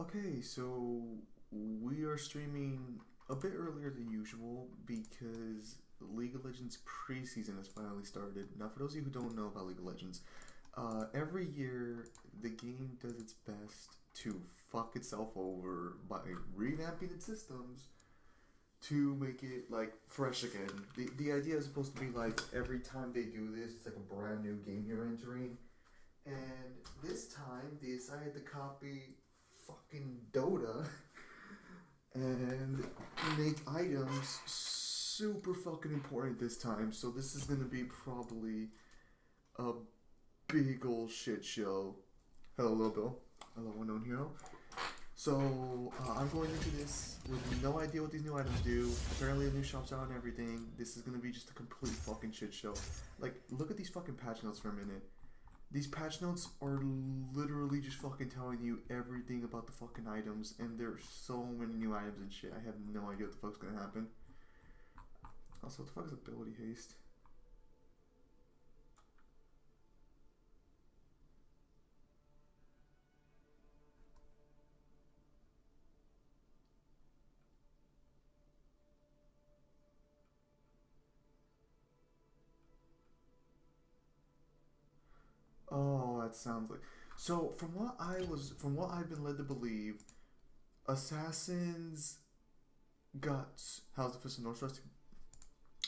Okay, so we are streaming a bit earlier than usual because League of Legends preseason has finally started. Now, for those of you who don't know about League of Legends, every year the game does its best to fuck itself over by revamping its systems to make it like fresh again. The idea is supposed to be like every time they do this, it's like a brand new game you're entering. And this time they decided to copy fucking Dota and make items super fucking important this time. So this is gonna be probably a big old shit show. Hello, Lil Bill. Hello, unknown hero. So I'm going into this with no idea what these new items do. Apparently the new shop's out and everything. This is gonna be just a complete fucking shit show. Like, look at these fucking patch notes for a minute. These patch notes are literally just fucking telling you everything about the fucking items, and there's so many new items and shit. I have no idea what the fuck's gonna happen. Also, what the fuck is ability haste? Oh, that sounds like. So from what I've been led to believe, Assassin's Guts. How's the Fist of North?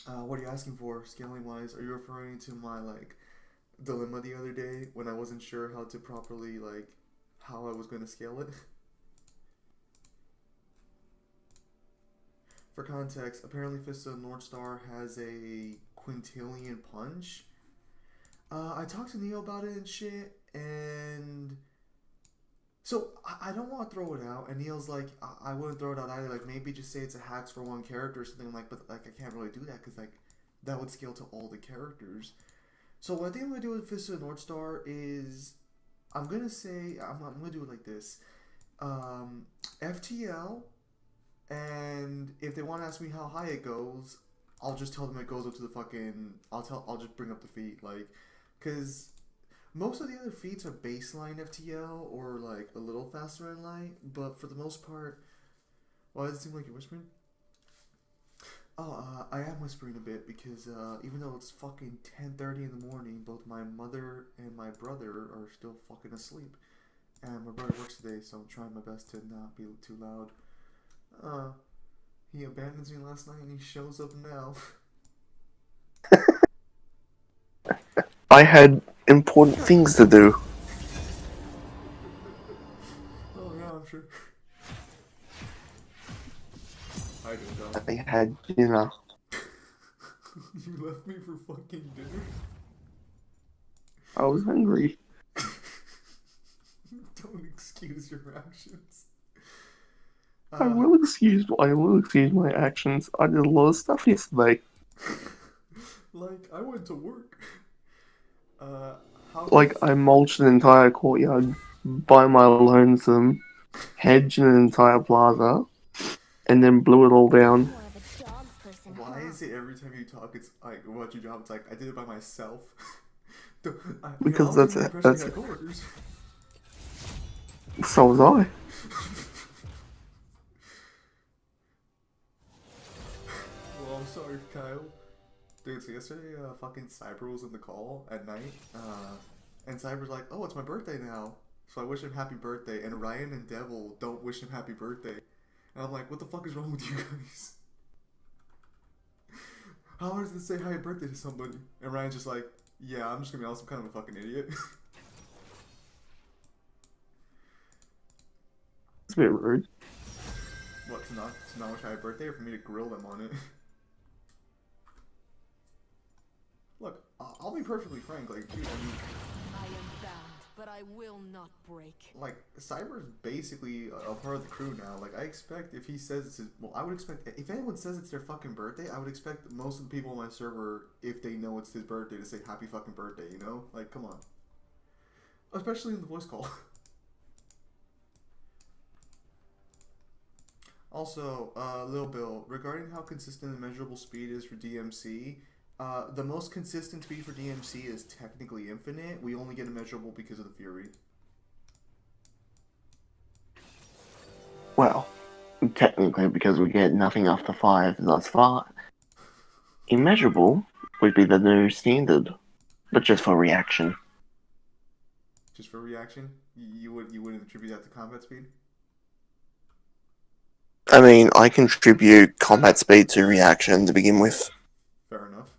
What are you asking for, scaling wise? Are you referring to my like dilemma the other day when I wasn't sure how to properly like how I was going to scale it? For context, apparently Fist of North Star has a quintillion punch. I talked to Neo about it and shit, and so I don't want to throw it out. And Neil's like, I wouldn't throw it out either. Like maybe just say it's a hacks for one character or something. I'm like, but like I can't really do that because like that would scale to all the characters. So what I think I'm gonna do with Fist of the North Star is I'm gonna say I'm gonna do it like this. FTL, and if they want to ask me how high it goes, I'll just tell them it goes up to the fucking. I'll just bring up the feet like, cause most of the other feats are baseline FTL or like a little faster in light, but for the most part, why does it seem like you're whispering? Oh, I am whispering a bit because even though it's fucking 10:30 in the morning, both my mother and my brother are still fucking asleep, and my brother works today, so I'm trying my best to not be too loud. Uh, he abandons me last night and he shows up now. I had important things to do. Oh yeah, I'm sure. How you doing, Dom? I had dinner. You left me for fucking dinner? I was hungry. Don't excuse your actions. I Uh, will excuse. I will excuse my actions. I did a lot of stuff yesterday. like, I went to work. Uh, how the Like I mulched an entire courtyard by my lonesome, hedged an entire plaza, and then blew it all You're down more of a dog person, Why huh? is it every time you talk, it's like about your job? It's like I did it by myself. I because was under the impression you that's had coworkers. so was I. Well, I'm sorry, Kyle. Dude, so yesterday, fucking Cyber was in the call at night, and Cyber's like, "Oh, it's my birthday now," so I wish him happy birthday. And Ryan and Devil don't wish him happy birthday, and I'm like, "What the fuck is wrong with you guys? How hard is it to say happy birthday to somebody?" And Ryan's just like, "Yeah, I'm just gonna be honest, I'm kind of a fucking idiot." It's a bit rude. What, to not wish happy birthday, or for me to grill them on it? Look, I'll be perfectly frank. Like, dude, I mean, I am bound, but I will not break. like Cyber's basically a part of the crew now. Like, I expect if he says it's his, well, I would expect if anyone says it's their fucking birthday, I would expect most of the people on my server, if they know it's his birthday, to say happy fucking birthday. You know, like, come on. Especially in the voice call. Also, Lil Bill, regarding how consistent and measurable speed is for DMC, the most consistent speed for DMC is technically infinite. We only get a measurable because of the Fury. Well, technically, because we get nothing after 5 thus far, immeasurable would be the new standard, but just for reaction. Just for reaction? You wouldn't attribute that to combat speed? I mean, I contribute combat speed to reaction to begin with. Fair enough.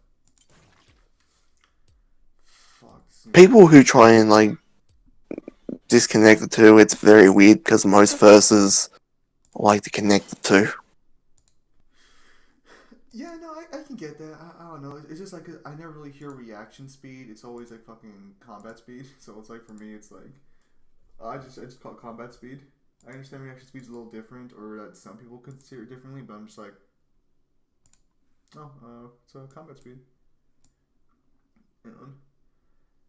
Fuck. People who try and, like, disconnect the two, it's very weird because most verses like to connect the two. Yeah, no, I can get that. I don't know. It's just like I never really hear reaction speed. It's always like fucking combat speed. So it's like for me, it's like I just call it combat speed. I understand reaction speed's a little different, or that some people consider it differently, but I'm just like, oh, so combat speed.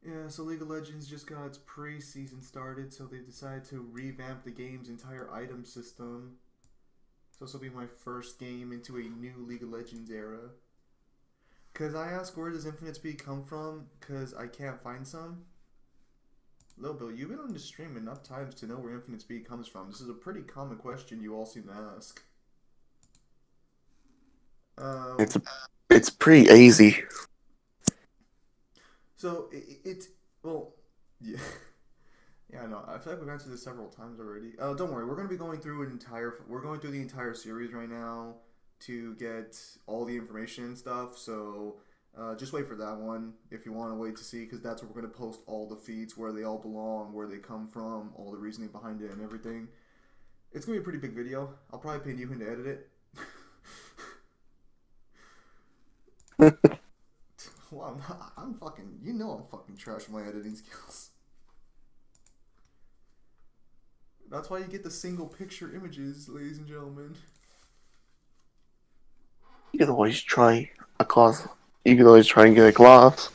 Yeah, so League of Legends just got its preseason started, so they decided to revamp the game's entire item system. So this will be my first game into a new League of Legends era. Because I ask, where does Infinite Speed come from? Because I can't find some. Lil Bill, you've been on the stream enough times to know where Infinite Speed comes from. This is a pretty common question you all seem to ask. It's pretty easy. So it's well, yeah, yeah. I know. I feel like we've answered this several times already. Don't worry, we're gonna be going through We're going through the entire series right now to get all the information and stuff. So just wait for that one if you want to wait to see, because that's where we're gonna post all the feeds, where they all belong, where they come from, all the reasoning behind it, and everything. It's gonna be a pretty big video. I'll probably pay you in to edit it. Well, I'm fucking, I'm fucking trash with my editing skills. That's why you get the single picture images, ladies and gentlemen. You could always try a class. You could always try and get a class.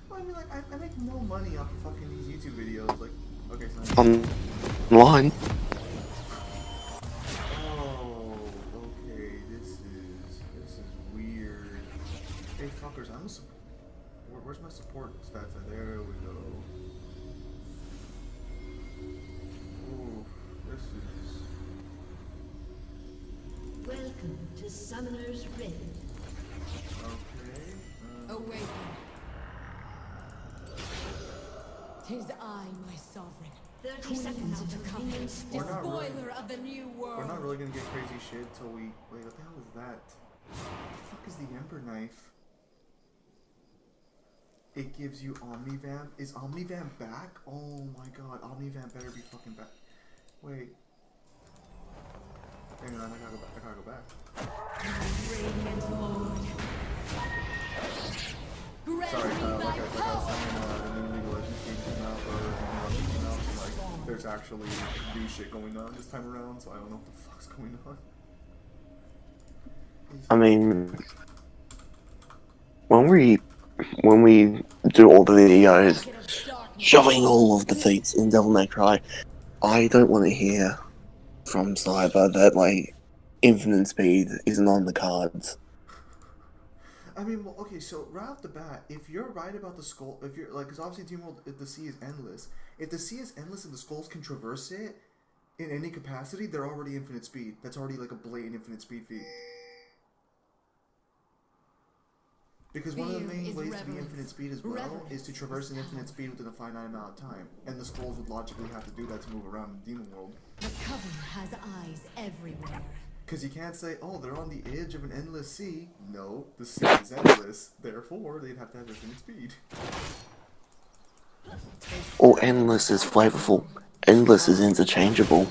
Well, I mean, like, I make no money off of fucking these YouTube videos. Like, okay, so Online. oh, okay, this is weird. Hey, fuckers, where's my support stats at? There we go. Ooh, this is... Welcome to Summoner's Rift. Okay. Awaken. 'Tis I, my sovereign. 30 seconds Of to the convenience. covenant, We're not really- despoiler of the new world. We're not really gonna get crazy shit till we... Wait, what the hell is that? What the fuck is the Ember Knife? It gives you Omnivamp. Is Omnivamp back? Oh my god, Omnivamp better be fucking back. Wait. Hang on, I gotta go back. Radiant Lord. Grant Sorry, me Kyle, thy like I was power. saying, the new League of Legends game came out, or came out, so like, there's actually new shit going on this time around, so I don't know what the fuck's going on. I mean, when we do all the videos showing all of the feats in Devil May Cry, I don't want to hear from Cyber that, like, infinite speed isn't on the cards. I mean, well, okay, so right off the bat, if you're right about the skull, if you're like, because obviously Team World, if the sea is endless. If the sea is endless and the skulls can traverse it in any capacity, they're already infinite speed. That's already like a blatant infinite speed feat. Because one of the main ways to be infinite speed as well is to traverse an infinite speed within a finite amount of time. And the skulls would logically have to do that to move around in the demon world. The coven has eyes everywhere. Because you can't say, oh, they're on the edge of an endless sea. No, the sea is endless. Therefore, they'd have to have infinite speed. Or endless is flavorful. Endless is interchangeable.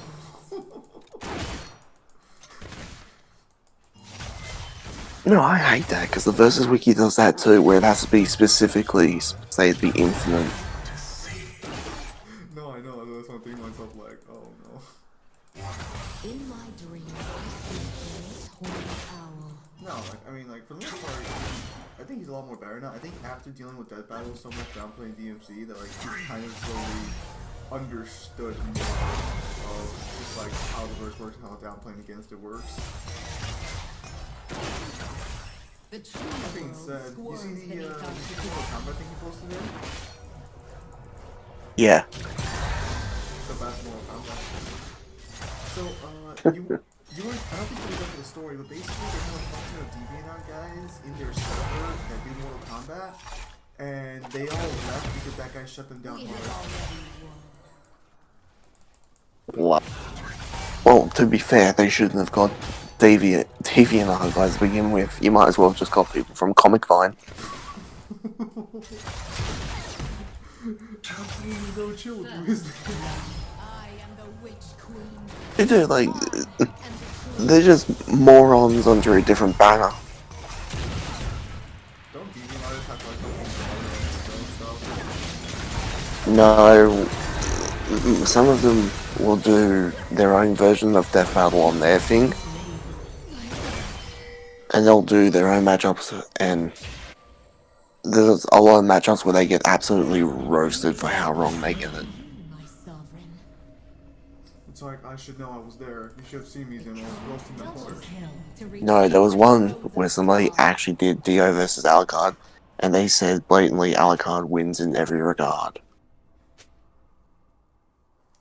No, I hate that, because the Versus Wiki does that too, where it has to be specifically, say it'd be infinite. No, I know, that's one thing myself like, oh no. In my dreams, I see a great horned owl. No, like, I mean, like, for the most part, I think he's a lot more better now. I think after dealing with Death Battle so much downplaying DMC, that, like, he's kind of slowly understood more of just, like, how the verse works and how downplaying against it works. The true That being world said, you squirms see the beneath our combat thing he posted in? Yeah. The best Mortal Kombat. You were, I don't think you remember the story, but basically they have a bunch of DeviantArt guys in their server that do Mortal Kombat, and they all left because that guy shut them down hard. What? Well, to be fair, they shouldn't have got DeviantArt guys to begin with. You might as well have just got people from Comic Vine. Absolutely no chill with his name. I am the witch queen. They do, like, they're just morons under a different banner. Don't DeviantArt have like stuff? No, some of them will do their own version of Death Battle on their thing, and they'll do their own matchups, and there's a lot of matchups where they get absolutely roasted for how wrong they get it. My sovereign. It's like, I should know I was there. You should have seen me then. I was roasting them hard. No, there was one where somebody actually did Dio versus Alucard, and they said blatantly Alucard wins in every regard.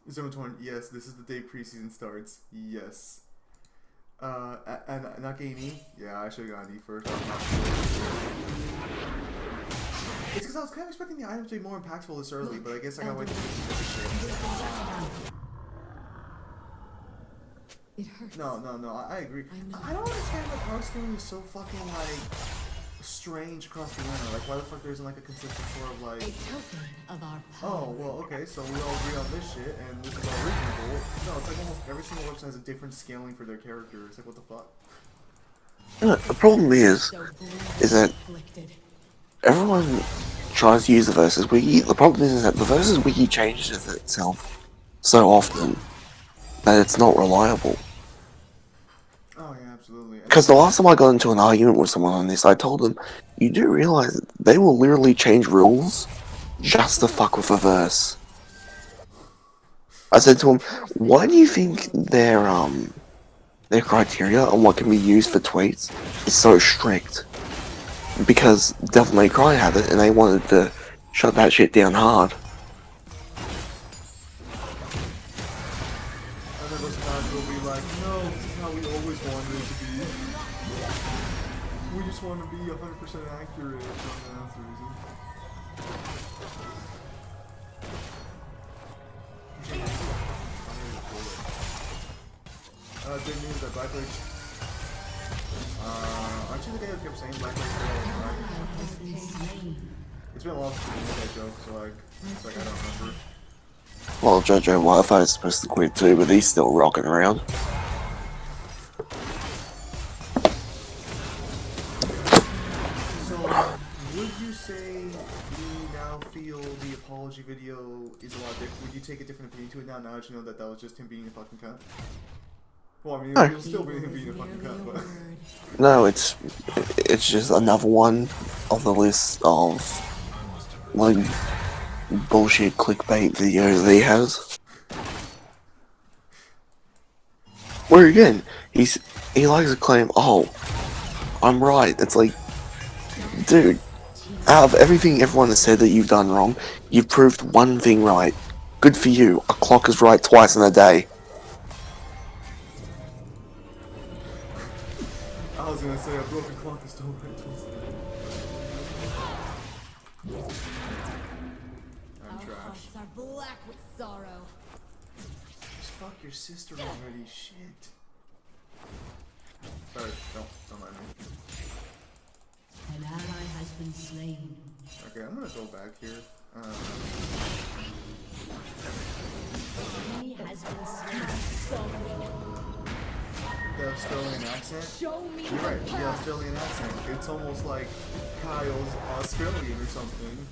720, yes, this is the day preseason starts. Yes. And not getting E? Yeah, I should have gotten E first. I'm not sure. It's because I was kind of expecting the items to be more impactful this early, but I guess I gotta wait till It hurts. No, I agree. I don't understand why card scaling is so fucking, like, strange across the winter. Like, why the fuck there isn't, like, a consistent sort of, like... A token of our power. Oh, well, okay, so we all agree on this shit, and this is all reasonable. No, it's like almost every single website has a different scaling for their character. It's like, what the fuck? The problem is that everyone tries to use the Versus Wiki. The problem is that the Versus Wiki changes itself so often that it's not reliable. Oh, yeah, absolutely. Because the last time I got into an argument with someone on this, I told them, you do realize that they will literally change rules just to fuck with a verse. I said to them, why do you think their criteria on what can be used for tweets is so strict? Because Devil May Cry had it, and they wanted to shut that shit down hard. And then those fans will be like, no, this is how we always wanted it to be. We just want to be 100% accurate. That's the reason. Big news that Blackbird. Aren't you the guy who kept saying Blackbird? It's been a while since we made that joke, so like, it's like I don't remember. Well, JoJo Wi-Fi is supposed to quit too, but he's still rocking around. So, would you say you now feel the apology video is a lot different? Would you take a different opinion to it now that you know that was just him being a fucking cunt? Well, I mean, it'll still be him being a fucking cunt, but... No, it's just another one of the list of, like, bullshit clickbait videos that he has. Where again, he likes to claim, oh, I'm right. It's like, dude, out of everything everyone has said that you've done wrong, you've proved one thing right. Good for you. A clock is right twice in a day. I was gonna say a broken clock is still right twice. I'm Our trash. hearts are black with sorrow. Just fuck your sister already, shit. Sorry, don't mind me. An ally has been slain. Okay, I'm gonna go back here. Enemy has been slain. The Australian accent? Show me You're right, the Australian accent. It's almost like Kyle's Australian or something.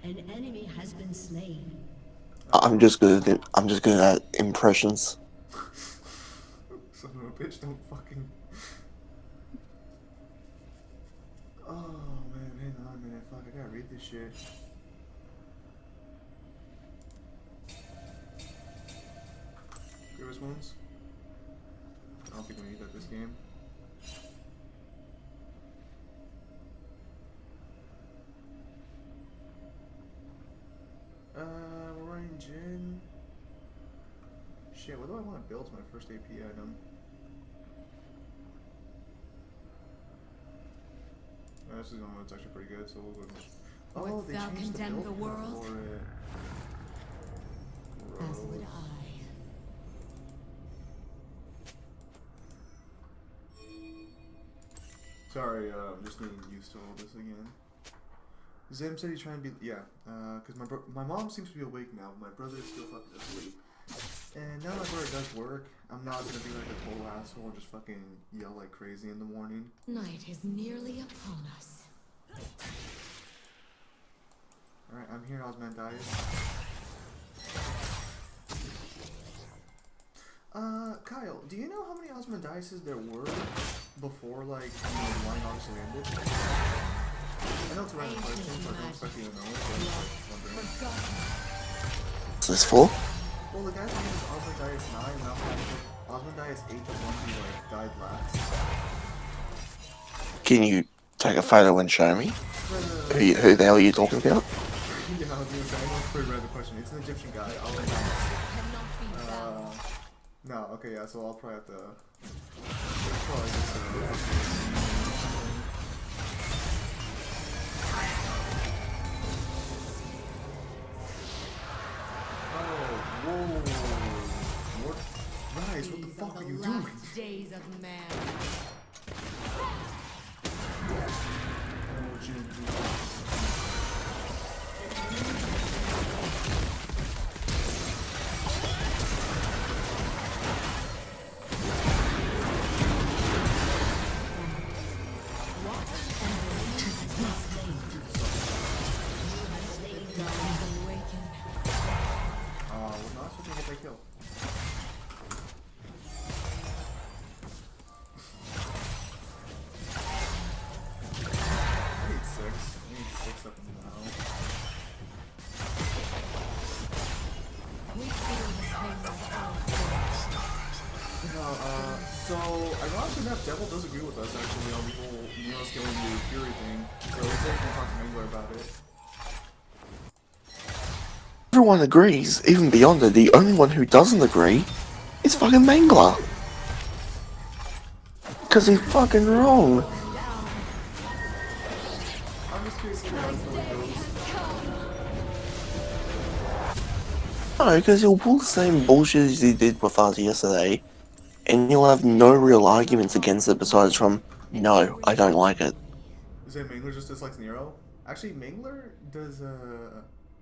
An enemy has been slain. I'm just good at impressions. Son of a bitch, don't fucking... Oh man, hang on a minute, fuck, I gotta read this shit. Grievous wounds? I don't think we need that this game. We're running Jin. shit, what do I want to build as my first AP item? This is it's actually pretty good, so we'll go. Oh, they changed the build for it. As would I. Sorry, I'm just getting used to all this again. Zim said he's trying to be, because my mom seems to be awake now, but my brother is still fucking asleep. And now my brother does work, I'm not gonna be like a total asshole and just fucking yell like crazy in the morning. Night is nearly upon us. Alright, I'm here, Osmandias. Kyle, do you know how many Osmandiases there were before, like, the line obviously ended? I know it's a random question, so I don't expect you to know it, but I'm just wondering. What's this for? Well, the guy's name is Osmandias 9, and now Osmandias 8, the one who, like, died last. Can you take a photo and show me? Who the hell are you talking about? Yeah, I'll do it. I know it's a pretty random question. It's an Egyptian guy. I'll no, okay, yeah, so I'll probably have to... Probably just, whoa. What? Nice, what the fuck are you doing? Days of man. Oh, Jim. So, ironically enough, Devil does agree with us actually on the whole Neo scaling the Fury thing. So we can talk to Mangler about it. Everyone agrees, even beyond it. The only one who doesn't agree is fucking Mangler. Because he's fucking wrong. I'm just curious how it goes. No, because he'll pull the same bullshit as he did with us yesterday, and he'll have no real arguments against it besides from, no, I don't like it. Is it Mangler just dislikes Nero? Actually, Mangler does,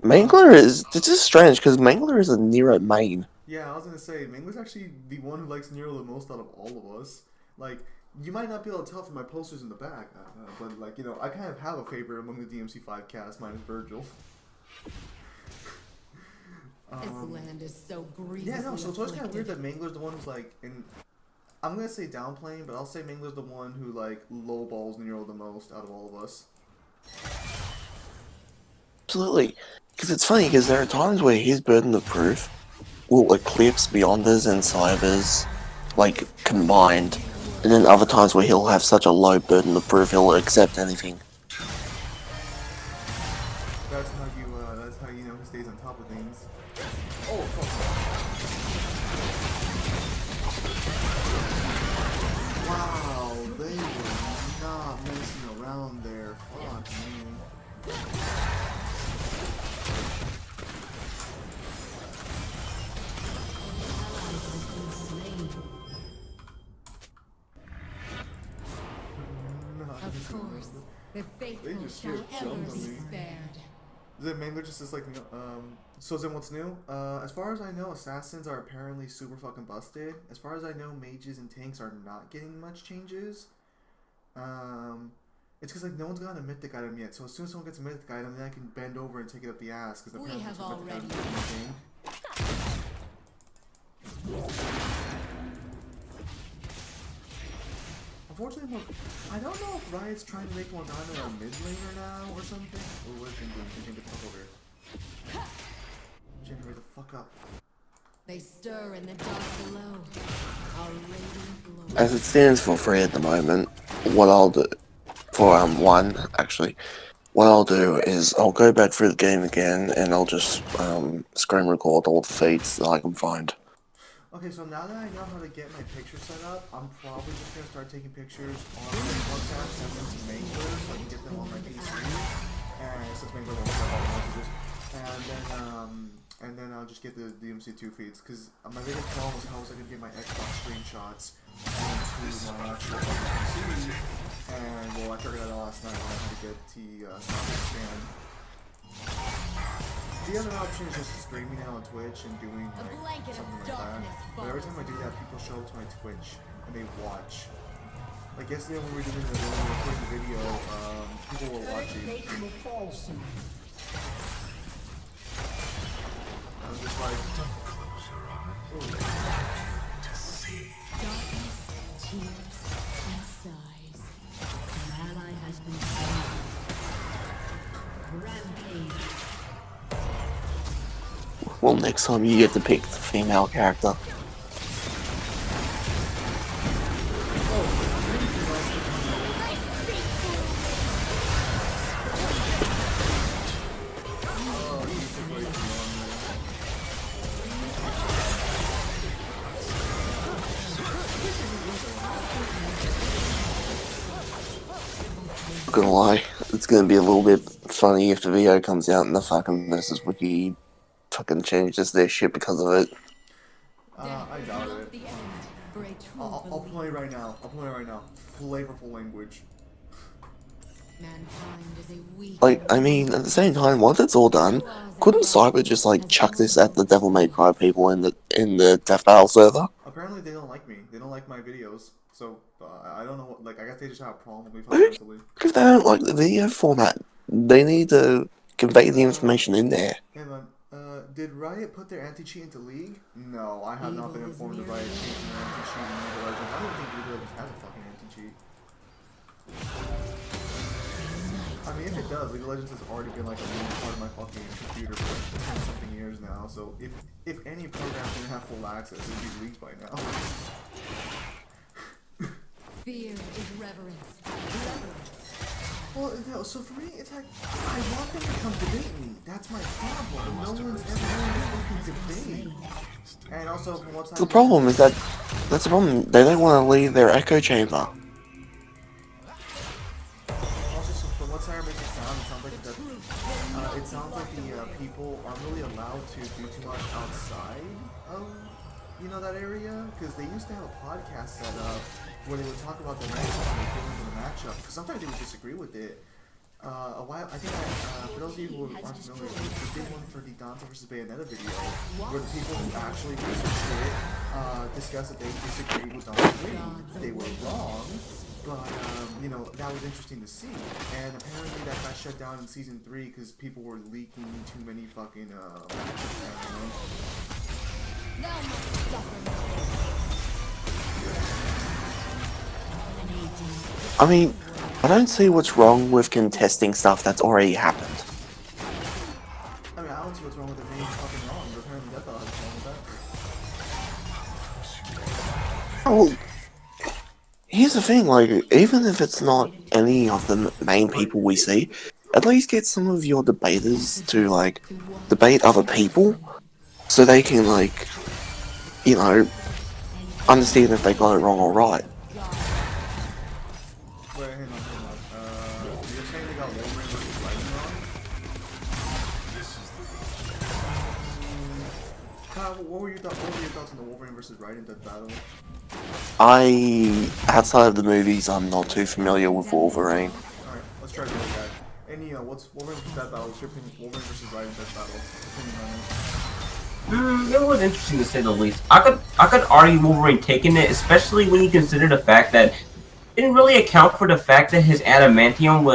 Mangler is, it's just strange, because Mangler is a Nero main. Yeah, I was gonna say, Mangler's actually the one who likes Nero the most out of all of us. Like, you might not be able to tell from my posters in the back, but, like, you know, I kind of have a favorite among the DMC5 cast, minus Virgil. This land is so grievously Yeah, no, so it's always kind of weird afflicted. that Mangler's the one who's, like, I'm gonna say downplaying, but I'll say Mangler's the one who, like, lowballs Nero the most out of all of us. Absolutely. Because it's funny, because there are times where his burden of proof will eclipse Beyonders and Cybers, like, combined. And then other times where he'll have such a low burden of proof, he'll accept anything. That's how you know he stays on top of things. Oh, fuck. Wow, they were not messing around there. Fuck me. Of course, the faithful just shall straight ever jumped be on me. spared. Is it Mangler just like, so then what's new? As far as I know, assassins are apparently super fucking busted. As far as I know, mages and tanks are not getting much changes. It's because, like, no one's gotten a mythic item yet, so as soon as someone gets a mythic item, then I can bend over and take it up the ass, because We apparently have it's a mythic already item in the game. Unfortunately, I don't know if Riot's trying to make Morgana a mid laner now or something. Or what is he doing? He can get the fuck over here. Jin, hurry the fuck up. They stir in the dark below. A radiant glow. As it stands for free at the moment, what I'll do, for one, actually, what I'll do is I'll go back through the game again and I'll just screen record all the feats that I can find. Okay, so now that I know how to get my picture set up, I'm probably just gonna start taking pictures on WhatsApp, send them to Mangler so I can get them on my PC. And since Mangler won't have all the messages, and then I'll just get the DMC2 feeds because my biggest problem was how was I gonna get my Xbox screenshots onto my actual PC. And well, I figured that out last night when I had to get the sound scan. The other option is just streaming it on Twitch and doing like something like that. But every time I do that, people show up to my Twitch and they watch. Like yesterday when we were doing the video, people were watching. I was just like, Darkness, tears, and sighs. An ally has been slain. Rampage. Well, next time you get to pick the female character. Not gonna lie, it's gonna be a little bit funny if the video comes out and the fucking Versus Wiki fucking changes their shit because of it. I doubt it. I'll play right now. Flavorful language. Mankind is a weak. Like, I mean, at the same time, once it's all done, couldn't Cyber just like chuck this at the Devil May Cry people in the Death Battle server? Apparently they don't like me. They don't like my videos. So I don't know. Like I guess they just have a problem with me fundamentally. If they don't like the video format, they need to convey the information in there. Hang on. Did Riot put their anti-cheat into League? No, I have not been informed of Riot changing their anti-cheat in League of Legends. I don't think League of Legends has a fucking anti-cheat. I mean, if it does, League of Legends has already been like a main part of my fucking computer for 10 something years now. So if any program didn't have full access, it would be leaked by now. Fear is reverence. Well, no, so for me, it's like, I want them to come debate me. That's my problem. No one's ever going to fucking debate. And also, from what's The problem is that's the problem. They don't want to leave their echo chamber. Also, so from what Sarah makes it sounds like that, it sounds like the people aren't really allowed to do too much outside of, that area. Because they used to have a podcast set up where they would talk about the matchup and the feelings of the matchup. Because sometimes they would disagree with it. I think for those of you who aren't familiar, we did one for the Dante vs Bayonetta video, where the people who actually researched it discussed that they disagreed with Dante. They were wrong, but that was interesting to see. And apparently that got shut down in season 3 because people were leaking too many fucking I mean, I don't see what's wrong with contesting stuff that's already happened. I mean, I don't see what's wrong with it being fucking wrong, but apparently Death Battle has wrong with that. Well, here's the thing, like, even if it's not any of the main people we see, at least get some of your debaters to, like, debate other people, so they can, like, understand if they got it wrong or right. Wait, hang on. You're saying they got Wolverine versus Lightning wrong? Kyle, what were your thoughts on the Wolverine versus Raiden Death Battle? Outside of the movies, I'm not too familiar with Wolverine. Alright, let's try to do that. Any, what's Wolverine versus Death Battle? What's your opinion? Wolverine versus Raiden Death Battle? Opinion on it? It was interesting to say the least. I could argue Wolverine taking it, especially when you consider the fact that it didn't really account for the fact that his adamantium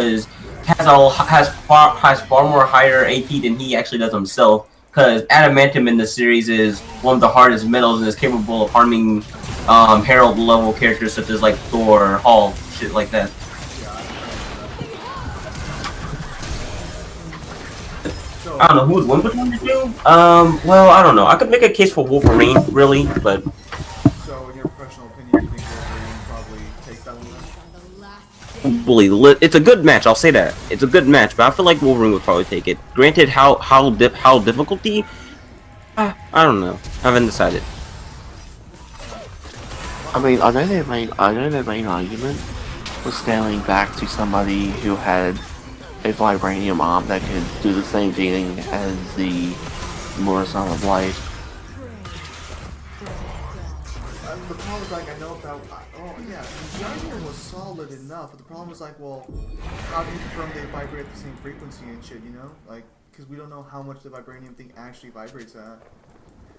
has far more higher AP than he actually does himself. Because adamantium in the series is one of the hardest metals and is capable of harming Herald level characters such as like Thor or Hulk, shit like that. I don't know who would win between the two. Well, I don't know. I could make a case for Wolverine, really, but. So, in your professional opinion, you think Wolverine probably takes that one? It's a good match. I'll say that it's a good match, but I feel like Wolverine would probably take it. Granted, how difficulty? I don't know. I haven't decided. I mean, I know their main argument was scaling back to somebody who had a vibranium arm that could do the same thing as the Murasama blade. The problem is, like, I know that. Oh yeah, the argument was solid enough, but the problem is, like, well, how do you confirm they vibrate at the same frequency and shit? You know, like, because we don't know how much the vibranium thing actually vibrates at.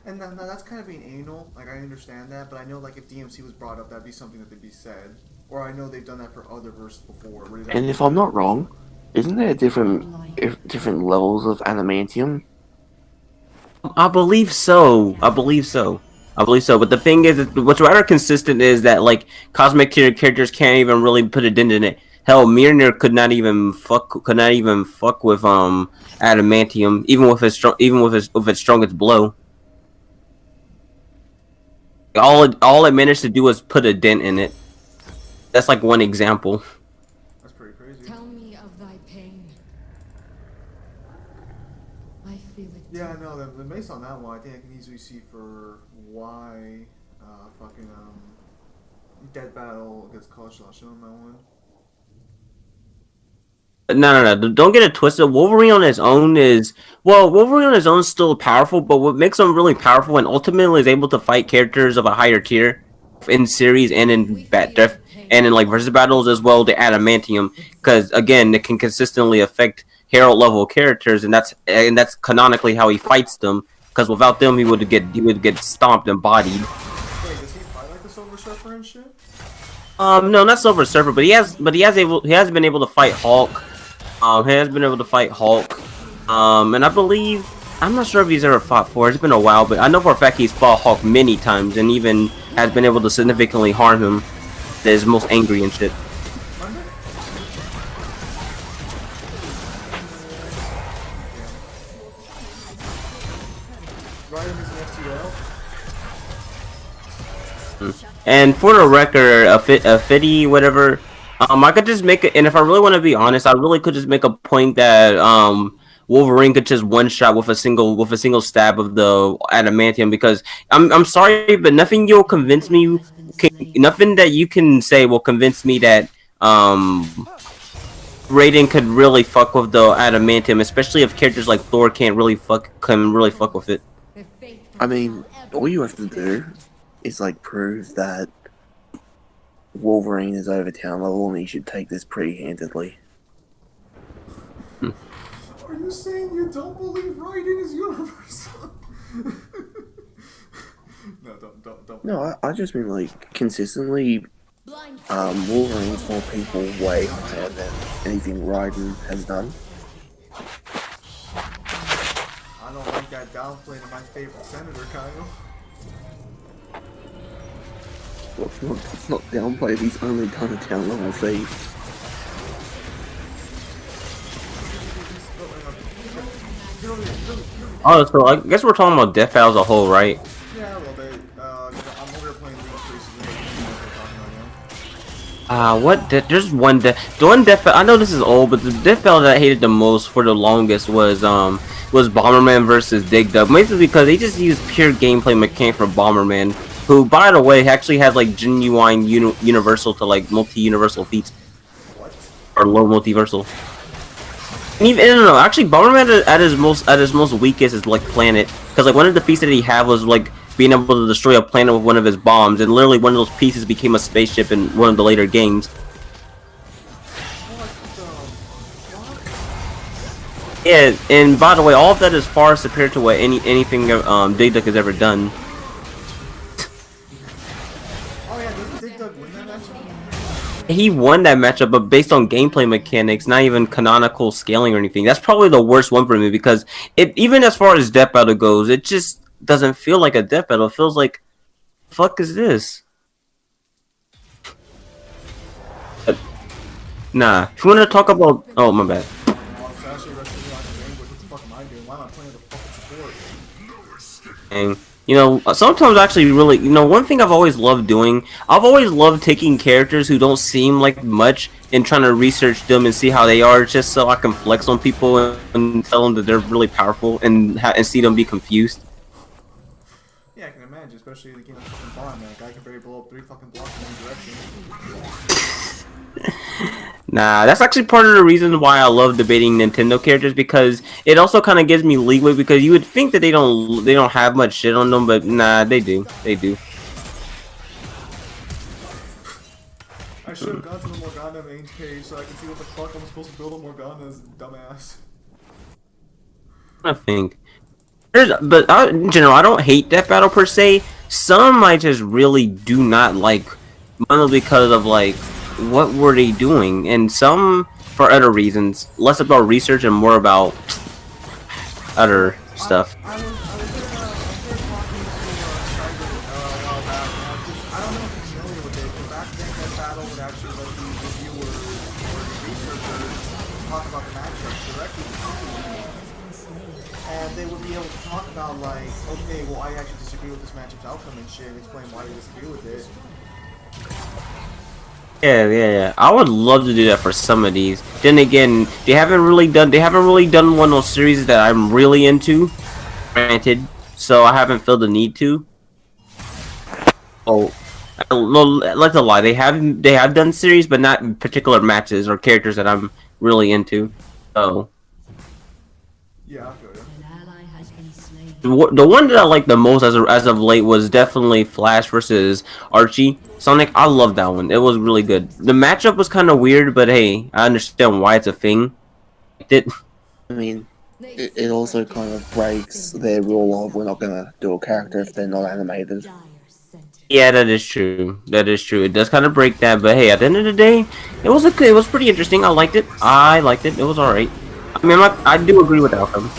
And now that's kind of being anal. Like, I understand that, but I know, like, if DMC was brought up, that'd be something that they'd be said. Or I know they've done that for other verses before. And if I'm not wrong, isn't there different levels of adamantium? I believe so. I believe so. But the thing is, what's rather consistent is that like cosmic tier characters can't even really put a dent in it. Hell, Mjolnir could not even fuck with adamantium, even with its strongest blow. All it managed to do was put a dent in it. That's like one example. That's pretty crazy. Tell me of thy pain. I feel it. Yeah, no, based on that one, I think I can easily see for why fucking Dead Battle gets college lost on that one. No. Don't get it twisted. Wolverine on his own is still powerful, but what makes him really powerful and ultimately is able to fight characters of a higher tier in series and in like versus battles as well, the adamantium, because again, it can consistently affect Herald level characters, and that's canonically how he fights them. Because without them, he would get stomped and bodied. Wait, does he fight like the Silver Surfer and shit? No, not Silver Surfer, but he has been able to fight Hulk. And I believe, I'm not sure if he's ever fought Thor. It's been a while, but I know for a fact he's fought Hulk many times and even has been able to significantly harm him. That is most angry and shit. And for the record, a fitty whatever. I could just make it, and if I really want to be honest, I really could just make a point that Wolverine could just one shot with a single stab of the adamantium. Because I'm sorry, but nothing that you can say will convince me that Raiden could really fuck with the adamantium, especially if characters like Thor can really fuck with it. I mean, all you have to do is like prove that Wolverine is over town level and he should take this pretty handedly. Are you saying you don't believe Raiden is universal? No, don't. No, I just mean like consistently, Wolverine's for people way higher than anything Raiden has done. I don't like that downplaying of my favorite senator, Kyle. Well, it's not downplayed, he's only done a town level feat. Oh, so I guess we're talking about Death Battle as a whole, right? Yeah, a little bit. I'm over here playing League Preseason. There's one Death Battle. I know this is old, but the Death Battle that I hated the most for the longest was Bomberman versus Dig Dug. Mainly because they just used pure gameplay mechanic for Bomberman, who, by the way, actually has like genuine universal to like multi-universal feats. What? Or low multiversal. Even no, actually, Bomberman at his most weakest is like Planet, because like one of the feats that he had was like being able to destroy a planet with one of his bombs, and literally one of those pieces became a spaceship in one of the later games. Yeah, and by the way, all of that is far superior to what anything Dig Dug has ever done. Oh yeah, doesn't Dig Dug win that matchup? He won that matchup, but based on gameplay mechanics, not even canonical scaling or anything. That's probably the worst one for me, because even as far as Death Battle goes, it just doesn't feel like a Death Battle. It feels like, fuck is this? Nah, if you want to talk about, oh my bad. And you know, sometimes actually really, you know, one thing I've always loved doing, I've always loved taking characters who don't seem like much and trying to research them and see how they are, just so I can flex on people and tell them that they're really powerful and see them be confused. Yeah, I can imagine. advantage, especially the game of fucking Bond. That guy can barely blow up 3 fucking blocks in any direction. Nah, that's actually part of the reason why I love debating Nintendo characters, because it also kind of gives me leeway, because you would think that they don't have much shit on them, but nah, they do. They do. I should have gone to the Morgana main page so I can see what the fuck I'm supposed to build on Morgana's dumbass. I think but in general, I don't hate that battle per se. Some I just really do not like, mainly because of like what were they doing, and some for other reasons, less about research and more about other stuff. I was talking to Cyber a while back, and I don't know if you're familiar with it, but back then that battle would actually let the reviewers or the researchers talk about the matchup directly to people. And they would be able to talk about like, okay, well I actually disagree with this matchup's outcome and shit, and explain why they disagree with it. Yeah. I would love to do that for some of these. Then again, they haven't really done one of those series that I'm really into. Granted, so I haven't felt the need to. Oh, no, let's a lie. They have done series, but not particular matches or characters that I'm really into. So. Yeah, I feel you. An ally has been slain. The one that I like the most as of late was definitely Flash versus Archie. Sonic, I love that one. It was really good. The matchup was kind of weird, but hey, I understand why it's a thing. I mean, it also kind of breaks their rule of we're not gonna do a character if they're not animated. Yeah, that is true. That is true. It does kind of break that, but hey, at the end of the day, it was pretty interesting. I liked it. It was alright. I mean, I do agree with the outcome.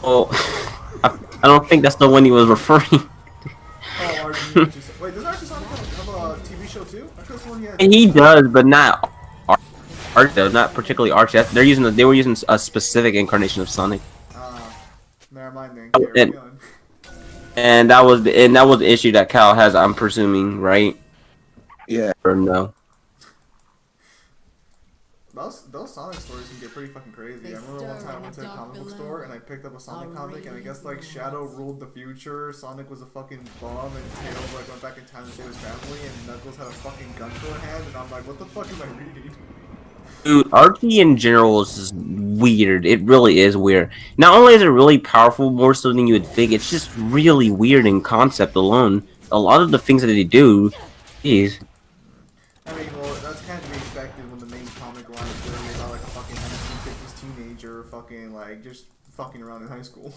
Oh, I don't think that's the one he was referring. Wait, does Archie Sonic have a TV show too? I could have sworn he had. He does, but not Archie though. Not particularly Archie. They were using a specific incarnation of Sonic. Never mind then. Carry on. And that was the issue that Cal has. I'm presuming, right? Yeah. Or no? Those Sonic stories can get pretty fucking crazy. I remember one time I went to a comic book store and I picked up a Sonic comic, and I guess like Shadow ruled the future, Sonic was a fucking bomb, and Tails like went back in time to save his family, and Knuckles had a fucking gun to her hand, and I'm like, what the fuck am I reading? Dude, Archie in general is just weird. It really is weird. Not only is it really powerful, more so than you would think, it's just really weird in concept alone. A lot of the things that they do, jeez. I mean, well, that's kind of to be expected when the main comic line is literally about like a fucking 1950s teenager fucking like just fucking around in high school.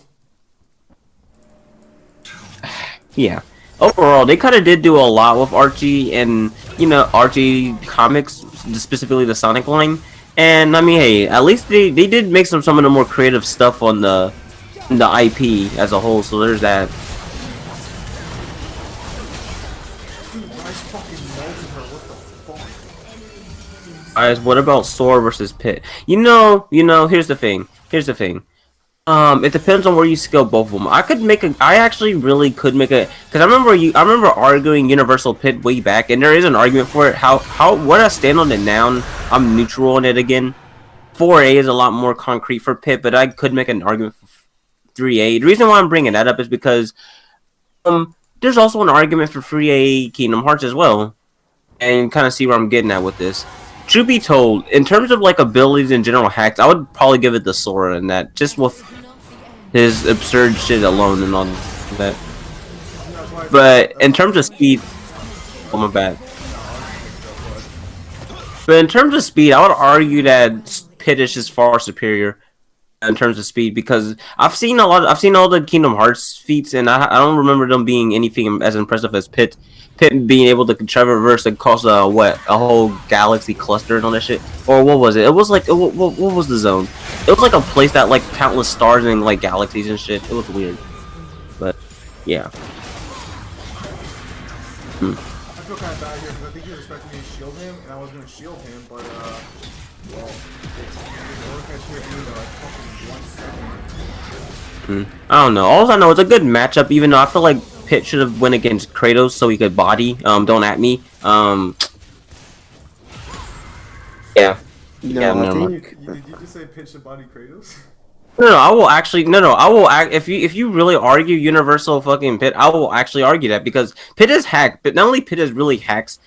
Yeah. Overall, they kind of did do a lot with Archie and, you know, Archie comics, specifically the Sonic line. And, I mean, hey, at least they did make some of the more creative stuff on the IP as a whole, so there's that. Dude, Rice fucking melted her, what the fuck? Guys, what about Sora versus Pit? You know, here's the thing. It depends on where you scale both of them. I actually really could make a, because I remember arguing Universal Pit way back, and there is an argument for it. What I stand on it now, I'm neutral on it again. 4A is a lot more concrete for Pit, but I could make an argument for 3A. The reason why I'm bringing that up is because, there's also an argument for 3A Kingdom Hearts as well, and kind of see where I'm getting at with this. Truth be told, in terms of like abilities and general hacks, I would probably give it to Sora in that, just with his absurd shit alone and all that. But in terms of speed, oh my bad. But in terms of speed, I would argue that Pit is just far superior in terms of speed, because I've seen all the Kingdom Hearts feats, and I don't remember them being anything as impressive as Pit being able to traverse and cause a whole galaxy cluster and all that shit. Or what was it? It was like what was the zone? It was like a place that like countless stars and like galaxies and shit. It was weird, but yeah. I feel kind of bad here because I think he was expecting me to shield him, and I was gonna shield him, but well, I don't know. All I know is a good matchup, even though I feel like Pit should have went against Kratos so he could body. Don't at me. Yeah. No, Yeah, I no, think... Did you just say Pit should body Kratos? No, I will actually no. I will act if you really argue universal fucking Pit, I will actually argue that because Pit is hacked, but not only Pit is really hacks.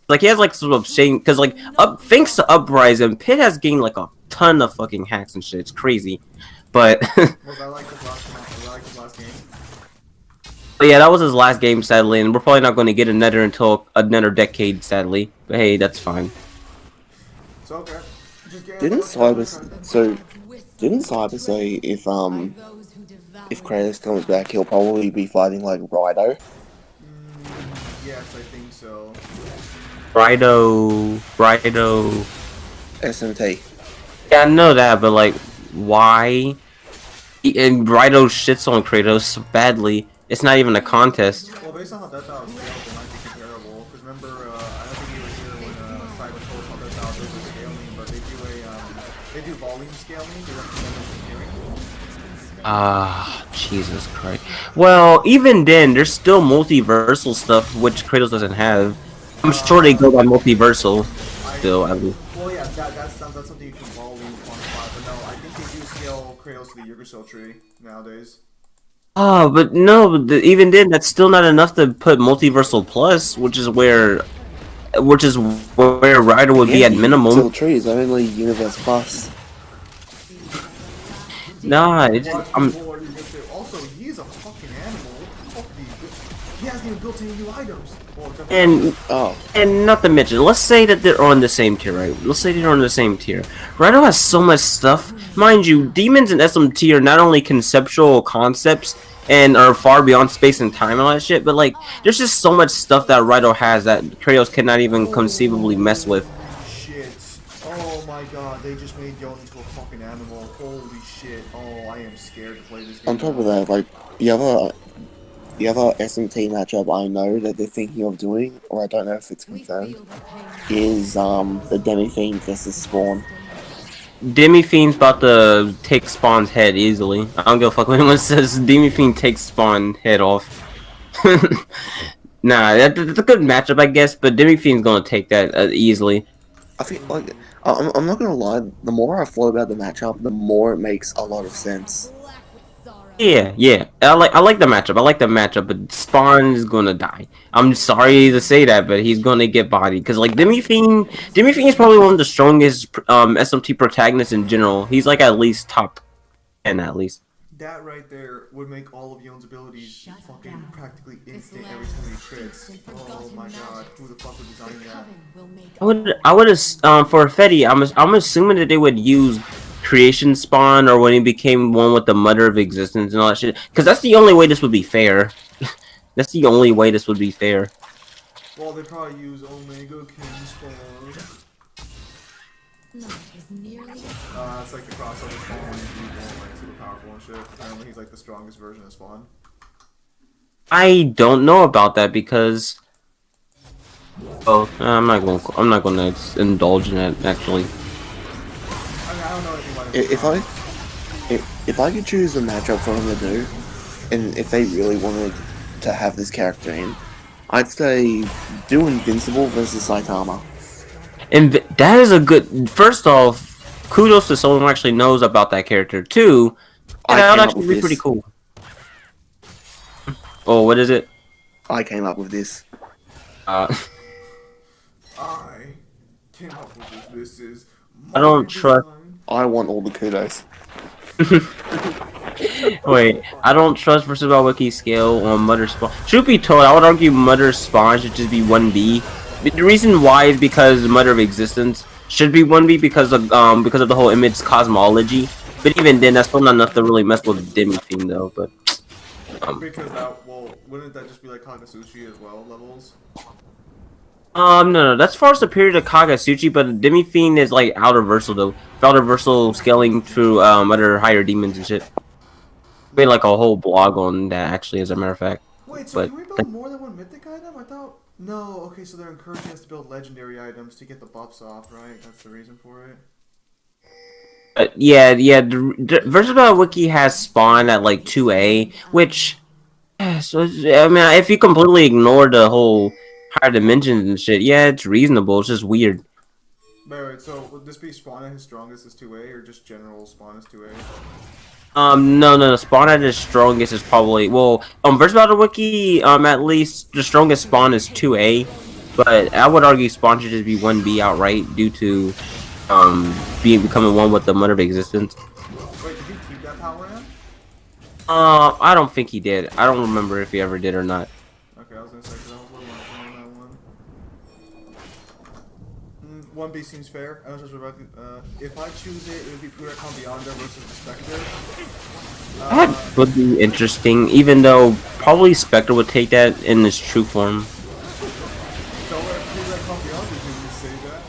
Like he has like sort of shame because like up thanks to Uprising, Pit has gained like a ton of fucking hacks and shit. It's crazy, but Was that like his last match? Was that like his last game? but yeah, that was his last game sadly, and we're probably not going to get another until another decade sadly. But hey, that's fine. So okay. Just get Didn't another Cyber so didn't Cyber say if Kratos comes back he'll probably be fighting like Raido? Yes, I think so. Rido. SMT. Yeah, I know that, but like, why? And Rido shits on Kratos badly. It's not even a contest. Well, based on how that style scaled, it might be comparable. Because remember, I don't think you were here when Cyber told us how that style does the scaling, but they do volume scaling. They represent engineering. Ah, Jesus Christ. Well, even then, there's still multiversal stuff which Kratos doesn't have. I'm sure they go by multiversal. Still, I mean. Well, yeah, that's something you can volume quantify, but no, I think they do scale Kratos to the Yggdrasil tree nowadays. Oh, but no, even then, that's still not enough to put multiversal plus, which is where Rider would be at minimum. Still trees, only Universe Plus. Nah, it's Also, he's a fucking animal. He hasn't even built any new items. And not to mention, let's say that they're on the same tier, right? Let's say they're on the same tier. Rido has so much stuff. Mind you, demons and SMT are not only conceptual concepts and are far beyond space and time and all that shit, but like, there's just so much stuff that Rido has that Kratos cannot even conceivably mess with. Shit. Oh my god, they just made Yon into a fucking animal. Holy shit. Oh, I am scared to play this game. On top of that, like, the other SMT matchup I know that they're thinking of doing, or I don't know if it's confirmed, is the Demi-Fiend versus Spawn. Demi-Fiend's about to take Spawn's head easily. I don't give a fuck when anyone says Demi-Fiend takes Spawn's head off. Nah, that's a good matchup, I guess, but Demi-Fiend's gonna take that easily. I think, like, I'm not gonna lie, the more I thought about the matchup, the more it makes a lot of sense. Yeah. I like the matchup. I like the matchup, but Spawn is gonna die. I'm sorry to say that, but he's gonna get bodied because like Demi-Fiend is probably one of the strongest SMT protagonists in general. He's like at least top 10 at least. That right there would make all of Yon's abilities fucking practically instant every time he crits. Oh my god, who the fuck would design that? I would for Fetty, I'm assuming that they would use Creation Spawn or when he became one with the Mother of Existence and all that shit. Because that's the only way this would be fair. That's the only way this would be fair. Well, they probably use Omega King Spawn. It's like the crossover Spawn when he's evil, like super powerful and shit. Apparently he's like the strongest version of Spawn. I don't know about that because I'm not gonna indulge in that actually. I don't know anything about it. If I could choose a matchup for him to do, and if they really wanted to have this character in, I'd say do Invincible versus Saitama. And that is a good. First off, kudos to someone who actually knows about that character too. And that would actually be pretty cool. Oh, what is it? I came up with this. I came up with this. This is. I don't trust. I want all the kudos. Wait, I don't trust versus about wiki scale on Mother Spawn. Truth be told, I would argue Mother Spawn should just be 1B. The reason why is because Mother of Existence should be 1B because of the whole image cosmology. But even then, that's still not enough to really mess with Demi-Fiend though. But because that, well, wouldn't that just be like Kagasuchi as well levels? no, that's far superior to Kagasuchi, but Demi-Fiend is like outer versal though. Outer versal scaling through other higher demons and shit. Made like a whole blog on that actually, as a matter of fact. Wait, so can we build more than one mythic item? I thought. No, okay, so they're encouraging us to build legendary items to get the buffs off, right? That's the reason for it. Yeah. The Versatile Wiki has Spawn at like 2A, which, so I mean, if you completely ignore the whole higher dimensions and shit, yeah, it's reasonable. It's just weird. Wait, so would this be Spawn at his strongest as 2A, or just general Spawn as 2A? No. Spawn at his strongest is probably versus Battle Wiki. At least the strongest spawn is 2A, but I would argue Spawn should just be 1B outright due to becoming one with the Mother of Existence. Wait, did he keep that power in? I don't think he did. I don't remember if he ever did or not. Okay, I was gonna say because I was a little unclear on that one. 1B seems fair. I was just if I choose it, it would be Prerecon Beyonder versus the Spectre. That would be interesting, even though probably Spectre would take that in his true form. Don't let Prerecon Beyonder do say that.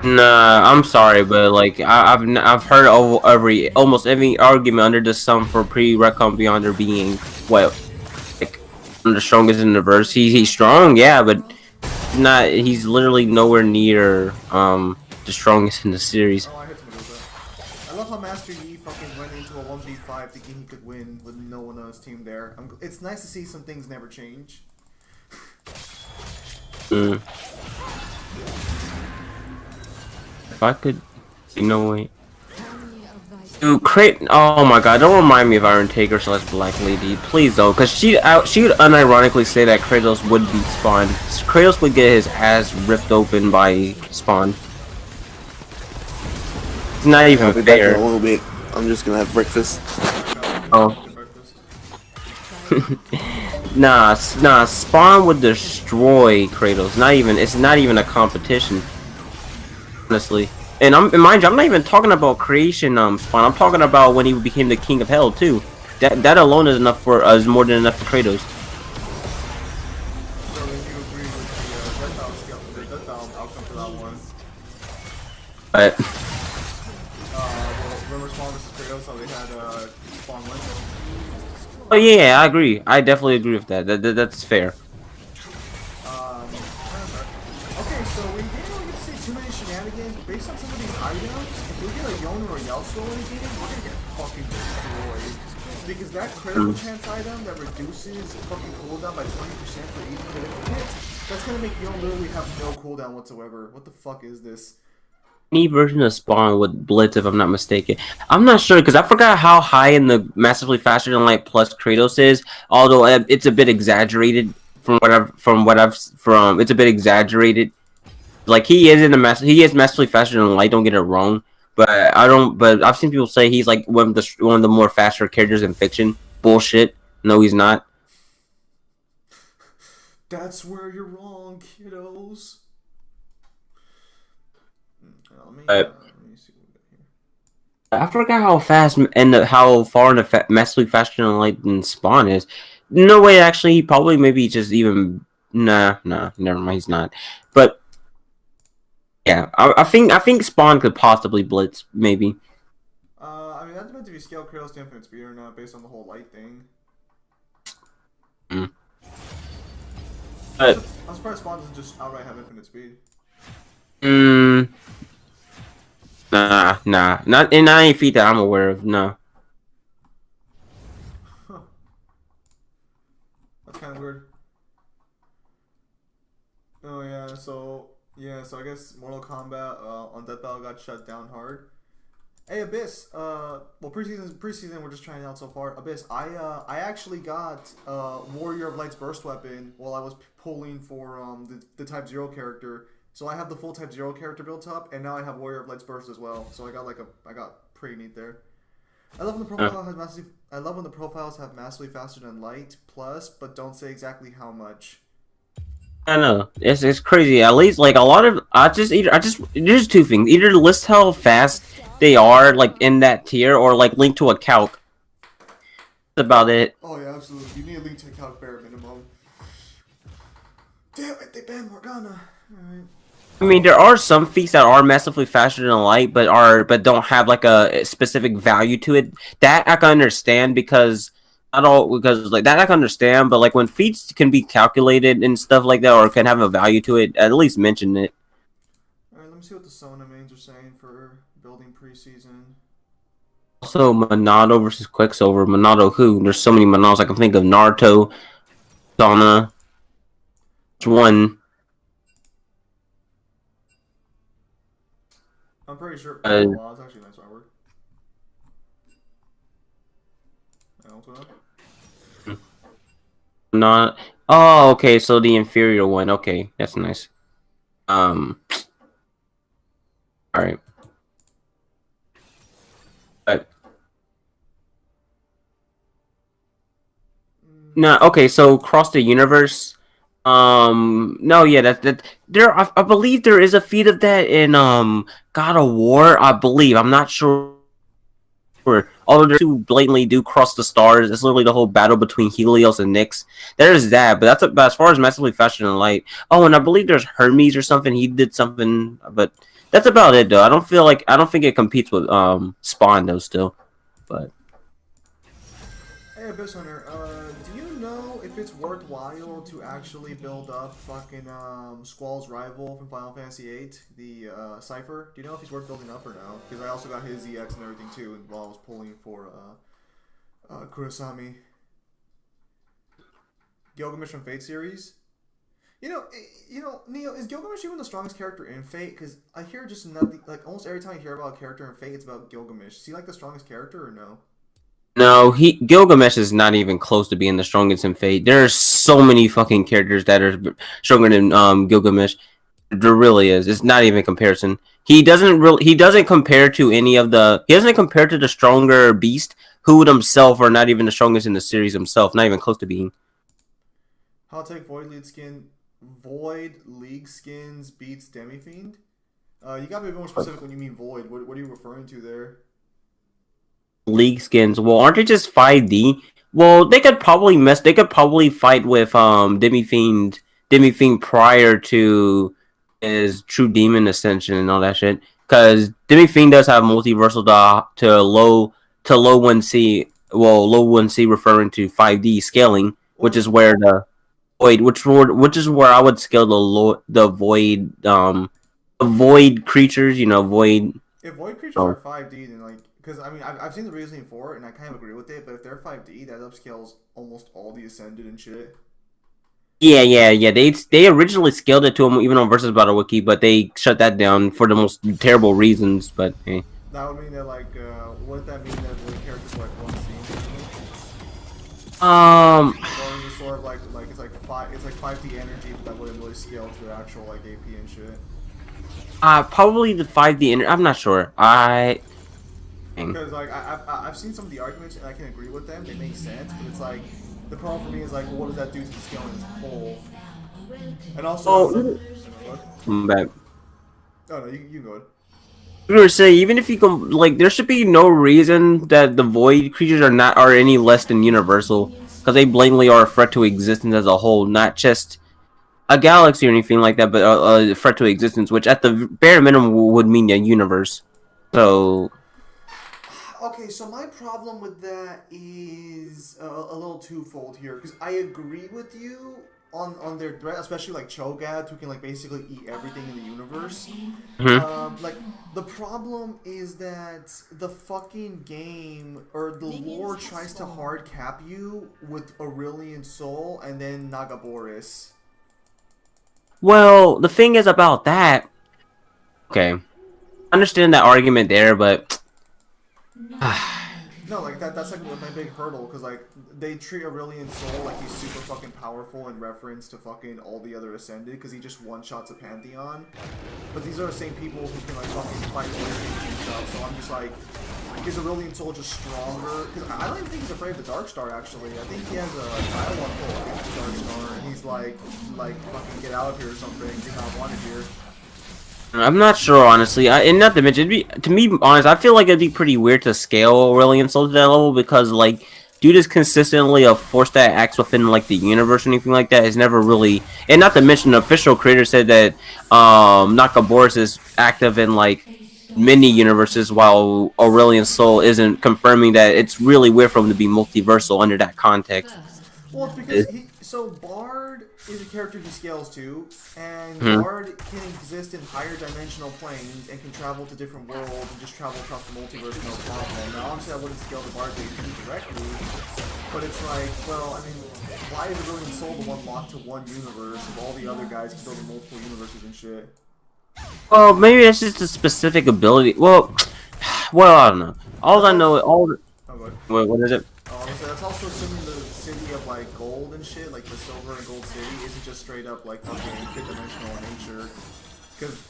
Nah, I'm sorry, but like I've heard almost every argument under the sun for pre-Recon Beyonder being what like one of the strongest in the verse. He's strong, yeah, but he's literally nowhere near the strongest in the series. Oh, I hit somebody with that. I love how Master Yi fucking went into a 1v5 thinking he could win with no one on his team there. It's nice to see some things never change. If I could, wait. Dude, oh my god, don't remind me of Iron Taker / Black Lady. Please don't, because she would unironically say that Kratos would beat Spawn. Kratos would get his ass ripped open by Spawn. It's not even I'll be fair. back in a little bit. I'm just gonna have breakfast. Oh. Nah, Spawn would destroy Kratos. It's not even a competition. Honestly. And mind you, I'm not even talking about creation Spawn. I'm talking about when he became the king of hell too. That alone is enough for more than enough for Kratos. So then you agree with the Death Battle outcome for that one? But Remember Spawn vs Kratos, how they had Spawn win? oh yeah, I agree. I definitely agree with that. That's fair. Okay, so we didn't really get to see too many shenanigans, but based on some of these items, if we get a Yone or a Yasuo in the game, we're gonna get fucking destroyed. Because that critical chance item that reduces fucking cooldown by 20% for each critical hit, that's gonna make Yone literally have no cooldown whatsoever. What the fuck is this? Any version of Spawn with Blitz, if I'm not mistaken. I'm not sure because I forgot how high in the massively faster than light plus Kratos is. Although it's a bit exaggerated it's a bit exaggerated. Like he is massively faster than light. Don't get it wrong, but I've seen people say he's like one of the more faster characters in fiction. Bullshit. No, he's not. That's where you're wrong, kiddos. Let me see what we got here. I forgot how fast and how far in the massively faster than light than Spawn is. No way, actually, he probably maybe just even nah, never mind, he's not. But yeah, I think Spawn could possibly blitz, maybe. I mean, that depends if you scale Kratos to infinite speed or not, based on the whole light thing. But I'm surprised Spawn doesn't just outright have infinite speed. Nah, not in any feat that I'm aware of. No. Huh. That's kind of weird. Oh yeah, so I guess Mortal Kombat on Death Battle got shut down hard. Hey Abyss, well preseason we're just trying it out so far. Abyss, I actually got Warrior of Light's burst weapon while I was pulling for the Type 0 character. So I have the full Type 0 character built up, and now I have Warrior of Light's burst as well. So I got pretty neat there. I love when the profiles have massively faster than light plus, but don't say exactly how much. I know it's crazy. At least like a lot of there's two things. Either list how fast they are like in that tier, or like link to a calc. That's about it. Oh yeah, absolutely. You need a link to a calc bare minimum. Damn it, they banned Morgana. Alright. I mean, there are some feats that are massively faster than light, but don't have like a specific value to it. That I can understand because like that I can understand, but like when feats can be calculated and stuff like that, or can have a value to it, at least mention it. Alright, let me see what the Sona mains are saying for building preseason. Also, Monado versus Quicksilver. Monado who? There's so many Monados I can think of. Naruto, Sona. Which one? I'm pretty sure. Wow, that's actually nice artwork. Conqueror. Not. Oh, okay. So the inferior one. Okay, that's nice. All right. No, okay, so cross the universe. No, yeah, that there. I believe there is a feat of that in God of War. I believe. I'm not sure. Although they two blatantly do cross the stars, it's literally the whole battle between Helios and Nyx. There's that, but but as far as massively faster than light. Oh, and I believe there's Hermes or something. He did something, but that's about it though. I don't think it competes with Spawn though still, but. Hey, Abyss Hunter, do you know if it's worthwhile to actually build up fucking Squall's rival from Final Fantasy VIII, the Cypher? Do you know if he's worth building up or no? Because I also got his EX and everything too while I was pulling for Kurosami. Gilgamesh from Fate series. You know, Neo, is Gilgamesh even the strongest character in Fate? Because I hear just nothing, like almost every time I hear about a character in Fate, it's about Gilgamesh. Is he like the strongest character or no? No, Gilgamesh is not even close to being the strongest in Fate. There are so many fucking characters that are stronger than Gilgamesh. There really is. It's not even comparison. He doesn't compare to any of the he doesn't compare to the stronger beast who himself are not even the strongest in the series himself, not even close to being. I'll take Void League skins beats Demi-Fiend. You gotta be more specific when you mean Void. What are you referring to there? League skins. Well, aren't they just 5D? Well, they could probably fight with Demi-Fiend prior to his True Demon Ascension and all that shit. Because Demi-Fiend does have multiversal to low 1C. Well, low 1C referring to 5D scaling, which is where the Void, which is where I would scale the Void creatures. You know, Void. If Void creatures are 5D, then like. Because, I mean, I've seen the reasoning for it, and I kind of agree with it, but if they're 5D, that upscales almost all the Ascended and shit. Yeah. They originally scaled it to them even on Versus Battle Wiki, but they shut that down for the most terrible reasons, but hey. That would mean that, like, wouldn't that mean that the characters are, like, 1C? Or is it sort of like it's like 5D energy, but that wouldn't really scale to actual, like, AP and shit? Probably the 5D energy, I'm not sure. Because like I've seen some of the arguments and I can agree with them. They make sense, but it's like the problem for me is like, well, what does that do to the scaling as a whole? And also, back. Oh no, you can go ahead. We were saying even if you can like, there should be no reason that the Void creatures are any less than universal, because they blatantly are a threat to existence as a whole, not just a galaxy or anything like that, but a threat to existence, which at the bare minimum would mean a universe. So. Okay, so my problem with that is a little twofold here, because I agree with you on their threat, especially like Cho'Gath, who can like basically eat everything in the universe. Mm-hmm. Like the problem is that the fucking game or the lore tries to hard cap you with Aurelian Soul and then Nagaboris. Well, the thing is about that. Okay, I understand that argument there, but. No, like that's like my big hurdle, because like they treat Aurelian Soul like he's super fucking powerful in reference to fucking all the other Ascended, because he just one-shots a Pantheon. But these are the same people who can like fucking fight and stuff, so I'm just like, is Aurelian Soul just stronger? Because I don't even think he's afraid of the Darkstar, actually. I think he has a dialogue pull against the Darkstar, and he's like fucking get out of here or something, you're not wanted here. I'm not sure, honestly. And not to mention, to be honest, I feel like it'd be pretty weird to scale Aurelian Soul to that level, because, like, dude is consistently a force that acts within, like, the universe or anything like that. It's never really... And not to mention, the official creator said that Nakaboris is active in, like, many universes, while Aurelian Soul isn't, confirming that it's really weird for him to be multiversal under that context. Well, it's because so Bard is a character he scales to, and Bard can exist in higher dimensional planes and can travel to different worlds and just travel across the multiverse no problem. Now, obviously, I wouldn't scale the Bard directly, but it's like, well, I mean, why is Aurelian Soul the one locked to one universe if all the other guys can go to multiple universes and shit? Well, maybe that's just a specific ability. Well, I don't know. All I know, what is it? Oh, So that's also assuming the city of like gold and shit, like the silver and gold city, isn't just straight up like fucking fifth dimensional in nature. Because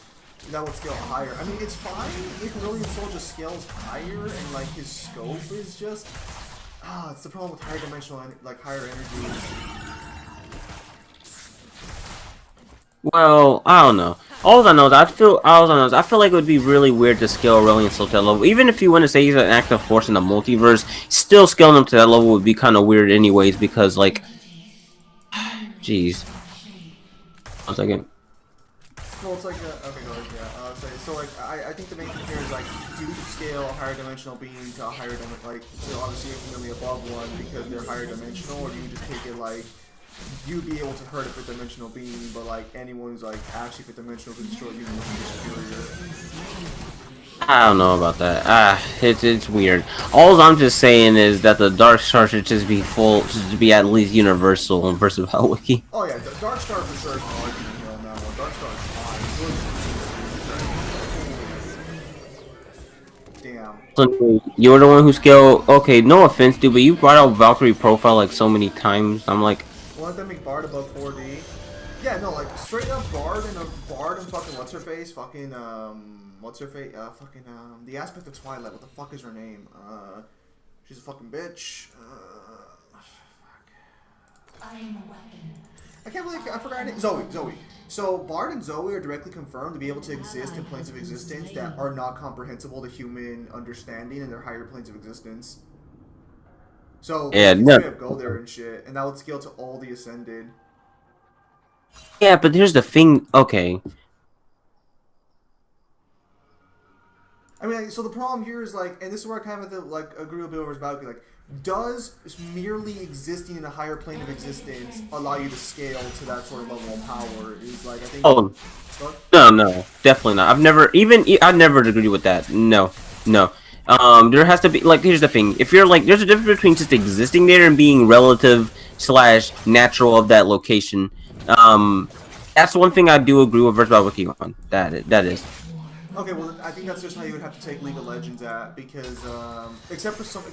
that would scale higher. I mean, it's fine if Brilliant Soul just scales higher and like his scope is just it's the problem with higher dimensional like higher energies. Well, I don't know. All I know is I feel like it would be really weird to scale Aurelion Soul to that level. Even if you want to say he's an active force in the multiverse, still scaling him to that level would be kind of weird anyways, because like, jeez. 1 second. Well, it's like okay, go ahead. Yeah. So like I think the main thing here is like do you scale a higher dimensional being to a higher like to obviously infinitely above one because they're higher dimensional, or do you just take it like you'd be able to hurt a fifth dimensional being, but like anyone who's like actually fifth dimensional could destroy you and be superior. I don't know about that. It's weird. All I'm just saying is that the Dark Star should just be at least universal versus Wiki. Oh yeah, Dark Star for sure is an argument here on that one. Dark Star is fine. Damn. So you're the one who scaled. Okay, no offense, dude, but you brought out Valkyrie profile like so many times. I'm like, Let them make Bard above 4D. Yeah, no, like straight up Bard and fucking what's her face? Fucking what's her face? Fucking the aspect of Twilight. What the fuck is her name? She's a fucking bitch. I am a weapon. I can't believe I forgot her name. Zoe. So Bard and Zoe are directly confirmed to be able to exist in planes of existence that are not comprehensible to human understanding in their higher planes of existence. So yeah, you no. go there and shit, and that would scale to all the ascended. Yeah, but here's the thing. Okay. I mean, so the problem here is like, and this is where I kind of have to like agree with Bill over Balky. Like, does merely existing in a higher plane of existence allow you to scale to that sort of level of power? Is like I think. Oh, no, definitely not. I've never agreed with that. No. There has to be like. Here's the thing. If you're like, there's a difference between just existing there and being relative / natural of that location. That's one thing I do agree with Verse Wiki on. That is. Okay, well, I think that's just how you would have to take League of Legends at, because except for some,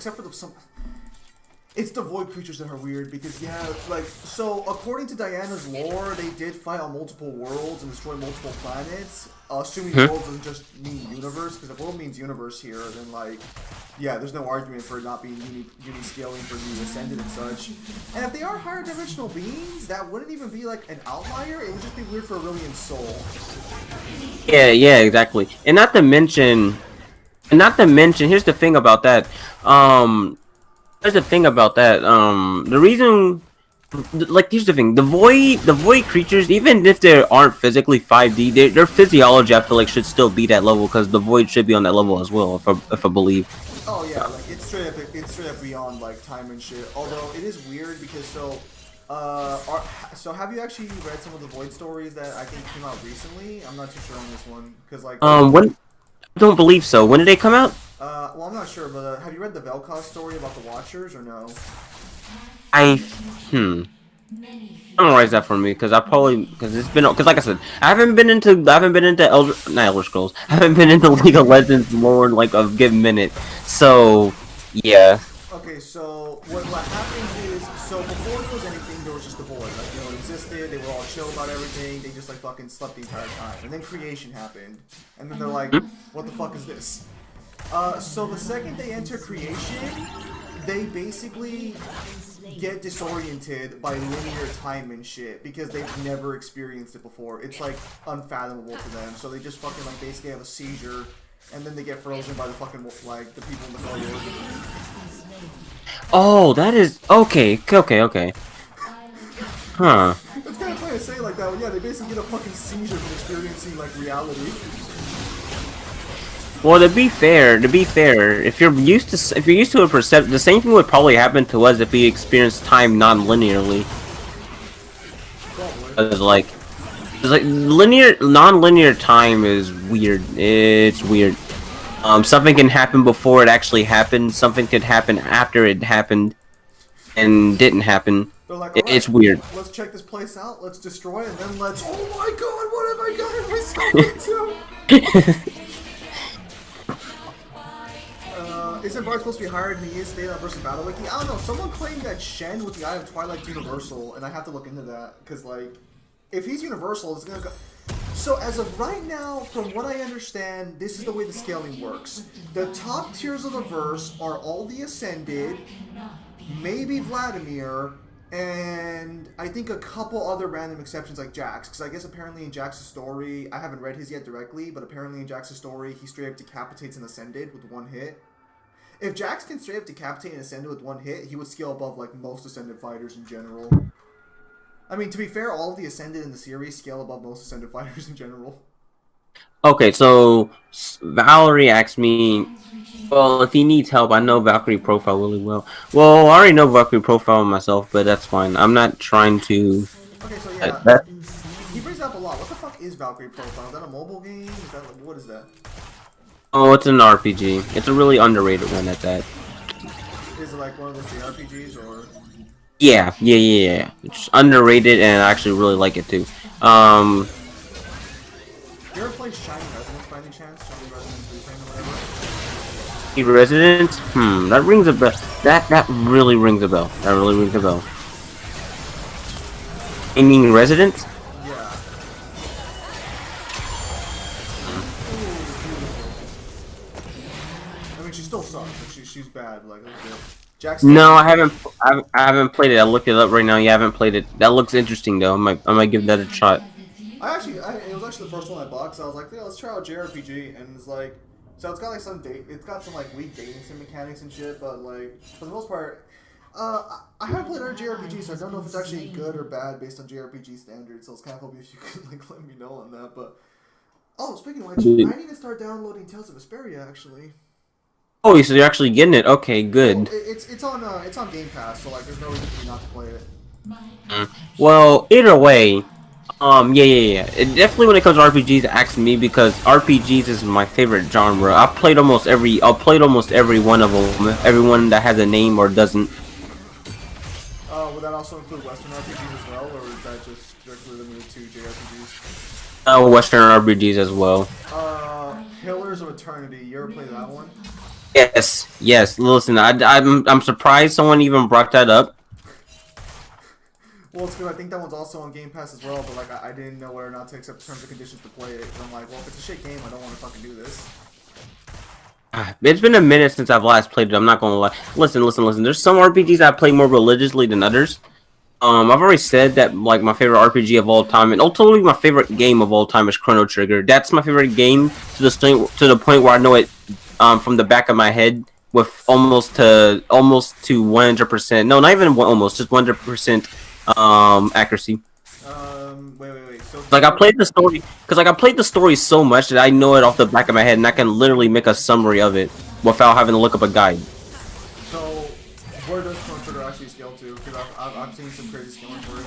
it's the void creatures that are weird. Because yeah, like so according to Diana's lore, they did fight on multiple worlds and destroy multiple planets. Assuming world doesn't just mean universe, because if world means universe here, then like, yeah, there's no argument for it not being uni scaling for the ascended and such. And if they are higher dimensional beings, that wouldn't even be like an outlier. It would just be weird for Aurelion Soul. Yeah, exactly. And not to mention, here's the thing about that. The reason, like, here's the thing. The void creatures, even if they aren't physically 5D, their physiology, I feel like, should still be that level, because the void should be on that level as well, if I believe. Oh yeah, like it's straight up beyond like time and shit. Although it is weird because so have you actually read some of the Void stories that I think came out recently? I'm not too sure on this one because like when I don't believe so. When did they come out? Well, I'm not sure, but have you read the Vel'Koz story about the Watchers or no? Summarize that for me, because it's been, because like I said, I haven't been into Elder Scrolls. I haven't been into League of Legends lore in like a given minute. So yeah. Okay, so what happens is, so before there was anything, there was just the void. Like, you know, it existed, they were all chill about everything, they just like fucking slept the entire time. And then creation happened. And then they're like, what the fuck is this? So the second they enter creation, they basically get disoriented by linear time and shit because they've never experienced it before. It's like unfathomable to them. So they just fucking like basically have a seizure, and then they get frozen by the fucking like the people in the void. Oh, that is okay. Huh. It's kind of funny to say like that, but yeah, they basically get a fucking seizure from experiencing like reality. Well, to be fair, if you're used to a percept, the same thing would probably happen to us if we experienced time non-linearly. Cause like non-linear time is weird. It's weird. Something can happen before it actually happened. Something could happen after it happened, and didn't happen. Like, it's weird. Let's check this place out. Let's destroy it, and then let's. Oh my god! What have I gotten myself into? isn't Bard supposed to be higher than he is today versus Battle Wiki? I don't know. Someone claimed that Shen with the Eye of Twilight's universal, and I have to look into that because like, if he's universal, it's gonna go. So as of right now, from what I understand, this is the way the scaling works. The top tiers of the verse are all the Ascended, maybe Vladimir, and I think a couple other random exceptions like Jax. Because I guess apparently in Jax's story, I haven't read his yet directly, but apparently in Jax's story, he straight up decapitates an Ascended with one hit. If Jax can straight up decapitate an Ascended with one hit, he would scale above like most Ascended fighters in general. I mean, to be fair, all of the Ascended in the series scale above most Ascended fighters in general. Okay, so Valerie asked me, well, if he needs help, I know Valkyrie profile really well. Well, I already know Valkyrie profile myself, but that's fine. I'm not trying to... Okay, so yeah, he brings up a lot. What the fuck is Valkyrie profile? Is that a mobile game? Is that, what is that? Oh, it's an RPG. It's a really underrated one at that. Is it like one of those JRPGs, or...? Yeah. It's underrated, and I actually really like it too. You ever played Shiny Resonance by any chance? Shiny Resonance Reclaim or whatever? Residence? That rings a bell. That really rings a bell. That really rings a bell. You mean Residence? Yeah. I mean, she still sucks, but she's bad. Like, Jackson. No, I haven't played it. I looked it up right now. You haven't played it. That looks interesting though. I might give that a shot. It was actually the first one I bought, so I was like, yeah, let's try out JRPG, and it's like, so it's got like it's got some like weak dating sim mechanics and shit, but like for the most part, I haven't played other JRPG, so I don't know if it's actually good or bad based on JRPG standards. So it's kind of hoping if you could like let me know on that. But speaking of which, I need to start downloading Tales of Vesperia actually. Oh, so you're actually getting it? Okay, good. Well, it's on Game Pass, so like there's no reason for me not to play it. Well, either way, yeah. Definitely when it comes to RPGs, ask me because RPGs is my favorite genre. I've played almost every one of them. Everyone that has a name or doesn't. Would that also include Western RPGs as well, or is that just strictly limited to JRPGs? Western RPGs as well. Pillars of Eternity. You ever played that one? Yes. Listen, I'm surprised someone even brought that up. Well, it's good. I think that one's also on Game Pass as well, but like I didn't know whether or not to accept terms and conditions to play it. And I'm like, well, if it's a shit game, I don't want to fucking do this. It's been a minute since I've last played it. I'm not gonna lie. Listen. There's some RPGs I play more religiously than others. I've already said that like my favorite RPG of all time, and ultimately my favorite game of all time is Chrono Trigger. That's my favorite game to the point where I know it from the back of my head with almost to 100%. No, not even almost, just 100% accuracy. Wait. So like I played the story so much that I know it off the back of my head, and I can literally make a summary of it without having to look up a guide. So where does Chrono Trigger actually scale to? Because I've seen some crazy scaling for it.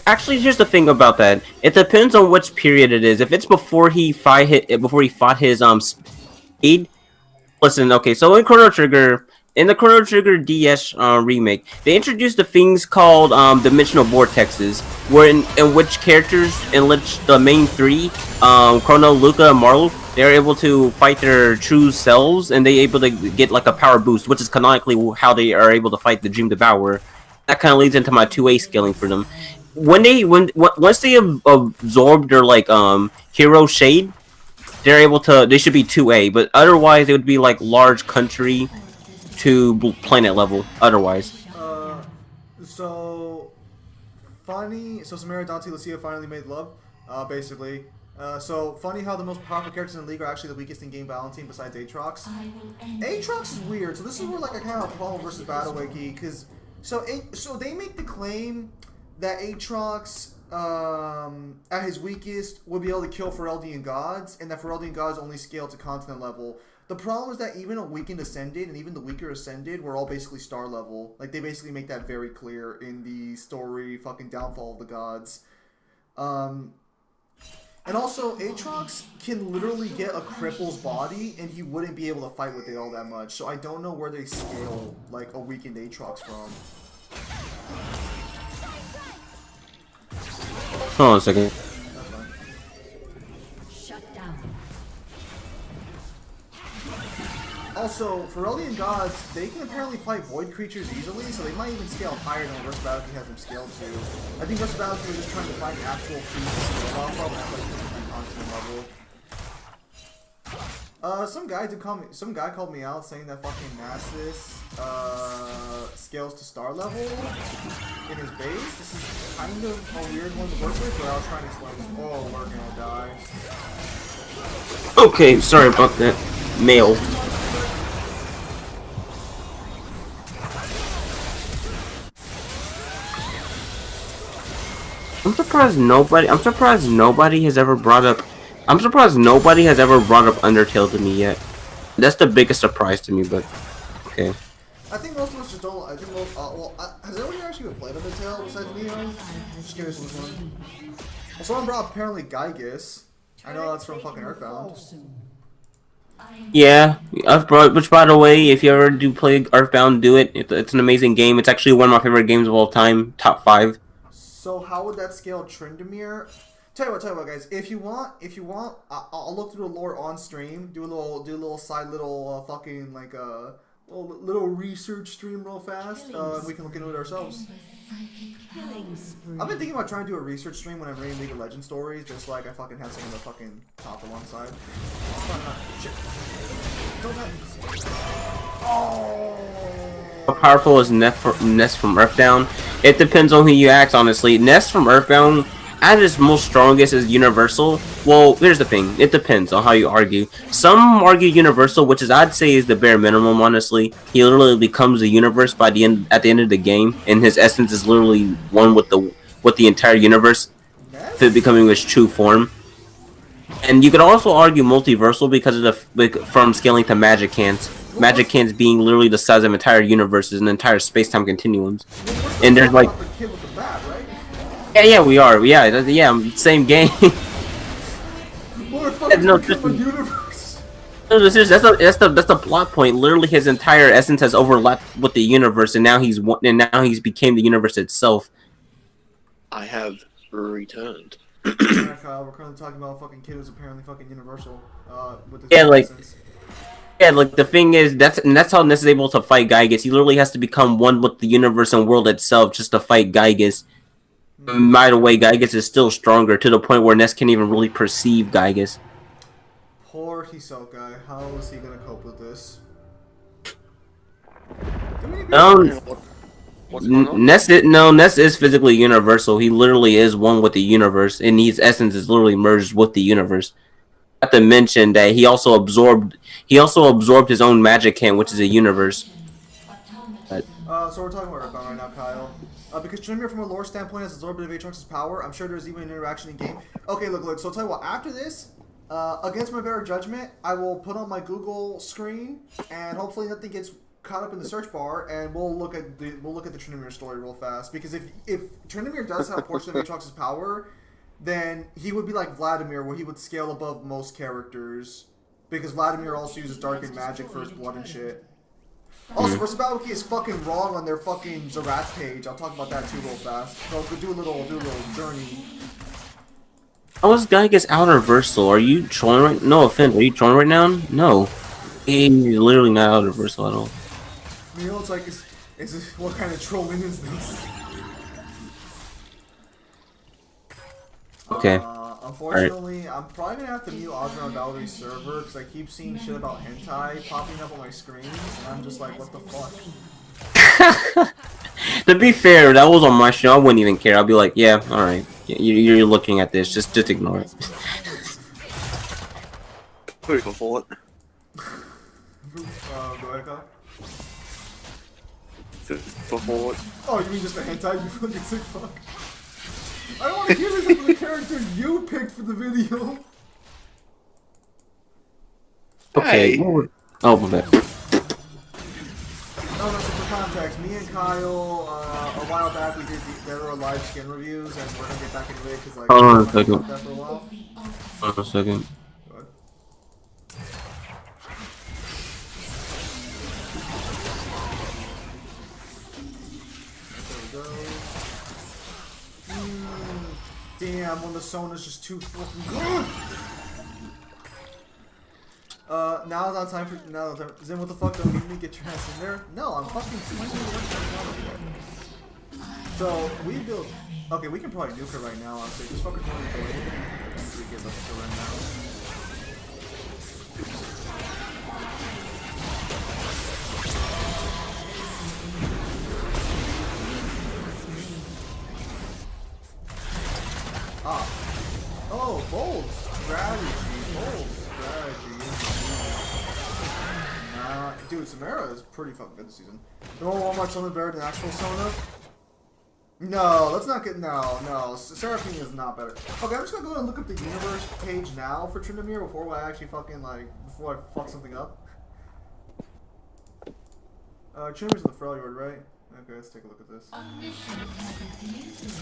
Actually, here's the thing about that. It depends on which period it is. If it's before he fought his speed. Listen, okay. So in the Chrono Trigger DS remake, they introduced the things called dimensional vortexes, in which the main three, Chrono, Luca, and Marlo, they're able to fight their true selves, and they're able to get like a power boost, which is canonically how they are able to fight the Dream Devourer. That kind of leads into my 2A scaling for them. Once they absorb their like hero shade, they should be 2A, but otherwise they would be like large country to planet level otherwise. So Samara, Dante, Lucia finally made love, basically. So funny how the most powerful characters in the league are actually the weakest in game balancing besides Aatrox. Aatrox is weird, so this is where like I kind of have a problem versus Battle Wiki, because so they make the claim that Aatrox at his weakest would be able to kill Fereldian gods, and that Fereldian gods only scale to continent level. The problem is that even a weakened Ascended and even the weaker Ascended were all basically star level. Like, they basically make that very clear in the story fucking Downfall of the Gods. And also, Aatrox can literally get a cripple's body and he wouldn't be able to fight with it all that much. So I don't know where they scale, like, a weakened Aatrox from. Hold on a second. Also, Ferellian gods, they can apparently fight void creatures easily, so they might even scale higher than what Versatility has them scaled to. I think Versatility was just trying to find actual priests to scale off of, and that's like a constant level. Some guy called me out saying that fucking Nasus scales to star level in his base. This is kind of a weird one to work with, but I'll try and explain this. Oh, we're gonna die. Okay, sorry about that. Mail. I'm surprised nobody has ever brought up Undertale to me yet. That's the biggest surprise to me, but okay. I think most of us just don't. I think most. Has anyone actually played Undertale besides me? Just curious which one. Well, someone brought up apparently Gygus. I know that's from fucking Earthbound. Yeah, which by the way, if you ever do play Earthbound, do it. It's an amazing game. It's actually one of my favorite games of all time, top 5. So how would that scale Tryndamere? Tell you what, guys. If you want, I'll look through the lore on stream. Do a little side fucking like little research stream real fast. We can look into it ourselves. I've been thinking about trying to do a research stream when I'm reading League of Legends stories, just like I fucking have someone to fucking talk alongside. Shit. Don't have... Oh. How powerful is Nest from Earthbound? It depends on who you ask, honestly. Nest from Earthbound, at its most strongest, is universal. Well, here's the thing. It depends on how you argue. Some argue universal, which is I'd say is the bare minimum, honestly. He literally becomes a universe at the end of the game, and his essence is literally one with the entire universe, to becoming his true form. And you could also argue multiversal because of from scaling to magic cans. Magic cans being literally the size of entire universes and entire space-time continuums. And there's like... Yeah, we are. Yeah, same game. No, that's the plot point. Literally, his entire essence has overlapped with the universe, and now he's became the universe itself. I have returned. Yeah, Kyle, we're currently talking about a fucking kid who's apparently fucking universal. With his essence. Yeah, like the thing is, that's how Ness is able to fight Gygus. He literally has to become one with the universe and world itself just to fight Gygus. By the way, Gygus is still stronger to the point where Ness can't even really perceive Gygus. Poor Hisoka. How is he gonna cope with this? Ness is physically universal. He literally is one with the universe, and his essence is literally merged with the universe. I have to mention that he also absorbed his own magic can, which is a universe. So we're talking about Earthbound right now, Kyle. Because Tryndamere, from a lore standpoint, has absorbed a bit of Aatrox's power. I'm sure there's even an interaction in game. Okay, look. So I'll tell you what. After this, against my better judgment, I will put on my Google screen, and hopefully nothing gets caught up in the search bar, and we'll look at the Tryndamere story real fast. Because if Tryndamere does have a portion of Aatrox's power, then he would be like Vladimir, where he would scale above most characters. Because Vladimir also uses darkened magic for his blood and shit. Also, Versatility is fucking wrong on their fucking Zerat's page. I'll talk about that too real fast. So do a little journey. How is Gygus out-reversal? Are you trolling right? No offense, are you trolling right now? No, he's literally not out-reversal at all. You know, it's like, what kind of trolling is this? Okay. Unfortunately, right. I'm probably gonna have to mute Osram Valerie's server because I keep seeing shit about hentai popping up on my screen, and I'm just like, what the fuck? To be fair, that was on my show. I wouldn't even care. I'd be like, yeah, all right. You're looking at this. Just ignore it. Who can fall it? Go ahead, Kyle. Before it. Oh, you mean just a hentai? You fucking sick fuck. I don't want to hear this from the character you picked for the video. Okay. Hey. Oh, my bad. No, so for context, me and Kyle, a while back we did there were live skin reviews, and we're gonna get back into it because like Hold on a second. Hold on a second. Damn, when the Sona's just too fucking good. Now's not time for Zim, what the fuck? Don't leave me. Get your ass in there. No, I'm fucking swinging the So we build. Okay, we can probably nuke her right now. Honestly, just fucking go in. We give up to right now. Ah. Oh, bold strategy. Bold strategy. Nah, dude, Samara is pretty fucking good this season. No Walmart Sona better than actual Sona. No, let's not get no. Seraphine is not better. Okay, I'm just gonna go and look up the universe page now for Tryndamere before I actually fucking before I fuck something up. Tryndamere's in the Freljord, right? Okay, let's take a look at this.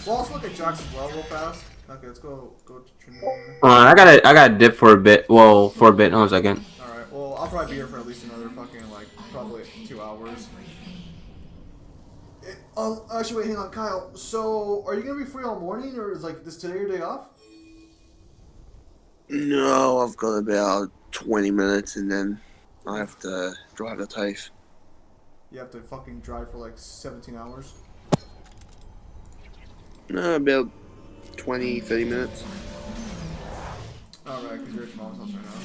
Well, let's look at Jax as well real fast. Okay, let's go to Tryndamere. I gotta dip for a bit. Well, for a bit. Hold on a second. Alright, well, I'll probably be here for at least another fucking, probably 2 hours. Actually, wait, hang on, Kyle. So, are you gonna be free all morning, or is, this today your day off? No, I've got about 20 minutes and then I have to drive to TAFE. You have to fucking drive for, 17 hours? No, about 20, 30 minutes. Alright, because you're at your mom's house right now.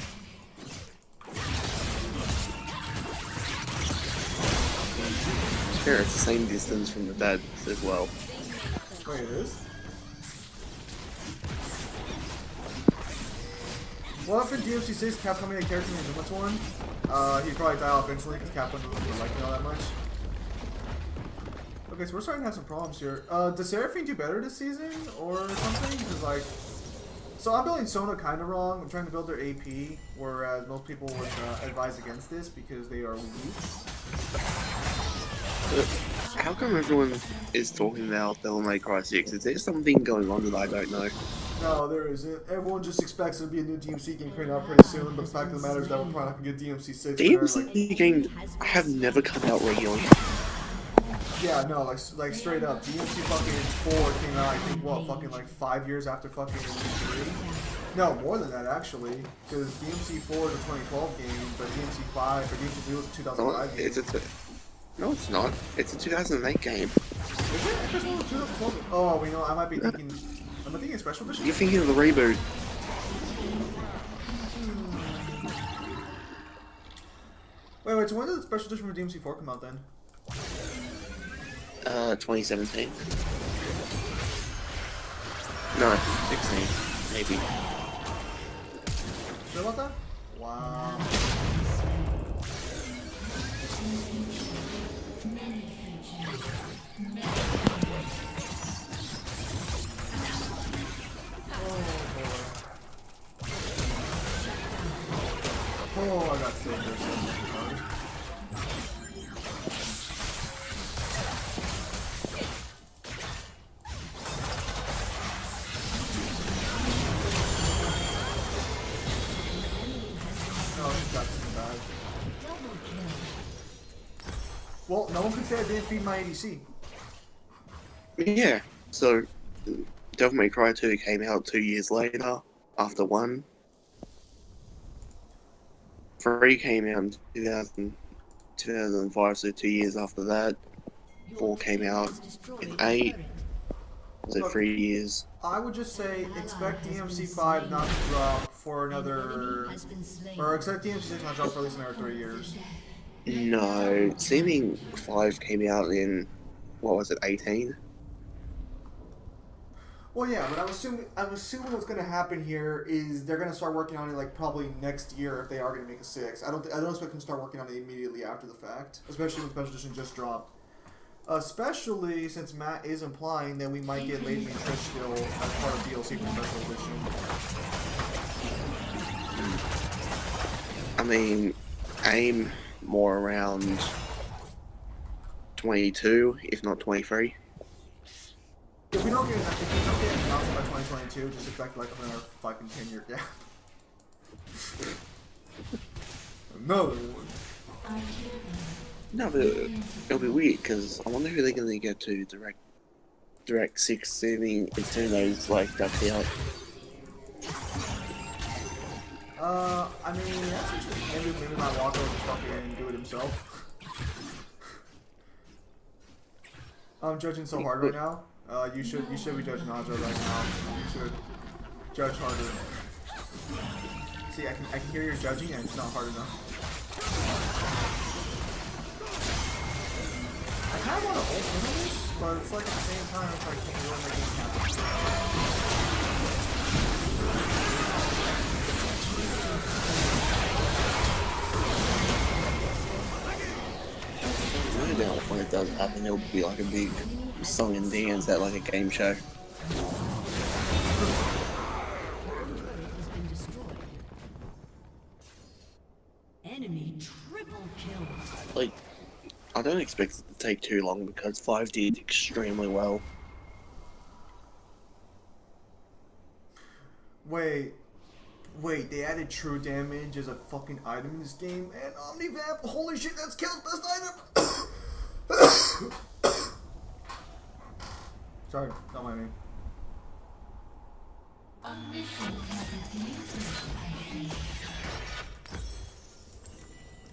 Yeah, it's the same distance from the dad's as well. Wait, it is? What if in DMC6 Capcom made a character named Zimatoran? He'd probably die off instantly because Capcom doesn't like me all that much. Okay, so we're starting to have some problems here. Does Seraphine do better this season or something? Because, so I'm building Sona kind of wrong. I'm trying to build their AP, whereas most people would advise against this because they are weak. How come everyone is talking about Devil May Cry 6? Is there something going on that I don't know? No, there isn't. Everyone just expects there to be a new DMC game coming out pretty soon, but the fact of the matter is that we're probably not going to get DMC 6. DMC games have never come out regularly. Yeah, no, like straight up. DMC fucking 4 came out, I think, what, fucking 5 years after fucking DMC 3? No, more than that, actually. Because DMC 4 is a 2012 game, but DMC 5, or DMC 3 was a 2005 game. No, it's not. It's a 2008 game. Is it? I just know it was 2012. Oh, we know, I might be thinking... Am I thinking special edition? You're thinking of the reboot. Wait, so when did the special edition for DMC 4 come out then? 2017. No, 16, maybe. Sure about that? Wow. Oh, I got saved there so much. Well, no one could say I didn't feed my ADC. Yeah, so Devil May Cry 2 came out 2 years later, after 1. 3 came out in 2005, so 2 years after that. 4 came out in 8, so 3 years. I would just say expect DMC 5 not to drop for another... Or expect DMC 6 not to drop for at least another 3 years. No, Seeming 5 came out in, what was it, 18? Well, yeah, but I'm assuming what's going to happen here is they're going to start working on it probably next year if they are going to make a 6. I don't expect them to start working on it immediately after the fact, especially when Special Edition just dropped. Especially since Matt is implying that we might get Lady and Trish still as part of DLC for Special Edition. I mean, aim more around 22, if not 23. If we don't get an announcement by 2022, just expect another fucking 10-year gap. Another one. No, but it'll be weird because I wonder who they're going to get to direct 6 Seeming Nintendo's ducked out. I mean, that's interesting. Maybe my Walker will just fucking do it himself. I'm judging so hard right now. You should be judging Naja right now. You should judge harder. See, I can hear you're judging and it's not hard enough. I kind of want to ult this, but it's like at the same time it's like can't really make it happen. No doubt when it does happen, it'll be like a big song and dance at like a game show. Has been destroyed. Enemy triple kill. Like, I don't expect it to take too long because 5 did extremely well. Wait, they added true damage as a fucking item in this game, and Omnivamp, holy shit, that's Kale's best item! Sorry, not my name.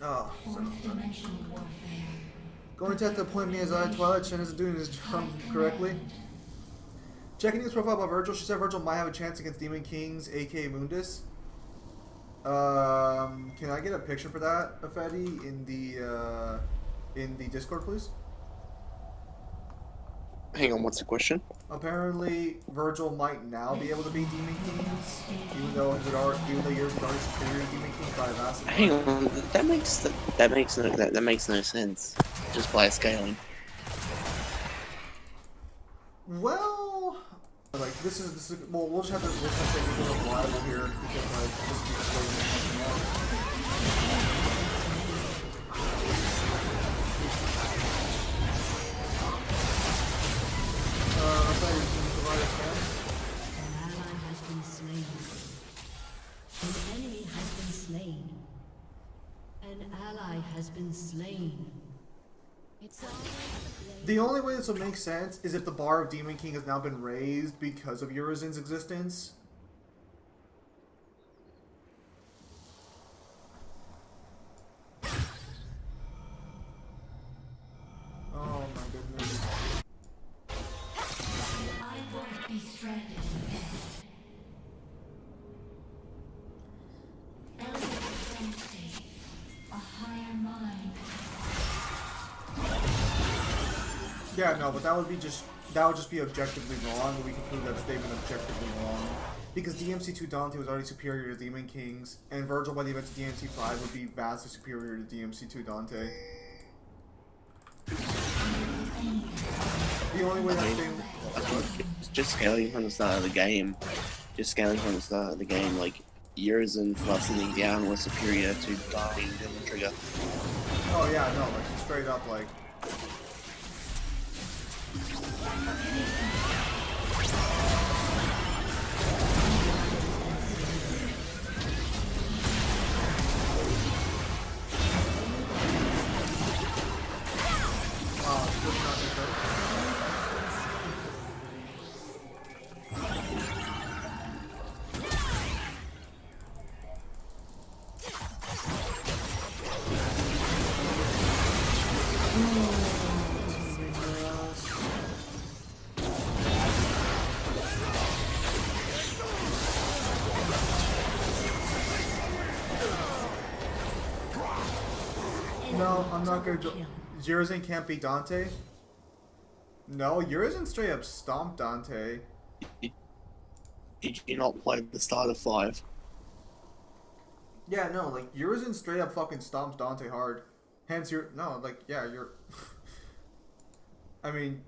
Oh, Fourth-dimensional warfare. going to have to point me as Twilight Shen is doing his job correctly. Checking his profile about Virgil, she said Virgil might have a chance against Demon Kings, aka Mundus. Can I get a picture for that, Afedi, in the Discord, please? Hang on, what's the question? Apparently, Virgil might now be able to beat Demon Kings, even though yours is already superior to Demon Kings by a vast amount. Hang on, that makes no sense. Just by scaling. Well, like this is well, we'll just have to say we're going reliable here because like this keeps exploding something else. I thought you were going to provide us that. An ally has been slain. An enemy has been slain. An ally has been slain. It's all The only way this will make sense is if the bar of Demon King has now been raised because of Urizen's existence. Oh my goodness. I won't be stranded in bed. Elevated brain state. A higher mind. Yeah, no, but that would just be objectively wrong, and we can prove that statement objectively wrong. Because DMC2 Dante was already superior to Demon Kings, and Virgil by the event of DMC5 would be vastly superior to DMC2 Dante. The only way that statement... Just scaling from the start of the game. Like, Urizen plus sitting down was superior to dying Villain Trigger. Oh yeah, no, like straight up, like... No, I'm not gonna. Urizen can't beat Dante. No, Urizen straight up stomped Dante. Did you not play the start of 5? Yeah, no, like Urizen straight up fucking stomps Dante hard. Hence, you're I mean,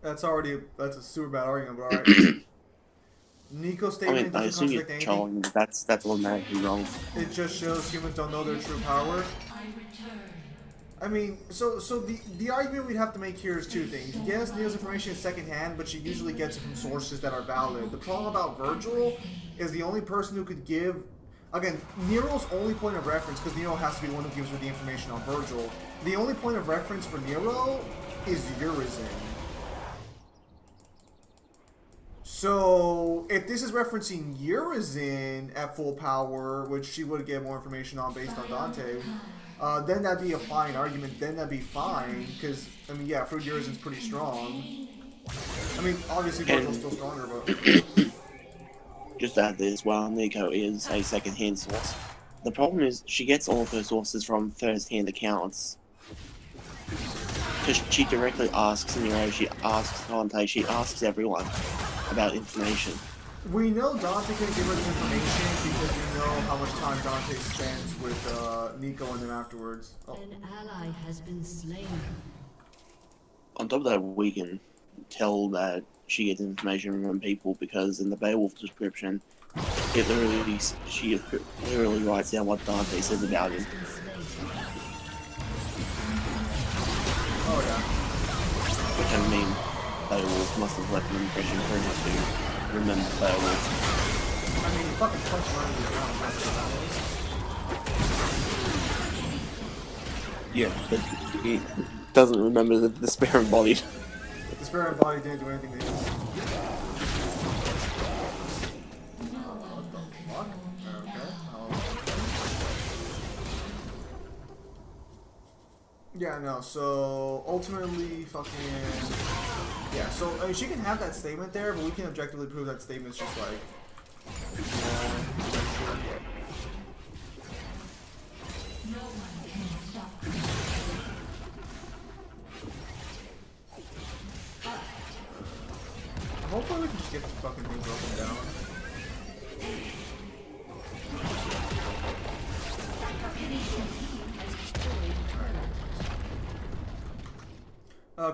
that's a super bad argument, but alright. Nico's statement I doesn't assume you're contradict anything. trolling, but that's automatically wrong. It just shows humans don't know their true power. I mean, so the argument we'd have to make here is two things. Yes, Neo's information is secondhand, but she usually gets it from sources that are valid. The problem about Virgil is the only person who could give... Again, Nero's only point of reference, because Nero has to be the one who gives her the information on Virgil. The only point of reference for Nero is Urizen. So, if this is referencing Urizen at full power, which she would get more information on based on Dante, then that'd be a fine argument. Then that'd be fine, because, I mean, yeah, Fruit Urizen's pretty strong. I mean, obviously, Virgil's still stronger, but... Just to add this, while Nico is a second-hand source, the problem is she gets all of her sources from first-hand accounts. Because she directly asks Nero, she asks Dante, she asks everyone about information. We know Dante can give us information because we know how much time Dante spends with Nico and then afterwards. Oh. An ally has been slain. On top of that, we can tell that she gets information from people because in the Beowulf description, she literally writes down what Dante says about him. Oh yeah. Which, I mean, Beowulf must have left an impression for him to remember Beowulf. I mean, you fucking punch him under the ground. Yeah, but he doesn't remember the spare embodied. The spirit body didn't do anything to him. What the fuck? Okay. Yeah, no, so ultimately fucking... Yeah, so I mean, she can have that statement there, but we can objectively prove that statement's just like... Hopefully we can just get this fucking thing broken down.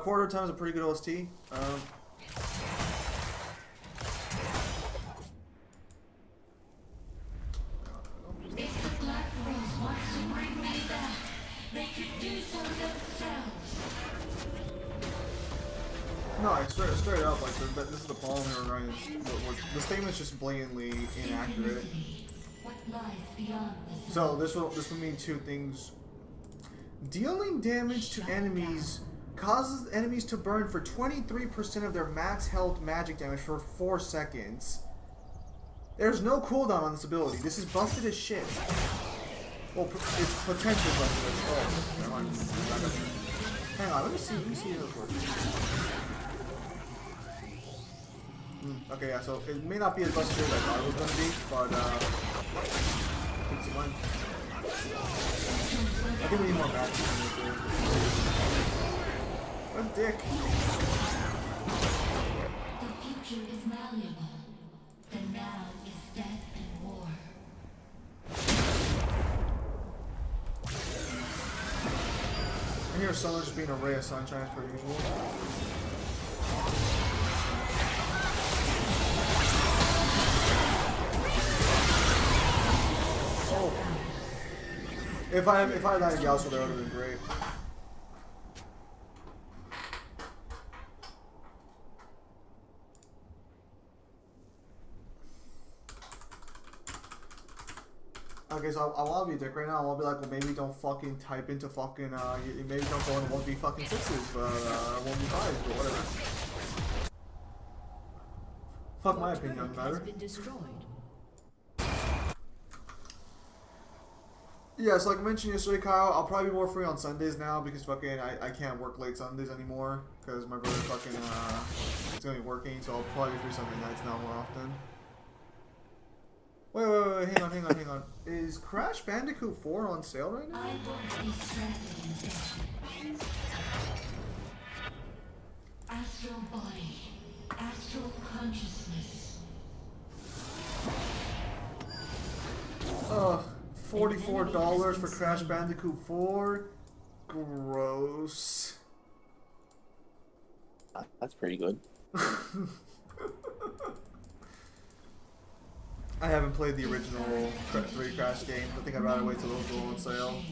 Quarter time is a pretty good OST. If the Black Rose wants to bring me back, they can do so themselves. No, straight up, like, this is the problem here, right? The statement's just blatantly inaccurate. What lies beyond the So this will mean two things. Dealing damage to enemies causes enemies to burn for 23% of their max health magic damage for 4 seconds. There's no cooldown on this ability. This is busted as shit. Well, it's potentially busted as shit. Oh, never mind. Hang on, let me see how this works. Okay, yeah, so it may not be as busted as I thought it was gonna be, but keep some mind. I think we need more matches in this game. What a dick. The future is malleable. The now is death and war. I hear Summer just being a ray of sunshine as per usual. Oh. If I had that Yasuo, that would have been great. Okay, so I want to be a dick right now. I want to be like, well, maybe don't fucking type into fucking, maybe don't go into 1v fucking 6s, but 1v5s, but whatever. Fuck my opinion on the matter. Has been destroyed. Yeah, so like I mentioned yesterday, Kyle, I'll probably be more free on Sundays now because fucking I can't work late Sundays anymore because my brother fucking is gonna be working, so I'll probably be free Sunday nights now more often. Wait, hang on. Is Crash Bandicoot 4 on sale right now? I won't be stranded in death. Astral body, astral consciousness. $44 for Crash Bandicoot 4? Gross. That's pretty good. I haven't played the original 3 Crash games. I think I'd rather wait till those go on sale.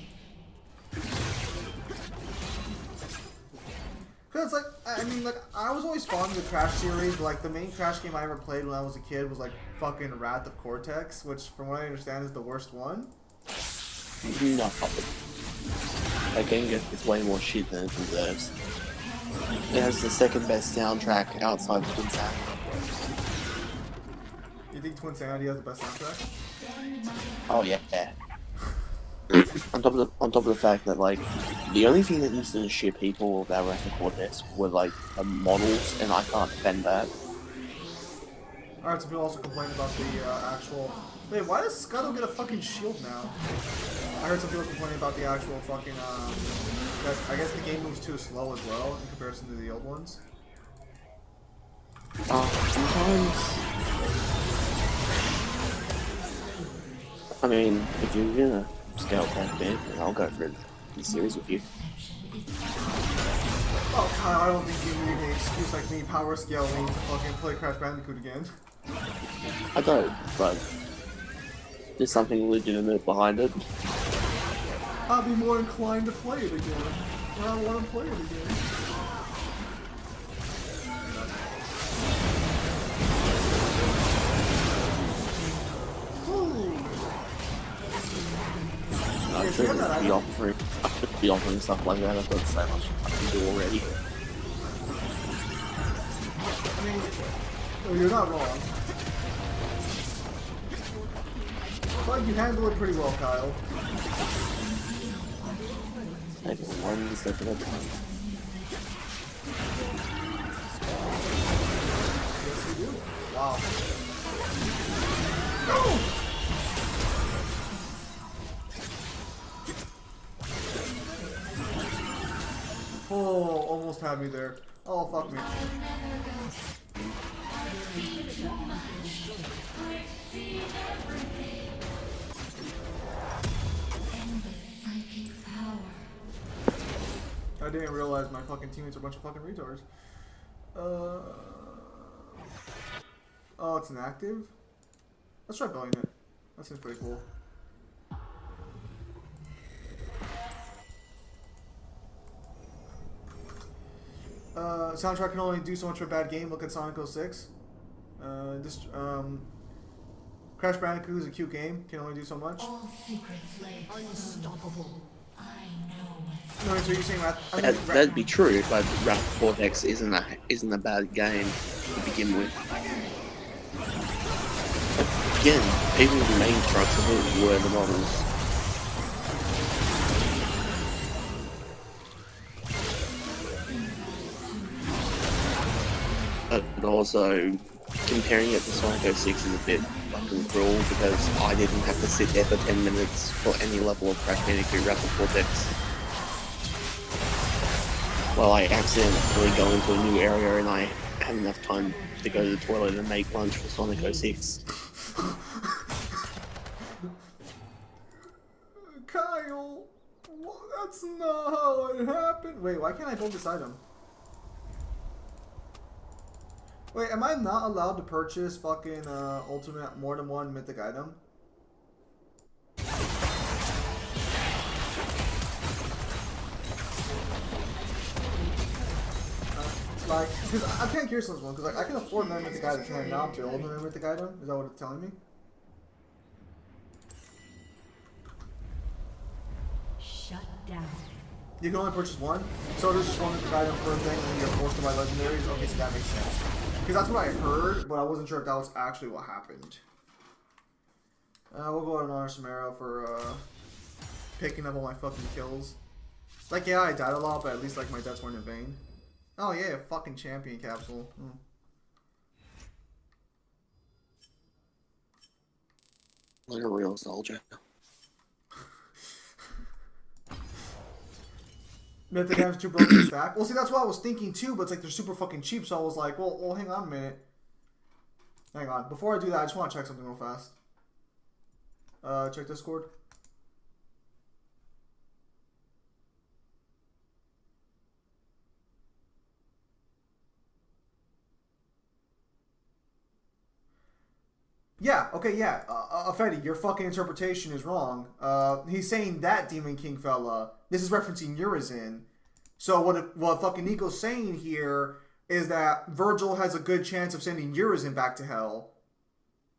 Cause like, I mean, like, I was always fond of the Crash series, but like the main Crash game I ever played when I was a kid was like fucking Wrath of Cortex, which from what I understand is the worst one. No. That game gets way more shit than it deserves. It has the second best soundtrack outside of Twin Sack. You think Twin Sanity has the best soundtrack? Oh yeah. on top of the fact that like the only thing that used to shit people about Wrath of Cortex were like the models, and I can't defend that. Alright, some people also complain about the actual. Wait, why does Scuttle get a fucking shield now? I heard some people complaining about the actual fucking. I guess the game moves too slow as well in comparison to the old ones. Sometimes. I mean, if you're gonna scale back bit, then I'll go for the series with you. Oh, Kyle, I don't think you need an excuse like me power scaling to fucking play Crash Bandicoot again. I don't, but there's something legitimate behind it. I'll be more inclined to play it again. When I want to play it again. I should be offering stuff like that. I've got so much I can do already. I mean, well, you're not wrong. But you handle it pretty well, Kyle. Take it one step at a time. Yes, you do. Wow. No! Oh, almost had me there. Oh, fuck me. I didn't realize my fucking teammates are a bunch of fucking retards. Oh, it's inactive? Let's try billing it. That seems pretty cool. Soundtrack can only do so much for a bad game. Look at Sonic 06. Crash Bandicoot is a cute game. Can only do so much. All secrets lay unstoppable. I know No, so you're saying That'd be true, but Wrath of Cortex isn't a bad game to begin with. Again, people's main strikes of it were the models. But also, comparing it to Sonic 06 is a bit fucking cruel because I didn't have to sit there for 10 minutes for any level of Crash Bandicoot Wrath of Cortex. Well, I accidentally go into a new area and I have enough time to go to the toilet and make lunch for Sonic 06. Kyle, that's not how it happened. Wait, why can't I build this item? Wait, am I not allowed to purchase fucking ultimate more than one mythic item? Like, because I'm kind of curious on this one, because like I can afford another mythic item, can I not build another mythic item? Is that what it's telling me? Shut down. You can only purchase one, so there's just one mythic item per thing, and you're forced to buy legendaries. Okay, so that makes sense. Because that's what I heard, but I wasn't sure if that was actually what happened. We'll go on honor Samara for picking up all my fucking kills. Like, yeah, I died a lot, but at least like my deaths weren't in vain. Oh yeah, a fucking champion capsule. Like a real soldier. Mythic items too broken to stack. Well, see, that's what I was thinking too, but it's like they're super fucking cheap, so I was like, well, hang on a minute. Hang on. Before I do that, I just want to check something real fast. Check Discord. Yeah, okay, yeah. Fetty, your fucking interpretation is wrong. He's saying that Demon King fella. This is referencing Urizen. So what fucking Nico's saying here is that Virgil has a good chance of sending Urizen back to hell,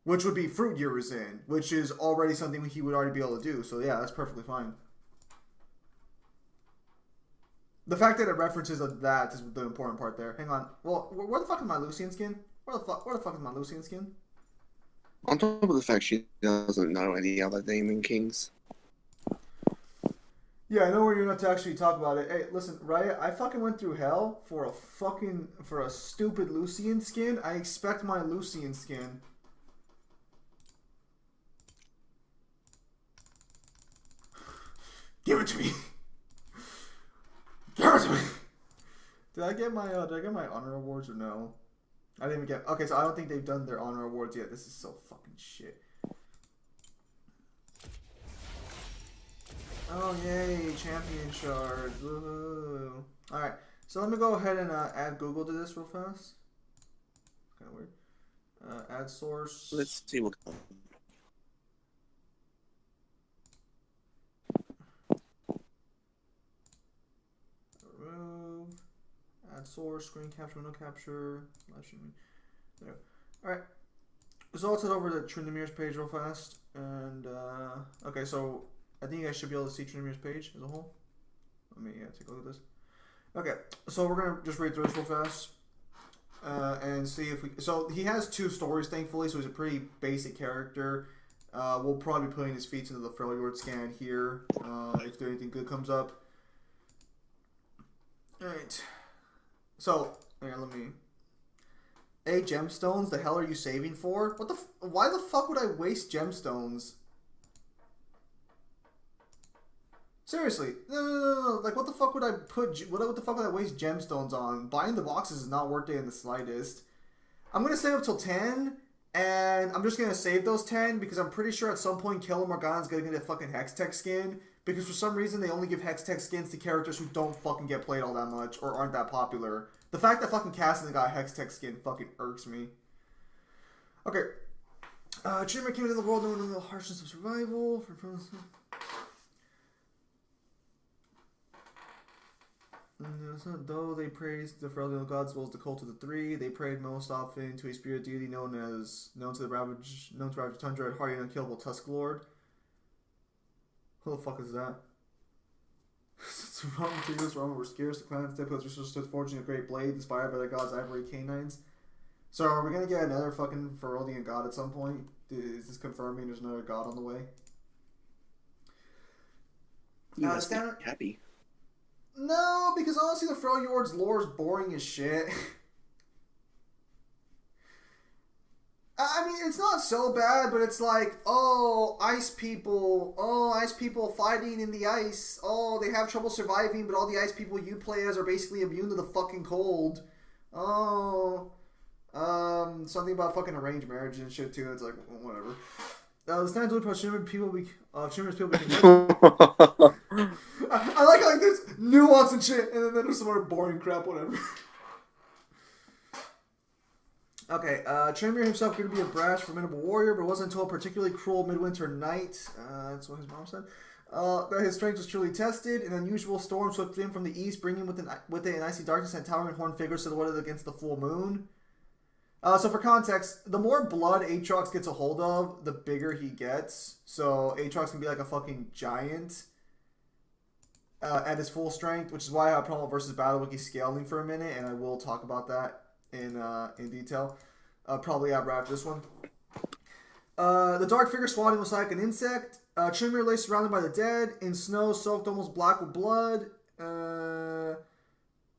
which would be Fruit Urizen, which is already something he would already be able to do. So yeah, that's perfectly fine. The fact that it references that is the important part there. Hang on. Well, where the fuck is my Lucian skin? Where the fuck is my Lucian skin? On top of the fact she doesn't know any other Demon Kings. Yeah, I know where you're not to actually talk about it. Hey, listen, Riot, I fucking went through hell for a stupid Lucian skin. I expect my Lucian skin. Give it to me. Give it to me. Did I get my honor awards or no? I didn't even get. Okay, so I don't think they've done their honor awards yet. This is so fucking shit. Oh yay, champion shards. Woohoo. Alright, so let me go ahead and add Google to this real fast. Kinda weird. Add source. Let's see what. Remove. Add source, screen capture, window capture, live streaming. There. Alright. So let's head over to Trindamir's page real fast. And okay, so I think you guys should be able to see Trindamir's page as a whole. Let me take a look at this. Okay, so we're gonna just read through this real fast. And see if we. So he has 2 stories, thankfully, so he's a pretty basic character. We'll probably be putting his feet into the Freljord scan here if anything good comes up. Alright. So, here, let me. 8 gemstones? The hell are you saving for? What the? Why the fuck would I waste gemstones? Seriously, no. Like, what the fuck would I put? What the fuck would I waste gemstones on? Buying the boxes is not worth it in the slightest. I'm gonna save up till 10, and I'm just gonna save those 10 because I'm pretty sure at some point Killer Morgana's gonna get a fucking Hextech skin. Because for some reason they only give Hextech skins to characters who don't fucking get played all that much or aren't that popular. The fact that fucking Cassidy got a Hextech skin fucking irks me. Okay. Trindamer came into the world knowing the harshness of survival. Though they praised the Freljord gods as well as the cult of the 3, they prayed most often to a spirit deity known to Ravage Tundra, hardy and unkillable Tusk Lord. Who the fuck is that? Raw materials were scarce. The clan's templates were stood forging a great blade inspired by the god's ivory canines. So are we gonna get another fucking Fereldian god at some point? Is this confirming there's another god on the way? You must be happy. No, because honestly the Freljord's lore is boring as shit. I mean, it's not so bad, but it's like, ice people fighting in the ice. Oh, they have trouble surviving, but all the ice people you play as are basically immune to the fucking cold. Something about fucking arranged marriage and shit too. It's like, whatever. The standard really Trindamer people I like how like, there's nuance and shit, and then there's some more boring crap, whatever. Okay, Trindamer himself could be a brash, formidable warrior, but it wasn't until a particularly cruel midwinter night, that's what his mom said, that his strength was truly tested. An unusual storm swept in from the east, bringing with it an icy darkness and towering horned figure silhouetted against the full moon. So for context, the more blood Aatrox gets a hold of, the bigger he gets. So Aatrox can be like a fucking giant at his full strength, which is why I have a problem versus Battle Wiki scaling for a minute, and I will talk about that in detail. Probably after this one. The dark figure swatting was like an insect. Trindamer lay surrounded by the dead, in snow soaked almost black with blood.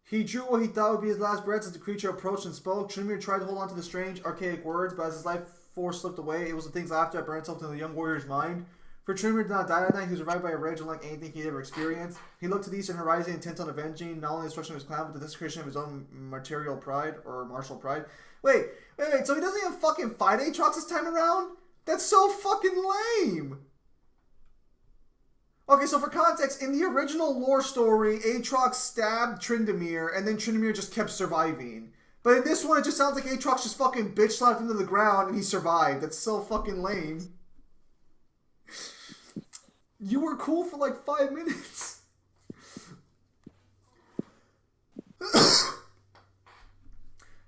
He drew what he thought would be his last breaths as the creature approached and spoke. Trindamer tried to hold on to the strange, archaic words, but as his life force slipped away, it was the things laughter that burned itself into the young warrior's mind. For Trindamer did not die that night. He was revived by a rage unlike anything he'd ever experienced. He looked to the eastern horizon, intent on avenging not only the destruction of his clan, but the desecration of his own martial pride, or martial pride. Wait, so he doesn't even fucking fight Aatrox this time around? That's so fucking lame! Okay, so for context, in the original lore story, Aatrox stabbed Tryndamere, and then Tryndamere just kept surviving. But in this one, it just sounds like Aatrox just fucking bitch slapped him to the ground, and he survived. That's so fucking lame. You were cool for like 5 minutes.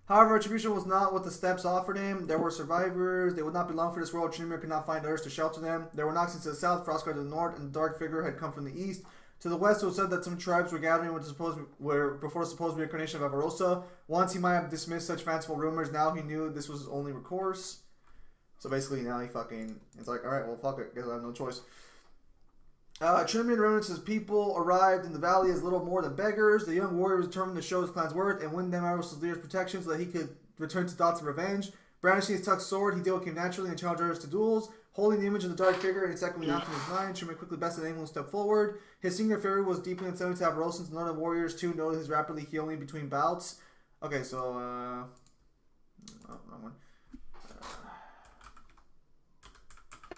However, retribution was not what the steppes offered him. There were survivors. They would not be long for this world. Trindamer could not find others to shelter them. There were Noxians to the south, Frostguard to the north, and the dark figure had come from the east. To the west, it was said that some tribes were gathering before the supposed reincarnation of Avarosa. Once he might have dismissed such fanciful rumors, now he knew this was his only recourse. So basically now it's like, alright, well fuck it, guess I have no choice. Trinity remnants his people arrived in the valley as little more than beggars. The young warrior was determined to show his clan's worth and win Damaros' leader's protection so that he could return to thoughts of revenge. Brandishing his tucked sword, he dealt came naturally and challenged others to duels. Holding the image of the dark figure and its echoing out from his mind, Trinity quickly bested anyone who stepped forward. His senior fairy was deeply incented to have Rosens and other warriors too noted his rapidly healing between bouts. Okay, so wrong one.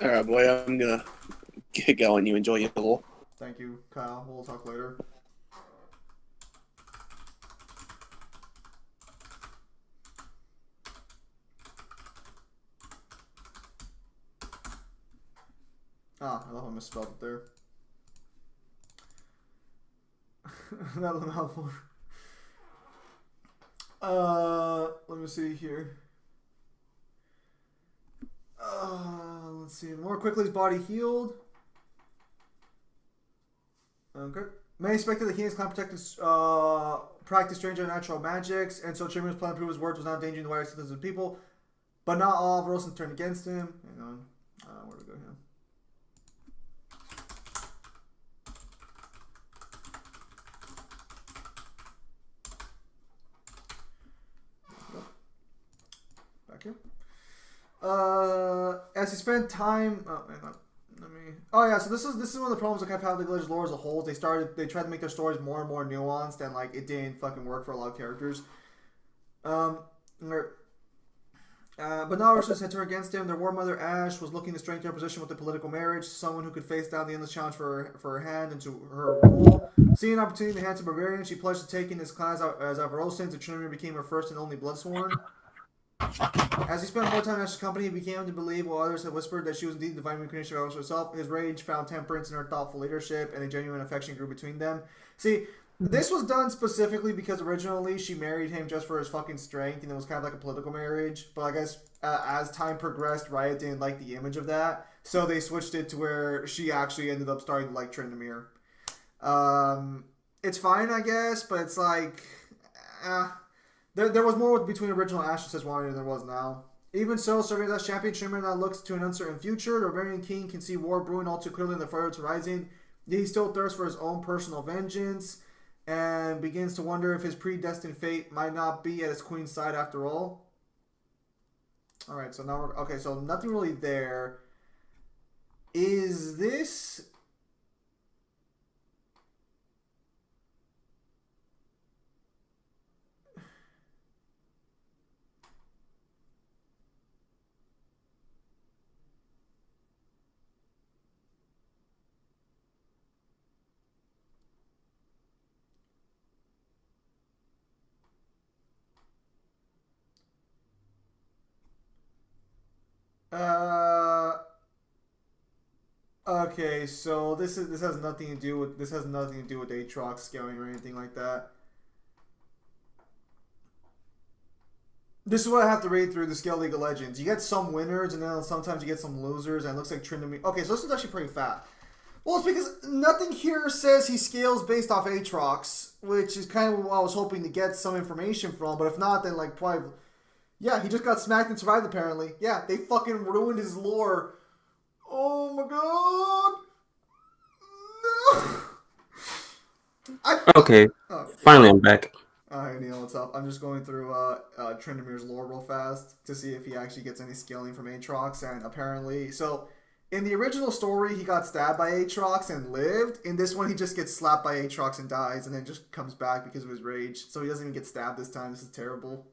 Alright, boy, I'm gonna get going. You enjoy your lore. Thank you, Kyle. We'll talk later. Ah, I love I misspelled it there. That was a mouthful. Let me see here. Let's see. More quickly, his body healed. Okay. Many expected that he and his clan practiced strange and unnatural magics, and so Chimney was planning to prove his words was not endangering the wider citizens of the people. But not all of Rosens turned against him. Hang on. Where do we go here? Back here. As he spent time, hang on. Oh yeah, so this is one of the problems with League of Legends lore as a whole. They tried to make their stories more and more nuanced, and like it didn't fucking work for a lot of characters. But now Rosens had turned against him. Their war mother Ash was looking to strengthen her position with a political marriage, someone who could face down the endless challenge for her hand into her rule. Seeing an opportunity in the hands of barbarian, she pledged to taking his class as Rosens, and Trinity became her first and only bloodsworn. As he spent more time in Ash's company, he began to believe, while others had whispered, that she was indeed the divine reincarnation of herself. His rage found temperance in her thoughtful leadership, and a genuine affection grew between them. See, this was done specifically because originally she married him just for his fucking strength, and it was kind of like a political marriage. But I guess as time progressed, Riot didn't like the image of that, so they switched it to where she actually ended up starting to like Tryndamere. It's fine, I guess, but it's like... There was more between original Ash and Sejuani than there was now. Even so, serving as champion, Tryndamere now looks to an uncertain future. The Barbarian King can see war brewing all too clearly in the Fire Horizon. Yet he still thirsts for his own personal vengeance and begins to wonder if his predestined fate might not be at his queen's side after all. Alright, so now we're... Okay, so nothing really there. Is this... Okay, so this has nothing to do with Aatrox scaling or anything like that. This is what I have to read through the Scale League of Legends. You get some winners, and then sometimes you get some losers, and it looks like Tryndamere... Okay, so this is actually pretty fat. Well, it's because nothing here says he scales based off Aatrox, which is kind of what I was hoping to get some information from, but if not, then like probably... Yeah, he just got smacked and survived apparently. Yeah, they fucking ruined his lore. Oh my god! No! Okay, finally I'm back. Hey Neil, what's up? I'm just going through Tryndamere's lore real fast to see if he actually gets any scaling from Aatrox, and apparently... So, in the original story, he got stabbed by Aatrox and lived. In this one, he just gets slapped by Aatrox and dies, and then just comes back because of his rage. So he doesn't even get stabbed this time. This is terrible.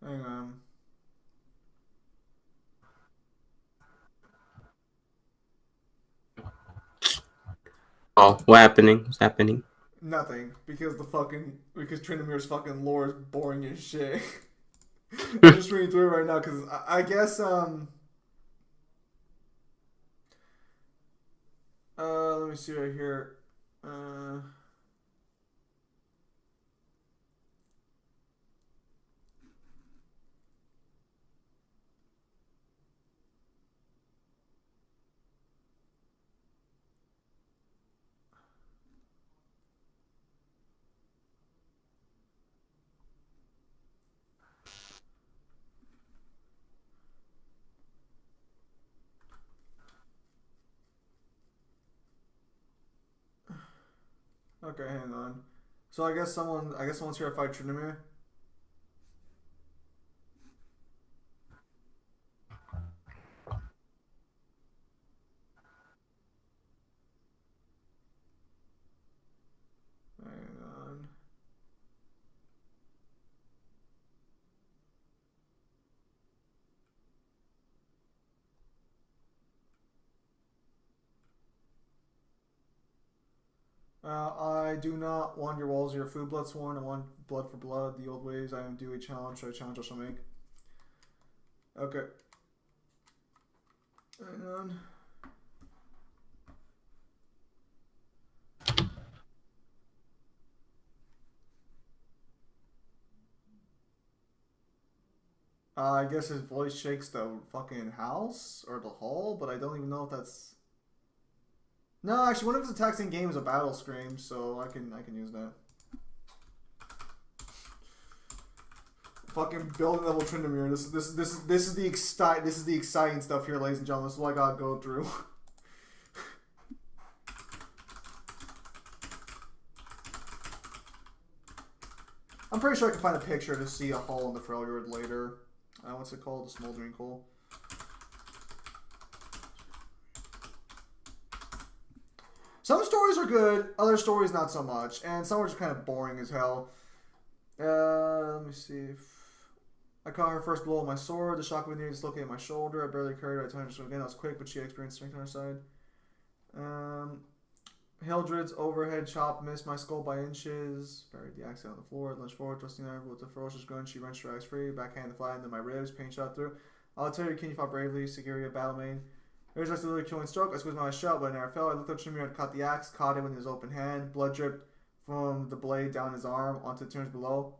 Hang on. Oh, what happening? What's happening? Nothing, because Tryndamere fucking lore is boring as shit. I'm just reading through it right now because I guess let me see right here. Okay, hang on. So I guess someone's here to fight Tryndamere. Hang on. I do not want your walls or your food blood sworn. I want blood for blood. The old ways I am due a challenge, so a challenge I shall make. Okay. Hang on. I guess his voice shakes the fucking house or the hall, but I don't even know if that's. No, actually, one of his attacks in game is a battle scream, so I can use that. Fucking building level Tryndamere. This is the exciting stuff here, ladies and gentlemen. This is what I gotta go through. I'm pretty sure I can find a picture to see a hole in the Freljord later. What's it called? The Smoldering Coal. Some stories are good, other stories not so much, and some are just kind of boring as hell. Let me see. I caught her first blow with my sword. The shock of it nearly dislocated my shoulder. I barely carried her. I turned her again. I was quick, but she experienced strength on her side. Hildred's overhead chop missed my skull by inches. Buried the axe on the floor. Lunged forward, thrusting her with a ferocious gun. She wrenched her axe free. Backhand the flat into my ribs. Pain shot through. I'll tell you, King fought bravely. Sigiria, battle main. There's just a little killing stroke. I squeezed my shot, but I never fell. I looked up Tryndamere and caught the axe. Caught it with his open hand. Blood dripped from the blade down his arm onto the turns below.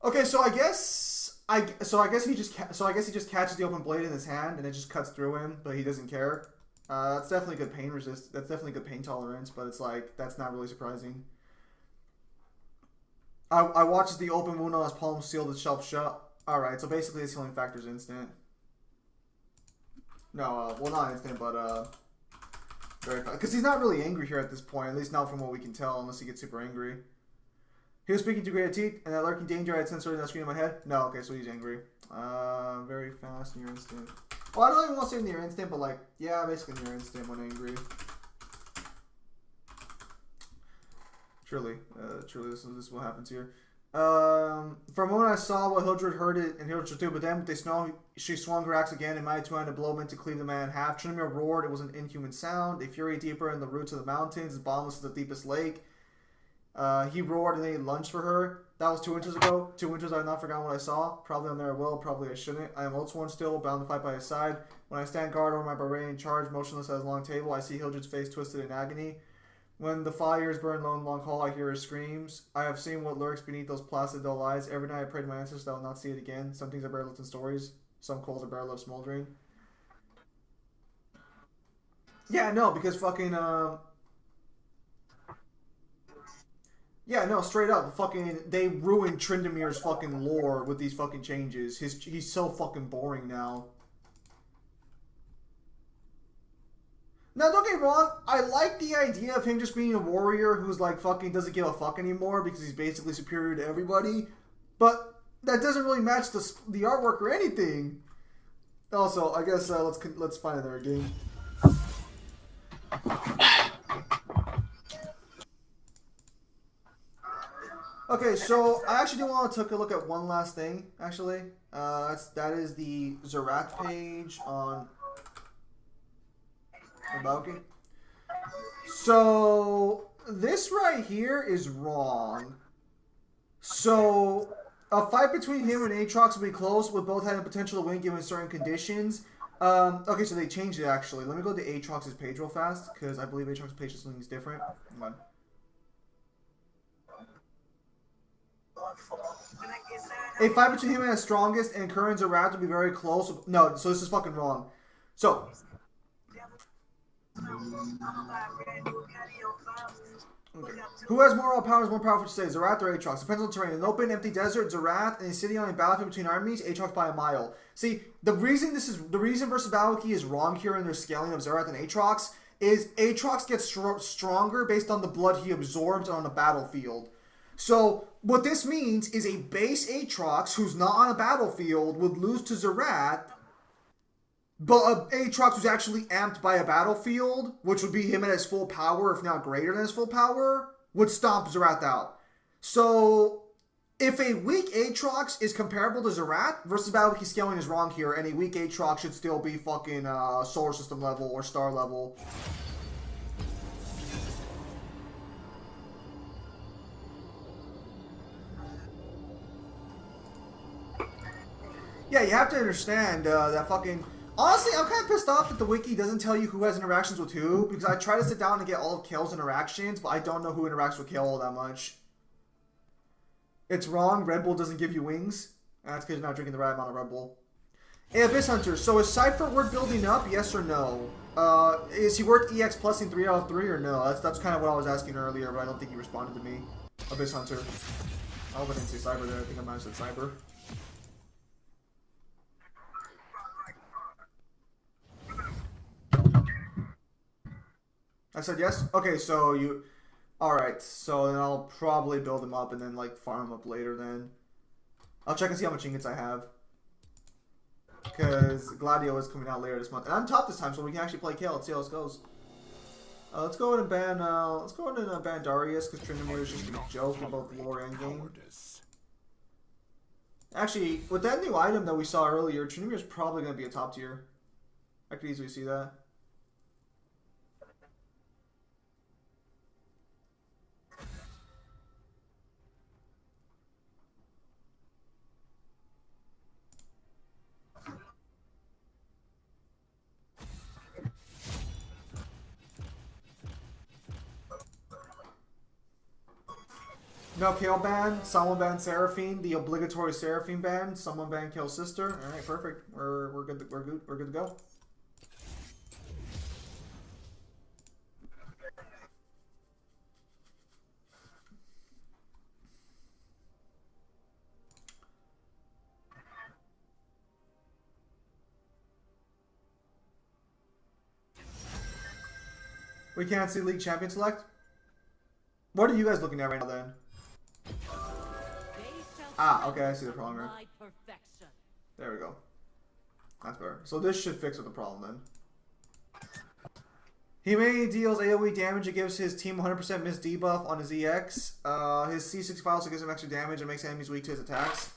Okay, so I guess he just catches the open blade in his hand and it just cuts through him, but he doesn't care. That's definitely good pain resist. That's definitely good pain tolerance, but it's like that's not really surprising. I watched the open wound on his palm sealed itself shut. All right, so basically his healing factor is instant. No, well not instant, but very fast. Because he's not really angry here at this point, at least not from what we can tell, unless he gets super angry. He was speaking to great teeth, and that lurking danger I had sensor in that screen in my head. No, okay, so he's angry. Very fast, near instant. Well, I don't even want to say near instant, but like, yeah, basically near instant when angry. Truly, this is what happens here. For a moment I saw what Hildred heard it and Hildred too, but then she swung her axe again and my two-handed blow meant to cleave the man in half. Tryndamere roared. It was an inhuman sound. A fury deeper in the roots of the mountains, as bottomless as the deepest lake. He roared and then he lunged for her. That was 2 inches ago. 2 inches, I have not forgotten what I saw. Probably I never will. Probably I shouldn't. I am Oathsworn still, bound to fight by his side. When I stand guard over my barbarian charge, motionless at his long table, I see Hildred's face twisted in agony. When the fires burn low in long hall, I hear his screams. I have seen what lurks beneath those placid dull eyes. Every night I pray to my ancestors that I will not see it again. Some things are better left in stories. Some coals are better left smoldering. Yeah, no, because fucking, yeah, no, straight up, fucking, they ruined Tryndamere's fucking lore with these fucking changes. He's so fucking boring now. Now, don't get me wrong, I like the idea of him just being a warrior who's like fucking doesn't give a fuck anymore because he's basically superior to everybody, but that doesn't really match the artwork or anything. Also, I guess let's find another game. Okay, so I actually do want to take a look at one last thing. Actually, that is the Zorak page on About So this right here is wrong. So a fight between him and Aatrox will be close, with both having potential to win given certain conditions. Okay, so they changed it actually. Let me go to Aatrox's page real fast, because I believe Aatrox's page is something different. Hang on. A fight between him and the strongest and current Zerath will be very close. No, so this is fucking wrong. So okay. Who has more power is more powerful to say, Zerath or Aatrox? Depends on the terrain. In an open, empty desert, Zerath, and a city on a battlefield between armies, Aatrox by a mile. See, the reason versus Battle Key is wrong here in their scaling of Zerath and Aatrox is Aatrox gets stronger based on the blood he absorbs on the battlefield. So what this means is a base Aatrox who's not on a battlefield would lose to Zerath, but a Aatrox who's actually amped by a battlefield, which would be him at his full power, if not greater than his full power, would stomp Zerath out. So if a weak Aatrox is comparable to Zerath, versus Battle Key scaling is wrong here, and a weak Aatrox should still be fucking solar system level or star level. Yeah, you have to understand that fucking... Honestly, I'm kind of pissed off that the wiki doesn't tell you who has interactions with who, because I try to sit down and get all of Kale's interactions, but I don't know who interacts with Kale all that much. It's wrong. Red Bull doesn't give you wings. That's because you're not drinking the right amount of Red Bull. Hey, Abyss Hunter, so is Cypher worth building up, yes or no? Is he worth EX plusing 3 out of 3 or no? That's kind of what I was asking earlier, but I don't think he responded to me. Abyss Hunter. I hope I didn't say Cyber there. I think I might have said Cyber. I said yes? Okay, so you... Alright, so then I'll probably build him up and then, like, farm him up later then. I'll check and see how much ingots I have. Because Gladio is coming out later this month. And I'm top this time, so we can actually play Kale. Let's see how this goes. Let's go ahead and ban, ban Darius, because Trinimir is just a joke in both lore and game. Actually, with that new item that we saw earlier, Trinimir is probably going to be a top tier. I could easily see that. No Kale ban, someone ban Seraphine, the obligatory Seraphine ban, someone ban Kale's sister. Alright, perfect. We're good to go. We can't see League Champion Select? What are you guys looking at right now then? Ah, okay, I see the problem here. There we go. That's better. So this should fix the problem then. He mainly deals AoE damage. It gives his team 100% miss debuff on his EX. His C65 also gives him extra damage and makes enemies weak to his attacks.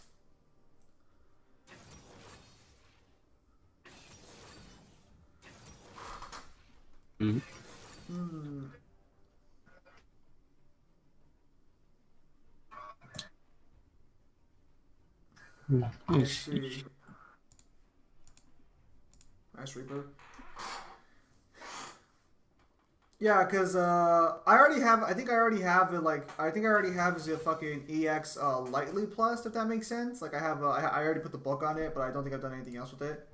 Mm-hmm. Let's see. Nice Reaper. Yeah, because I think I already have it, like, I already have is a fucking EX lightly plus, if that makes sense. Like, I already put the book on it, but I don't think I've done anything else with it.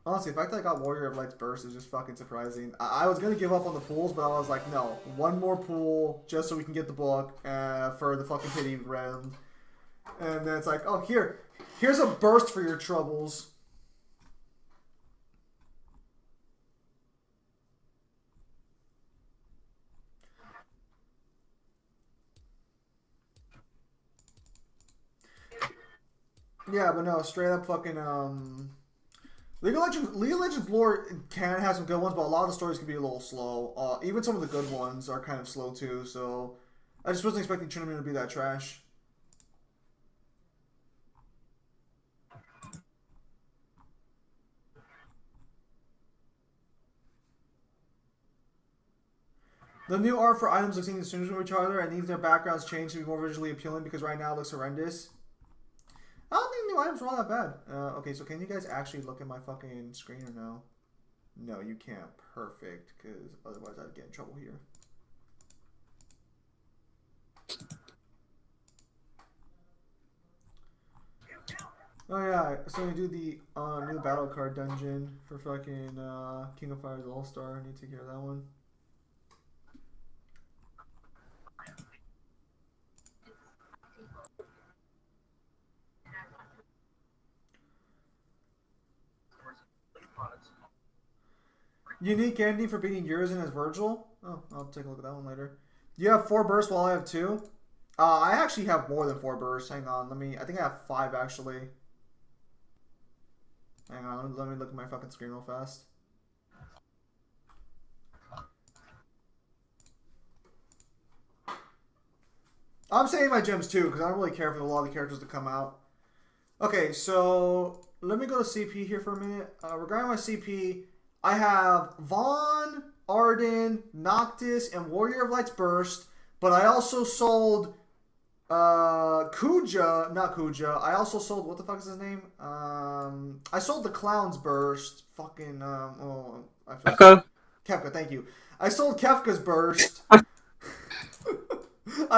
Honestly, the fact that I got Warrior of Light's Burst is just fucking surprising. I was gonna give up on the pools, but I was like, no, one more pool just so we can get the book for the fucking pity round. And then it's like, oh, here's a burst for your troubles. Yeah, but no, straight up fucking League of Legends lore can have some good ones, but a lot of the stories can be a little slow. Even some of the good ones are kind of slow too, so I just wasn't expecting Trinity to be that trash. The new art for items looks indistinguishable from each other and needs their backgrounds changed to be more visually appealing because right now it looks horrendous. I don't think the new items are all that bad. Okay, so can you guys actually look at my fucking screen or no? No, you can't. Perfect, because otherwise I'd get in trouble here. Oh yeah, so we do the new battle card dungeon for fucking King of Fighters All-Star. I need to take care of that one. Unique ending for beating Urizen as Virgil. Oh, I'll take a look at that one later. You have 4 bursts while I have 2. I actually have more than 4 bursts. Hang on, I think I have 5 actually. Hang on, let me look at my fucking screen real fast. I'm saving my gems too, because I don't really care for a lot of the characters to come out. Okay, so let me go to CP here for a minute. Regarding my CP, I have Vaughn, Arden, Noctis, and Warrior of Light's Burst, but I also sold Kuja, not Kuja. I also sold, what the fuck is his name? I sold the Clown's Burst. Fucking, Kefka? Kefka, thank you. I sold Kefka's Burst. I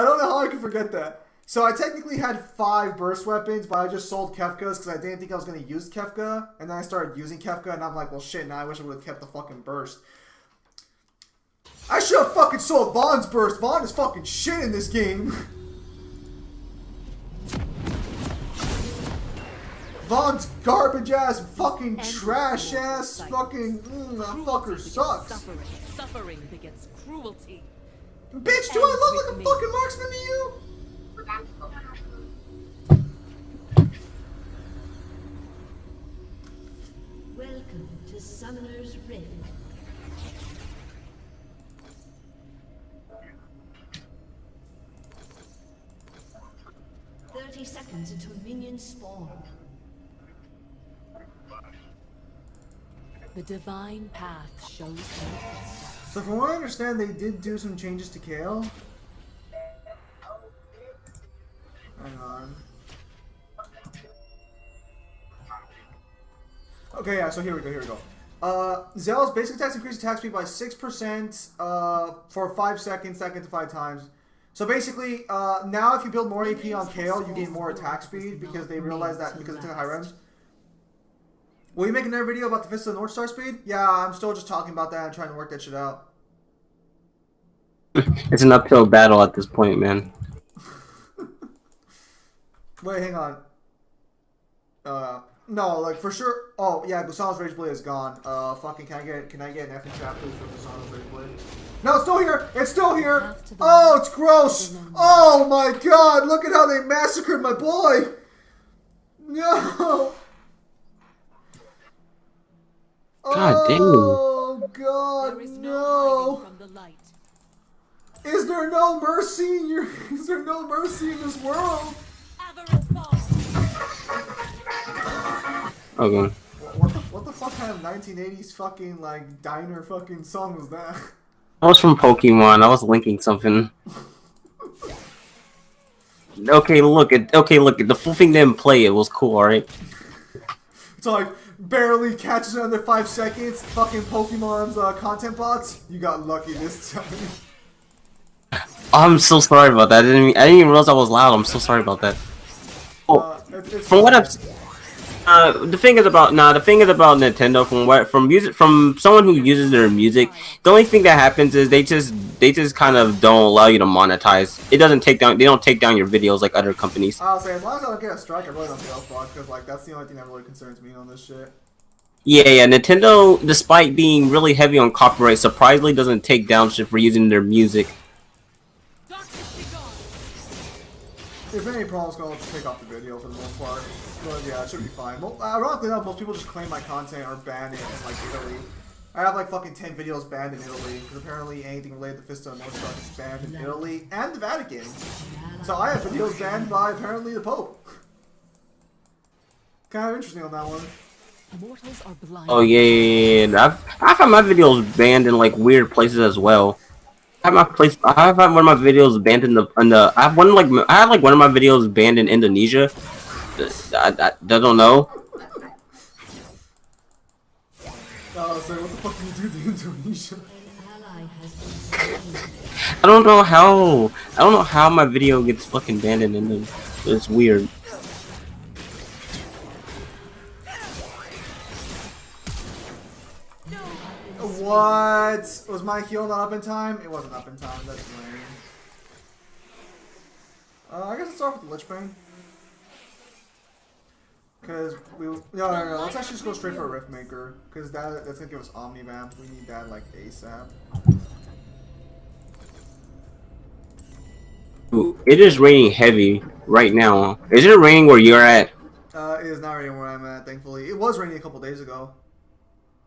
don't know how I could forget that. So I technically had 5 burst weapons, but I just sold Kefka's because I didn't think I was going to use Kefka. And then I started using Kefka, and I'm like, well, shit, now I wish I would have kept the fucking burst. I should have fucking sold Vaughn's burst. Vaughn is fucking shit in this game. Vaughn's garbage ass, fucking trash ass, fucking, that fucker sucks. Suffering begets cruelty. Bitch, do I look like a fucking marksman to you? Welcome to Summoner's Rift. "30 seconds until minions spawn." The divine path shows no footsteps. So from what I understand, they did do some changes to Kale. Hang on. Okay, yeah, so here we go. Zell's basic attacks increase attack speed by 6% for 5 seconds, that gets to 5 times. So basically, now if you build more AP on Kale, you gain more attack speed because they realize that because it's in high realms. Will you make another video about the Fist of the North Star speed? Yeah, I'm still just talking about that and trying to work that shit out. It's an uphill battle at this point, man. Wait, hang on. No, like for sure. Oh yeah, Gusano's Rage Blade is gone. Fucking, can I get an F in chat please for Gusano's Rage Blade? No, it's still here. It's still here. Oh, it's gross. Oh my god, look at how they massacred my boy. No. God damn. Oh god, There is no. hiding from the light. Is there no mercy in your? Is there no mercy in this world? Avarice falls. Okay. What the fuck kind of 1980s fucking like diner fucking song was that? I was from Pokemon. I was linking something. Okay, look at the full thing didn't play. It was cool, alright? It's like barely catches it under 5 seconds. Fucking Pokemon's content bots. You got lucky this time. I'm so sorry about that. I didn't even realize I was loud. I'm so sorry about that. Oh, from what I've the thing is about Nintendo from someone who uses their music, the only thing that happens is they just kind of don't allow you to monetize. They don't take down your videos like other companies. I'll say as long as I don't get a strike, I really don't give a fuck because like that's the only thing that really concerns me on this shit. Yeah, Nintendo, despite being really heavy on copyright, surprisingly doesn't take down shit for using their music. If any problems, gonna take off the video for the most part. But yeah, it should be fine. Well, ironically enough, most people just claim my content are banned in like Italy. I have like fucking 10 videos banned in Italy because apparently anything related to Fist of the North Star is banned in Italy and the Vatican. So I have videos banned by apparently the Pope. Kind of interesting on that one. Mortals are blind. Oh yeah. I've had my videos banned in like weird places as well. have my place. I have one of my videos banned in the. I have one of my videos banned in Indonesia. I don't know. So what the fuck did you do to Indonesia? An ally has been slain. I don't know how. I don't know how my video gets fucking banned in Indonesia. It's weird. What? Was my heal not up in time? It wasn't up in time. That's lame. I guess let's start with the Lich Bane. Because no. Let's actually just go straight for a Rift Maker. Because that's gonna give us Omnivamp. We need that like ASAP. Ooh, it is raining heavy right now. Is it raining where you're at? It is not raining where I'm at, thankfully. It was raining a couple days ago.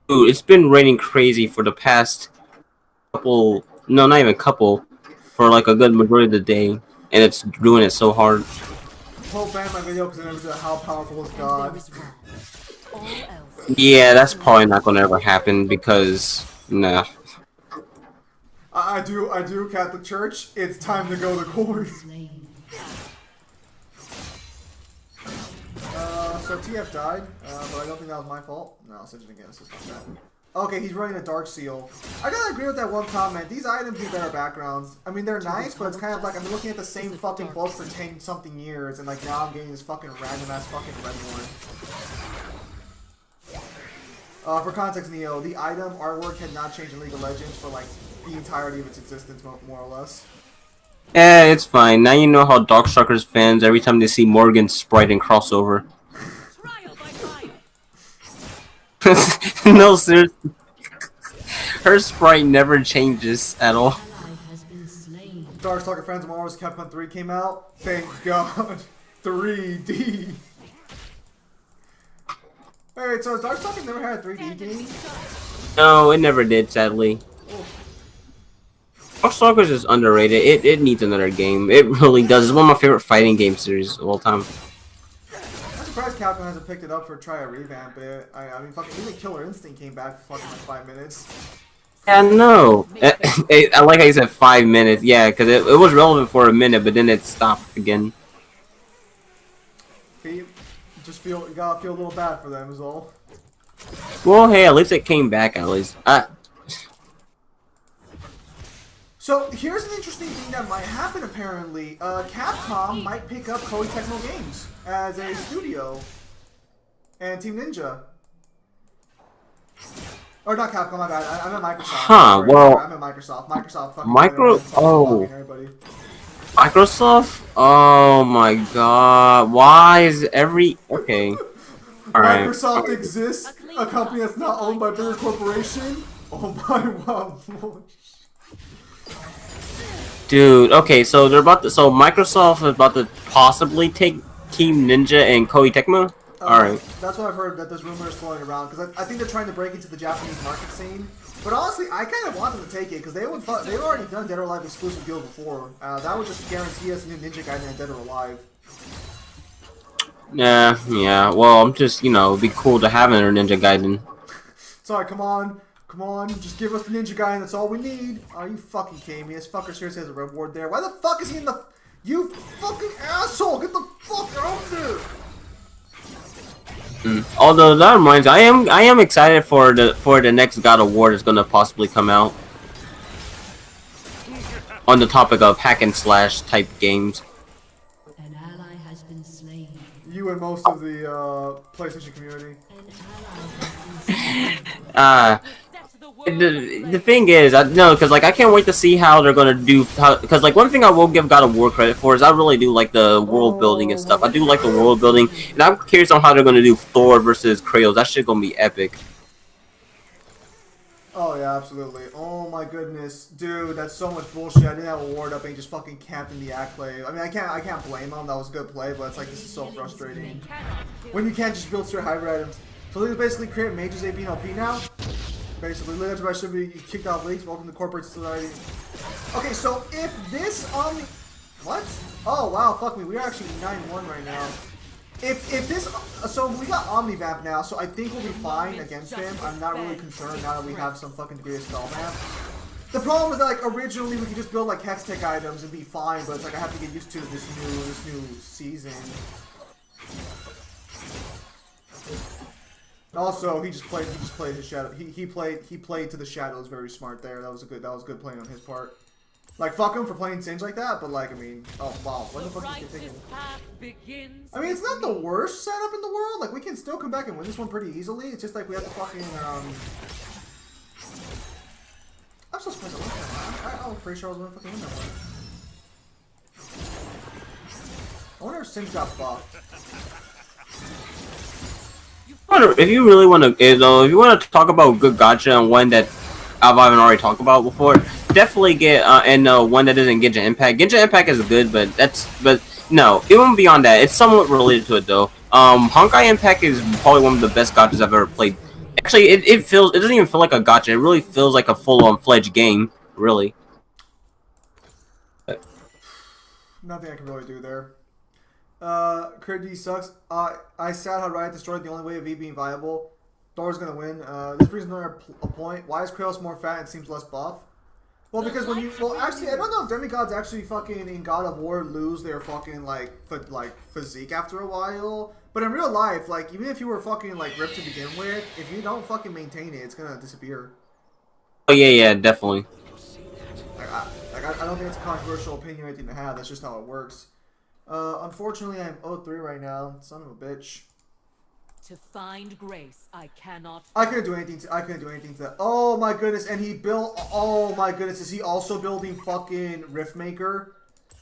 Dude, it's been raining crazy for the past couple. No, not even couple. For like a good majority of the day, and it's doing it so hard. Hope ban my video because I never did how powerful is There God. is wrong. All else. Yeah, that's probably not gonna ever happen because nah. I do, Catholic Church. It's time to go to court. Slain. So TF died, but I don't think that was my fault. No, I'll send it again, so it's not that. Okay, he's running a Dark Seal. I gotta agree with that one comment. These items need better backgrounds. I mean, they're nice, but it's kind of like I'm looking at the same fucking book for 10-something years, and like now I'm getting this fucking random-ass fucking red one. For context, Neo, the item artwork had not changed in League of Legends for like the entirety of its existence, more or less. It's fine. Now you know how Darkstalkers fans every time they see Morgan's sprite in crossover. Trial by fire. No, seriously. Her sprite never changes at all. Ally has been slain. Darkstalker fans, tomorrow's Capcom 3 came out. Thank God. 3D. Wait, so has Darkstalker never had a 3D game? No, it never did, sadly. Darkstalkers is underrated. It needs another game. It really does. It's one of my favorite fighting game series of all time. I'm surprised Capcom hasn't picked it up for try a revamp it. I mean, fucking even Killer Instinct came back for fucking like 5 minutes. Yeah, no. I like how you said 5 minutes. Yeah, because it was relevant for a minute, but then it stopped again. You gotta feel a little bad for them is all. Well, hey, at least it came back. At least. So here's an interesting thing that might happen. Apparently, Capcom might pick up Koei Tecmo Games as a studio, and Team Ninja. Or not Capcom, my bad. I'm at Microsoft. Huh, Sorry, well... I'm at Microsoft. Microsoft fucking... Microsoft? Oh my god. Why is every... Okay. Alright. Microsoft exists? A company that's not owned by a bigger corporation? Oh my wow. Dude, okay, so so Microsoft is about to possibly take Team Ninja and Koei Tecmo? Alright. That's what I've heard, that this rumor is flowing around, because I think they're trying to break into the Japanese market scene. But honestly, I kind of want them to take it, because they've already done Dead or Alive exclusive deal before. That would just guarantee us a new Ninja Gaiden and Dead or Alive. Yeah, well, I'm just, it'd be cool to have another Ninja Gaiden. Sorry, come on, just give us the Ninja Gaiden, that's all we need. Are you fucking kidding me? This fucker seriously has a reward there. Why the fuck is he in the... You fucking asshole! Get the fuck out there! Although that reminds, I am excited for the next God of War that's gonna possibly come out. On the topic of hack and slash type games. An ally has been slain. You and most of the PlayStation community. An ally has been slain. The thing is, because like I can't wait to see how they're gonna do. Because like one thing I will give God of War credit for is I really do like the world building and stuff. I do like the world building, and I'm curious on how they're gonna do Thor versus Kratos. That shit gonna be epic. Oh yeah, absolutely. Oh my goodness, dude, that's so much bullshit. I didn't have a ward up and he just fucking camped in the Acklay. I mean, I can't blame him. That was a good play, but it's like this is so frustrating when you can't just build straight hybrid items. So they basically create mages AP and LP now. Basically, everybody should be kicked out of leagues. Welcome to corporate society. Okay, so if this what? Oh wow, fuck me. We're actually 9-1 right now. If this, so we got Omnivamp now, so I think we'll be fine against him. I'm not really concerned now that we have some fucking degree of spell map. The problem is that like originally we could just build like Hextech items and be fine, but it's like I have to get used to this new season. Also, he just played his shadow. He played to the shadows very smart there. That was good playing on his part. Like fuck him for playing Singe like that, but like I mean, oh wow, what the fuck is he thinking? I mean, it's not the worst setup in the world. Like we can still come back and win this one pretty easily. It's just like we have to fucking I'm so surprised I won that one. I was pretty sure I was gonna fucking win that one. I wonder if Singe got buffed. If you really want to, if you want to talk about good gacha and one that I haven't already talked about before, definitely get one that doesn't Genshin Impact. Genshin Impact is good, but no, even beyond that, it's somewhat related to it though. Honkai Impact is probably one of the best gachas I've ever played. Actually, it doesn't even feel like a gacha. It really feels like a full-on fledged game, really. Nothing I can really do there. Crit sucks. I said how Riot destroyed the only way of V being viable. Thor's gonna win. This brings another a point. Why is Kratos more fat and seems less buff? Well, because when you actually, I don't know if demigods actually fucking in God of War lose their fucking like physique after a while. But in real life, like even if you were fucking like ripped to begin with, if you don't fucking maintain it, it's gonna disappear. Oh yeah, definitely. I don't think it's a controversial opinion or anything to have. That's just how it works. Unfortunately, I'm 0-3 right now. Son of a bitch. To find grace, I cannot. I couldn't do anything to that. Oh my goodness, and he built. Oh my goodness, is he also building fucking Riftmaker?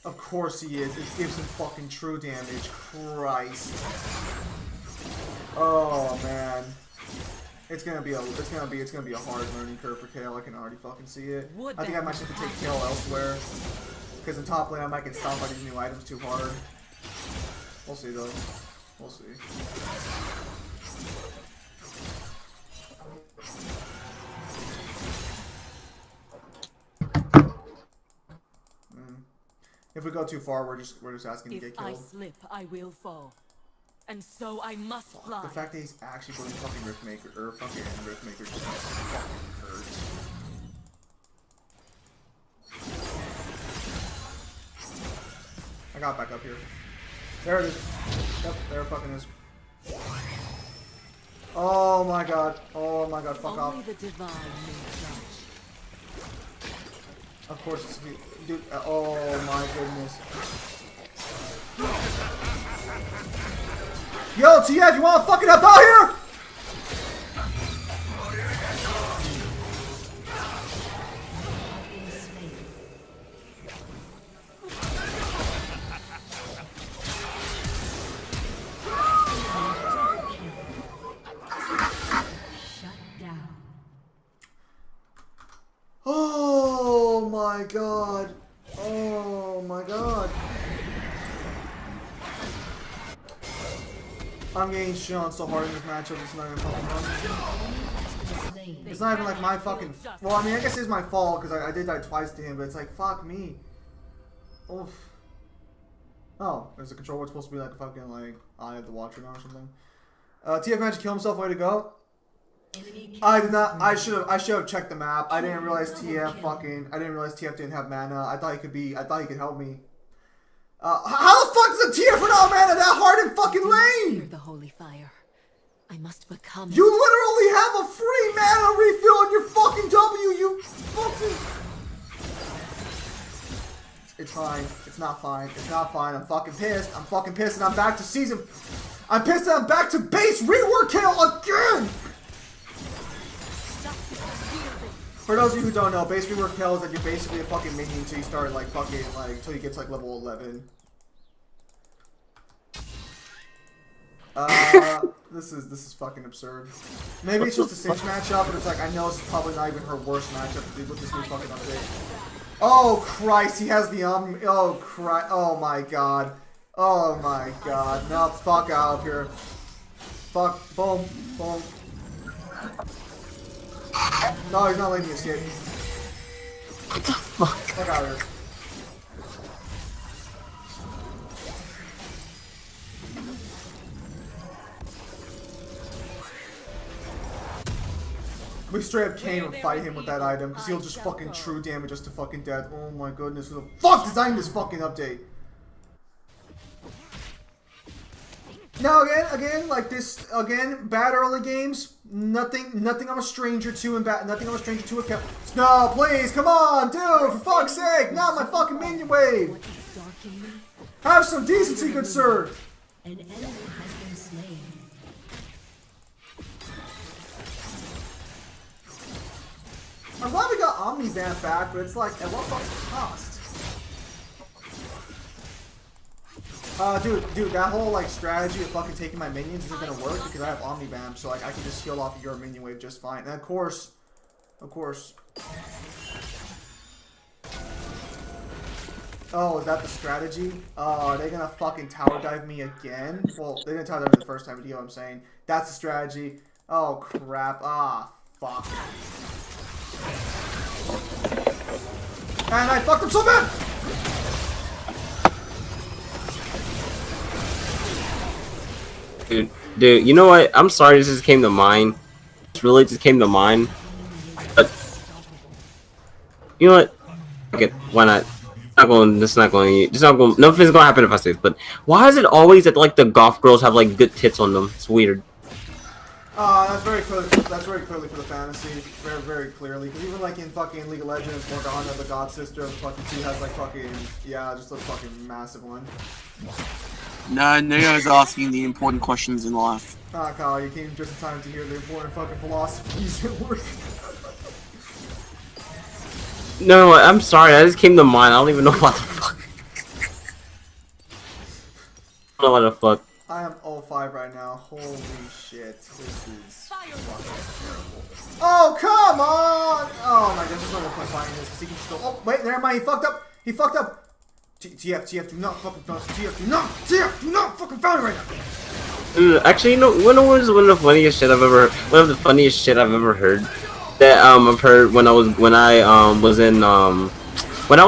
Of course he is. It gives him fucking true damage. Christ. Oh man. It's gonna be a hard learning curve for Kale. I can already fucking see it. I think I might have to take Kale elsewhere. Because in top lane I might get stopped by these new items too hard. We'll see though. We'll see. If we go too far, we're just asking to get killed. If I slip, I will fall. And so I must fly. The fact that he's actually building fucking Riftmaker or fucking Riftmaker just fucking hurts. I got back up here. There it is. Yep, there it fucking is. Oh my god. Oh my god, fuck off. Only the divine may judge. Of course it's dude. Oh my goodness. Yo, TF, you wanna fucking help out here? Oh my god. Oh my god. I'm getting shit on so hard in this matchup, it's not even fucking fun. It's not even like my fucking... Well, I mean, I guess it's my fault, because I did die twice to him, but it's like, fuck me. Oof. Oh, is the controller supposed to be like a fucking, like, eye of the watcher now or something? TF managed to kill himself, way to go. I did not. I should have checked the map. I didn't realize TF didn't have mana. I thought he could help me. How the fuck is a TF without mana that hard in fucking lane? The holy fire. I must become. You literally have a free mana refill on your fucking W. You fucking. It's fine. It's not fine. It's not fine. I'm fucking pissed. I'm fucking pissed, and I'm back to season. I'm pissed that I'm back to base rework kill again. For those of you who don't know, base rework kill is that you're basically a fucking minion until you start like fucking like until you get to like level 11. This is fucking absurd. Maybe it's just a Singe matchup, but it's like I know this is probably not even her worst matchup to do with this new fucking update. Oh Christ, he has the oh Christ, oh my god. Oh my god. No, fuck out of here. Fuck, boom, boom. No, he's not letting me escape. What the fuck? Fuck out of here. We straight up can't even fight him with that item because he'll just fucking true damage us to fucking death. Oh my goodness, who the fuck designed this fucking update? Now again, like this, bad early games. Nothing I'm a stranger to, and nothing I'm a stranger to. No, please, come on, dude, for fuck's sake, not my fucking minion wave. Have some decency, good sir. An enemy has been slain. I'm glad we got Omni-Vamp back, but it's like, at what fucking cost? Dude, that whole like strategy of fucking taking my minions isn't gonna work because I have Omni-Vamp, so like I can just heal off of your minion wave just fine. And of course. Oh, is that the strategy? Are they gonna fucking tower dive me again? Well, they didn't tower dive me the first time, but you know what I'm saying. That's the strategy. Oh crap. Ah, fuck. And I fucked him so bad! Dude, you know what? I'm sorry this just came to mind. This really just came to mind. But you know what? Okay, why not? Nothing's gonna happen if I say this, but why is it always that like the golf girls have like good tits on them? It's weird. That's very clearly for the fantasy. Very, very clearly. Because even like in fucking League of Legends, Morgana, the god sister of fucking T, has like fucking, yeah, just a fucking massive one. No, Neo's asking the important questions in life. Ah, Kyle, you came just in time to hear the important fucking philosophies at work. No, I'm sorry. I just came to mind. I don't even know what the fuck. I don't know what the fuck. I am 0-5 right now. Holy shit. This is fucking terrible. Oh, come on! Oh my god, there's no point fighting this because he can still. Oh, wait, never mind. He fucked up. He fucked up. TF, do not fucking bounce. TF, do not fucking bounce right now. Actually, you know, one of the funniest shit I've ever heard. That I've heard when I was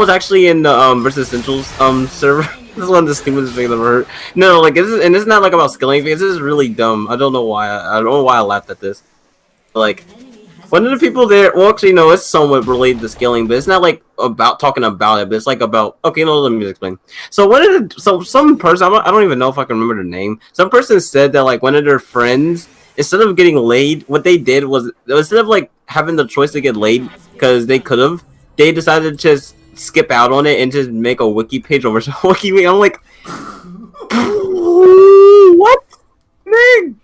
actually in the Versus Essentials server. This is one of the stupidest things I've ever heard. No, like it's not like about skilling things. This is really dumb. I don't know why. I don't know why I laughed at this. Like, one of the people there. Well, actually, no, it's somewhat related to skilling, but it's not like about talking about it. But it's like about. Okay, no, let me explain. So some person. I don't even know if I can remember the name. Some person said that like one of their friends, instead of getting laid, what they did was instead of like having the choice to get laid because they could have, they decided to just skip out on it and just make a wiki page over some wiki page. I'm like, what? Man.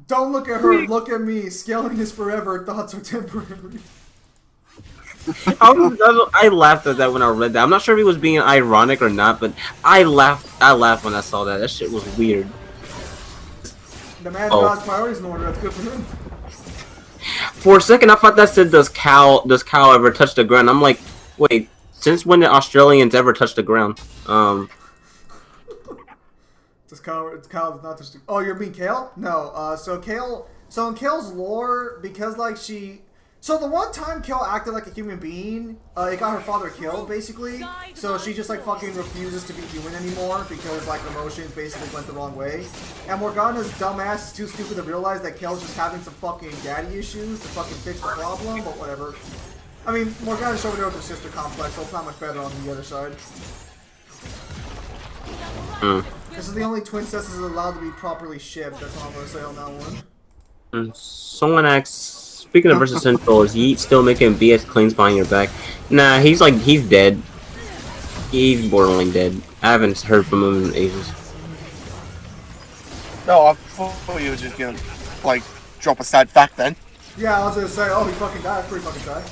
Don't look at her, look at me. Scaling is forever, thoughts are temporary. I laughed at that when I read that. I'm not sure if he was being ironic or not, but I laughed when I saw that. That shit was weird. The man got priorities in order, that's good for him. For a second I thought that said does Cal ever touch the ground? I'm like, wait, since when did Australians ever touch the ground? Kyle does not touch the... Oh, you're being Kale? No, so in Kale's lore, because like so the one time Kale acted like a human being, it got her father killed, basically. So she just like fucking refuses to be human anymore because like emotions basically went the wrong way. And Morgana's dumbass is too stupid to realize that Kale's just having some fucking daddy issues to fucking fix the problem, but whatever. I mean, Morgana's over there with her sister complex, so it's not much better on the other side. This is the only twin cess is allowed to be properly shipped. That's all I'm gonna say on that one. Someone asks, speaking of Versus Central, is Yeet still making BS claims behind your back? Nah, he's dead. He's borderline dead. I haven't heard from him in ages. No, I thought you were just gonna, like, drop a sad fact then. Yeah, I was gonna say, oh, he fucking died. Pretty fucking sad.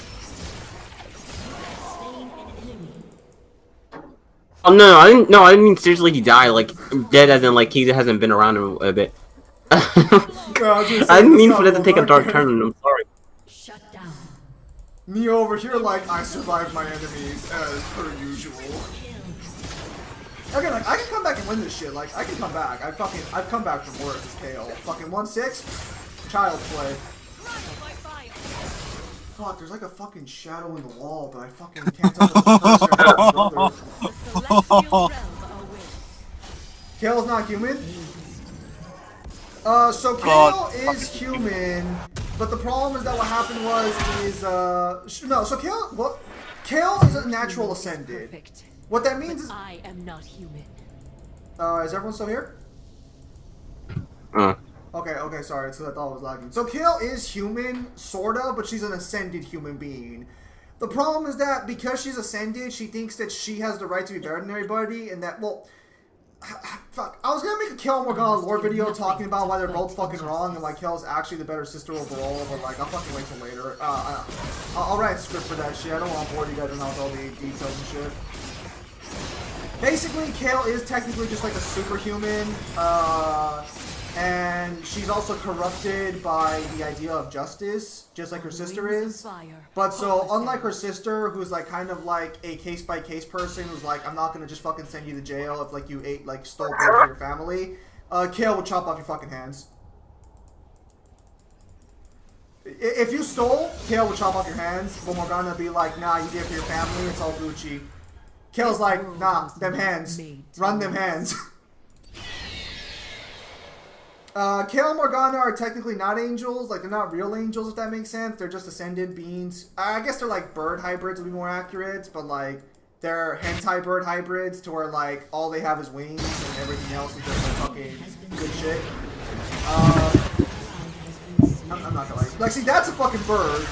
Oh no, I didn't mean seriously he died, like dead as in like he hasn't been around a bit. I didn't mean for that to take a dark turn, I'm sorry. Shut down. Me over here like I survived my enemies as per usual. Again, like I can come back and win this shit, like I can come back. I've come back from worse as KO. Fucking 1-6, child's play. Fuck, there's like a fucking shadow in the wall, but I fucking can't tell if it's a person or Kale's not human? So Kale is human, But the problem is that what happened no. So Kale is a natural ascended. Perfect. What that means is, I am not human. is everyone still here? Okay, sorry, it's because I thought it was lagging. So Kale is human, sorta, but she's an ascended human being. The problem is that because she's ascended, she thinks that she has the right to be better than everybody, and that, well, fuck. I was gonna make a Kale and Morgana lore video talking about why they're both fucking wrong and why Kale's actually the better sister overall, but like, I'll fucking wait till later. I'll write a script for that shit. I don't want to bore you guys with all the details and shit. Basically, Kale is technically just like a superhuman, and she's also corrupted by the idea of justice, just like her sister is. But so, unlike her sister, who's like kind of like a case-by-case person, who's like, I'm not gonna just fucking send you to jail if like you stole food for your family, Kale will chop off your fucking hands. If you stole, Kale will chop off your hands, but Morgana will be like, nah, you did it for your family, it's all Gucci. Kale's like, nah, them hands. Run them hands. Kale and Morgana are technically not angels. Like, they're not real angels, if that makes sense. They're just ascended beings. I guess they're like bird hybrids would be more accurate, but like, they're hentai bird hybrids to where like, all they have is wings and everything else is just like fucking good shit. I'm not gonna like, see, that's a fucking bird.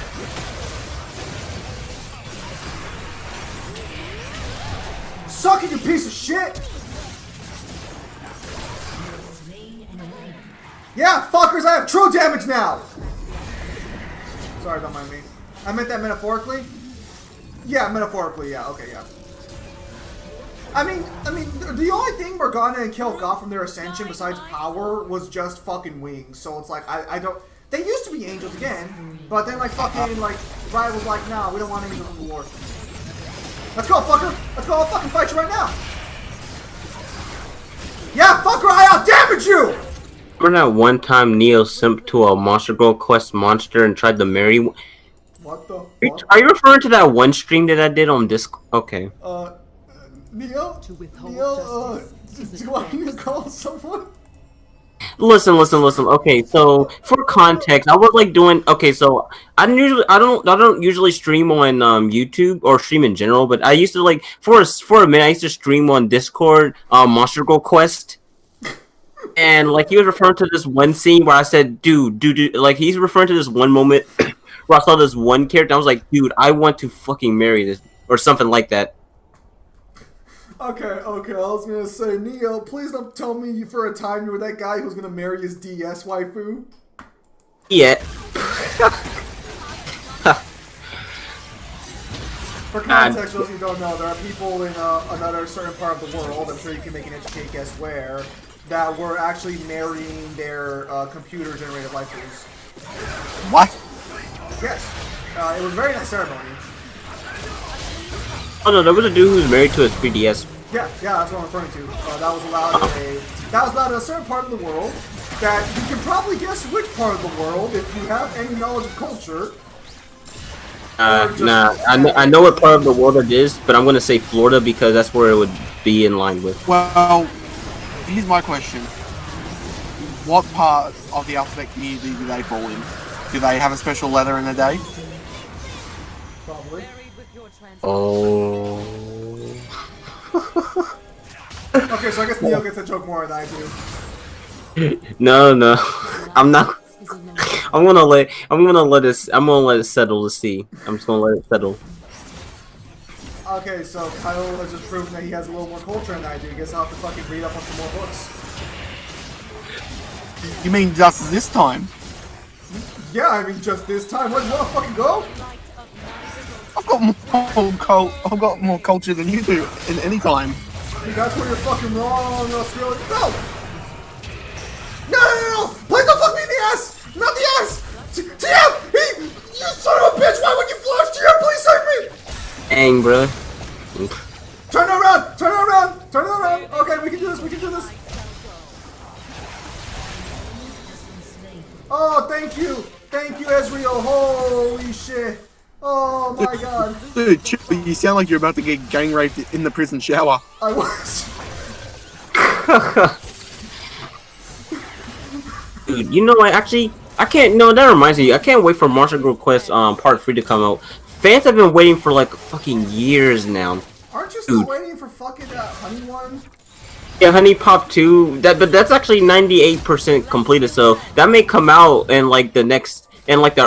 Suck it, you piece of shit! Yeah, fuckers, I have true damage now! Sorry, don't mind me. I meant that metaphorically? Yeah, metaphorically, yeah, okay, yeah. I mean, the only thing Morgana and Kale got from their ascension besides power was just fucking wings, so it's like, I don't... They used to be angels again, but then like fucking, like, Riot was like, nah, we don't want angels in the war. Let's go, fucker! Let's go, I'll fucking fight you right now! Yeah, fucker, I out-damage you! Remember that one time Neo simped to a Monster Girl Quest monster and tried to marry... What the fuck? Are you referring to that one stream that I did on Discord? Okay. Neo? Neo, do I need to call someone? Listen. Okay, so for context, I was like doing. Okay, so I don't usually stream on YouTube or stream in general, but I used to like for a minute I used to stream on Discord, Monster Girl Quest, and like he was referring to this one scene where I said, dude, like he's referring to this one moment where I saw this one character. I was like, dude, I want to fucking marry this or something like that. Okay, I was gonna say, Neo, please don't tell me you for a time you were that guy who was gonna marry his DS waifu. Yeah. For context, those who don't know, there are people in another certain part of the world, I'm sure you can make an educated guess where, that were actually marrying their computer-generated waifus. What? Yes. It was a very nice ceremony. Oh no, there was a dude who was married to his 3DS. Yeah, that's what I'm referring to. That was allowed in a certain part of the world. That you can probably guess which part of the world if you have any knowledge of culture. Nah, I know what part of the world it is, but I'm gonna say Florida because that's where it would be in line with. Well, here's my question. What part of the alphabet community do they fall in? Do they have a special letter in a day? Probably. Oh. Okay, so I guess Neo gets a joke more than I do. No, I'm not. I'm gonna let it settle to see. I'm just gonna let it settle. Okay, so Kyle has just proven that he has a little more culture than I do. I guess I'll have to fucking read up on some more books. You mean just this time? Yeah, I mean just this time. What, you wanna fucking go? I've got more culture than you do in any time. That's where you're fucking wrong, Australia. No! Please don't fuck me in the ass! Not the ass! TM! You son of a bitch! Why would you flush? TM, please save me! Dang, bro. Turn it around! Turn it around! Turn it around! Okay, we can do this. Oh, thank you! Thank you, Ezreal! Holy shit! Oh my god! Dude, Chipper, you sound like you're about to get gang raped in the prison shower. I was. Dude, you know what? Actually, I can't. No, that reminds me. I can't wait for Monster Girl Quest Part 3 to come out. Fans have been waiting for like fucking years now. Aren't you still waiting for fucking Honey one? Yeah, Honey Pop 2. But that's actually 98% completed. So that may come out in like the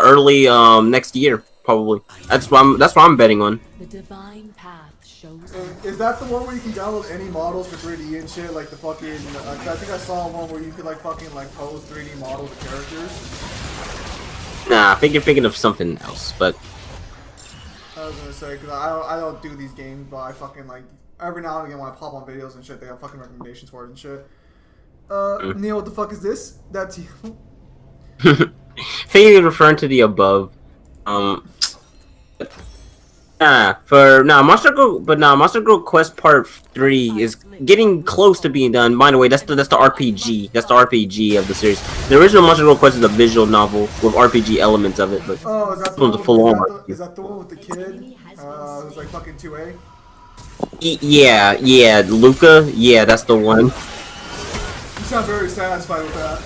early next year probably. That's what I'm betting on. The divine path shows. Is that the one where you can download any models for 3D and shit? Like the fucking. I think I saw one where you could like fucking like pose 3D models of characters. Nah, I think you're thinking of something else. But I was gonna say because I don't do these games, but I fucking like every now and again when I pop on videos and shit, they have fucking recommendations for it and shit. Neil, what the fuck is this? That's you. I think you're referring to the above. Monster Girl Quest Part 3 is getting close to being done. By the way, that's the RPG. That's the RPG of the series. The original Monster Girl Quest is a visual novel with RPG elements of it, but Oh, is that this one's a full on. is that the one with the kid? Who's like fucking 2A? Yeah, Luca. Yeah, that's the one. You sound very satisfied with that.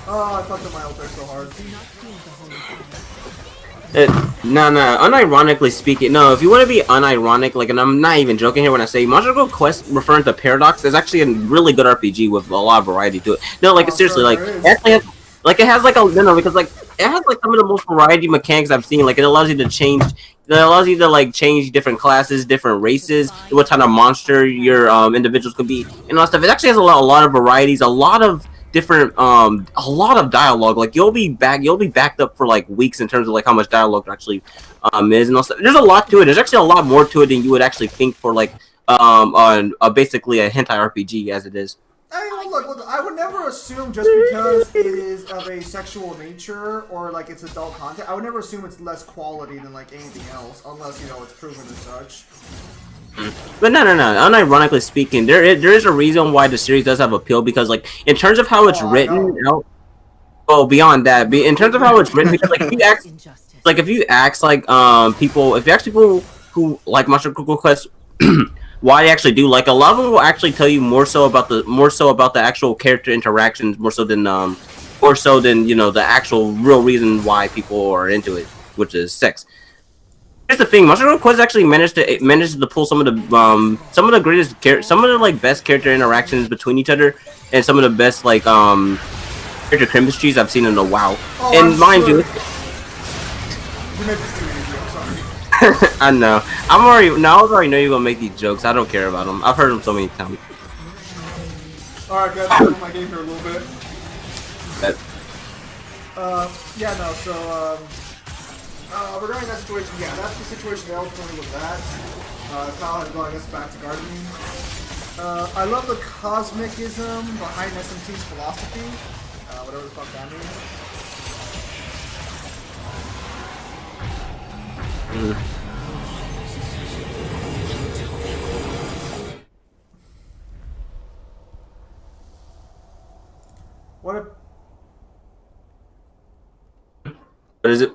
Oh, I fucked up my ult there so hard. Unironically speaking, no, if you want to be unironic, like, and I'm not even joking here when I say Monster Girl Quest referring to Paradox is actually a really good RPG with a lot of variety to it. No, like, seriously, like, it has like because like, it has like some of the most variety mechanics I've seen. Like, it allows you to change different classes, different races, what kind of monster your individuals could be, and all that stuff. It actually has a lot of varieties, a lot of different a lot of dialogue. Like you'll be backed up for like weeks in terms of like how much dialogue there actually is, and also there's a lot to it. There's actually a lot more to it than you would actually think for like on basically a hentai RPG as it is. Look, I would never assume just because it is of a sexual nature or like it's adult content, I would never assume it's less quality than like anything else, unless you know it's proven as such. But no. Unironically speaking, there is a reason why the series does have appeal, because like in terms of how it's written, beyond that, in terms of how it's written, because like if you ask people who like Monster Girl Quest why they actually do, like, a lot of them will actually tell you more so about the actual character interactions, more so than you know, the actual real reason why people are into it, which is sex. Here's the thing: Monster Girl Quest actually managed to pull some of the greatest some of the like best character interactions between each other, and some of the best like character chemistries I've seen in a while. Oh, and mind you, I know. I already know you're gonna make these jokes. I don't care about them. I've heard them so many times. Alright, guys, I'm on my game here a little bit. Regarding that situation, yeah, that's the situation that ultimately with that. Kyle had gone, I guess, back to gardening. I love the cosmicism behind SMT's philosophy, whatever the fuck that means. What is it?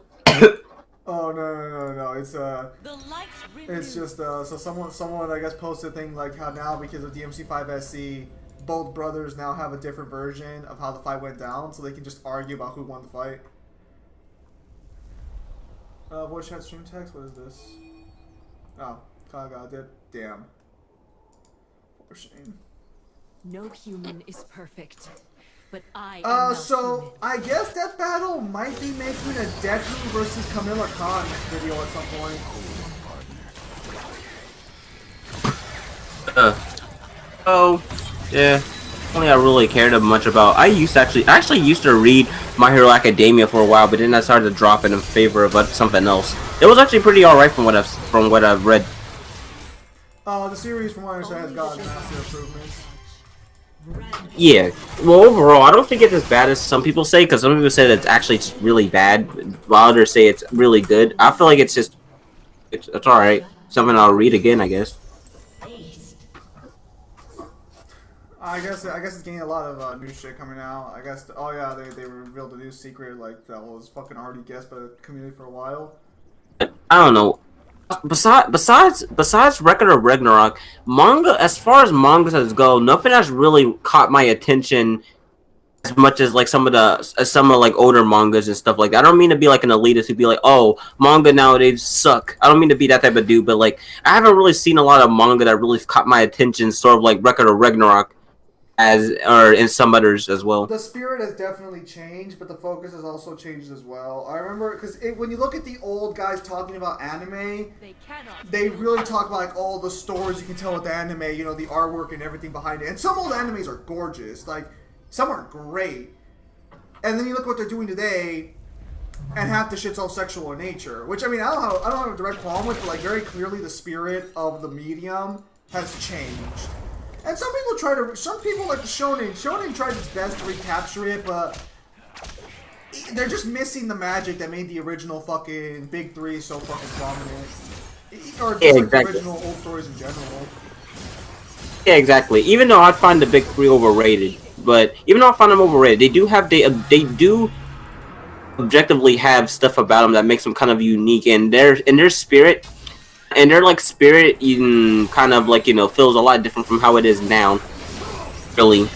Oh no! It's just so someone I guess posted a thing like how now because of DMC5 SC, both brothers now have a different version of how the fight went down, so they can just argue about who won the fight. Voice chat stream text. What is this? Oh, Kyle got it. Damn. Poor Shane. No human is perfect, but I am not so human. I guess that battle might be making a Deku versus Camilla Khan video at some point. Yeah. Only I really cared much about. I actually used to read My Hero Academia for a while, but then I started to drop it in favor of something else. It was actually pretty alright from what I've read. The series, from what I understand, has gotten massive improvements. Yeah. Well, overall, I don't think it's as bad as some people say, because some people say that it's actually really bad, while others say it's really good. I feel like it's alright. Something I'll read again, I guess. I guess it's getting a lot of new shit coming out. I guess they revealed a new secret like that was fucking already guessed by the community for a while. I don't know. Besides Record of Ragnarok, manga, as far as mangas go, nothing has really caught my attention as much as like some of like older mangas and stuff like that. I don't mean to be like an elitist who be like, oh, manga nowadays suck. I don't mean to be that type of dude, but like I haven't really seen a lot of manga that really caught my attention, sort of like Record of Ragnarok, as or in some others as well. The spirit has definitely changed, but the focus has also changed as well. I remember because when you look at the old guys talking about anime, they really talk about like all the stories you can tell with the anime, you know, the artwork and everything behind it. And some old animes are gorgeous, like some are great. And then you look what they're doing today, and half the shit's all sexual in nature. Which I mean, I don't have a direct problem with, but like very clearly the spirit of the medium has changed. And some people like the shonen. Shonen tried its best to recapture it, but they're just missing the magic that made the original fucking Big Three so fucking prominent. Or just like the original old stories in general. Yeah, exactly. Even though I find the Big Three overrated, but even though I find them overrated, they do objectively have stuff about them that makes them kind of unique, and their spirit. And their like spirit even kind of like, you know, feels a lot different from how it is now. Really.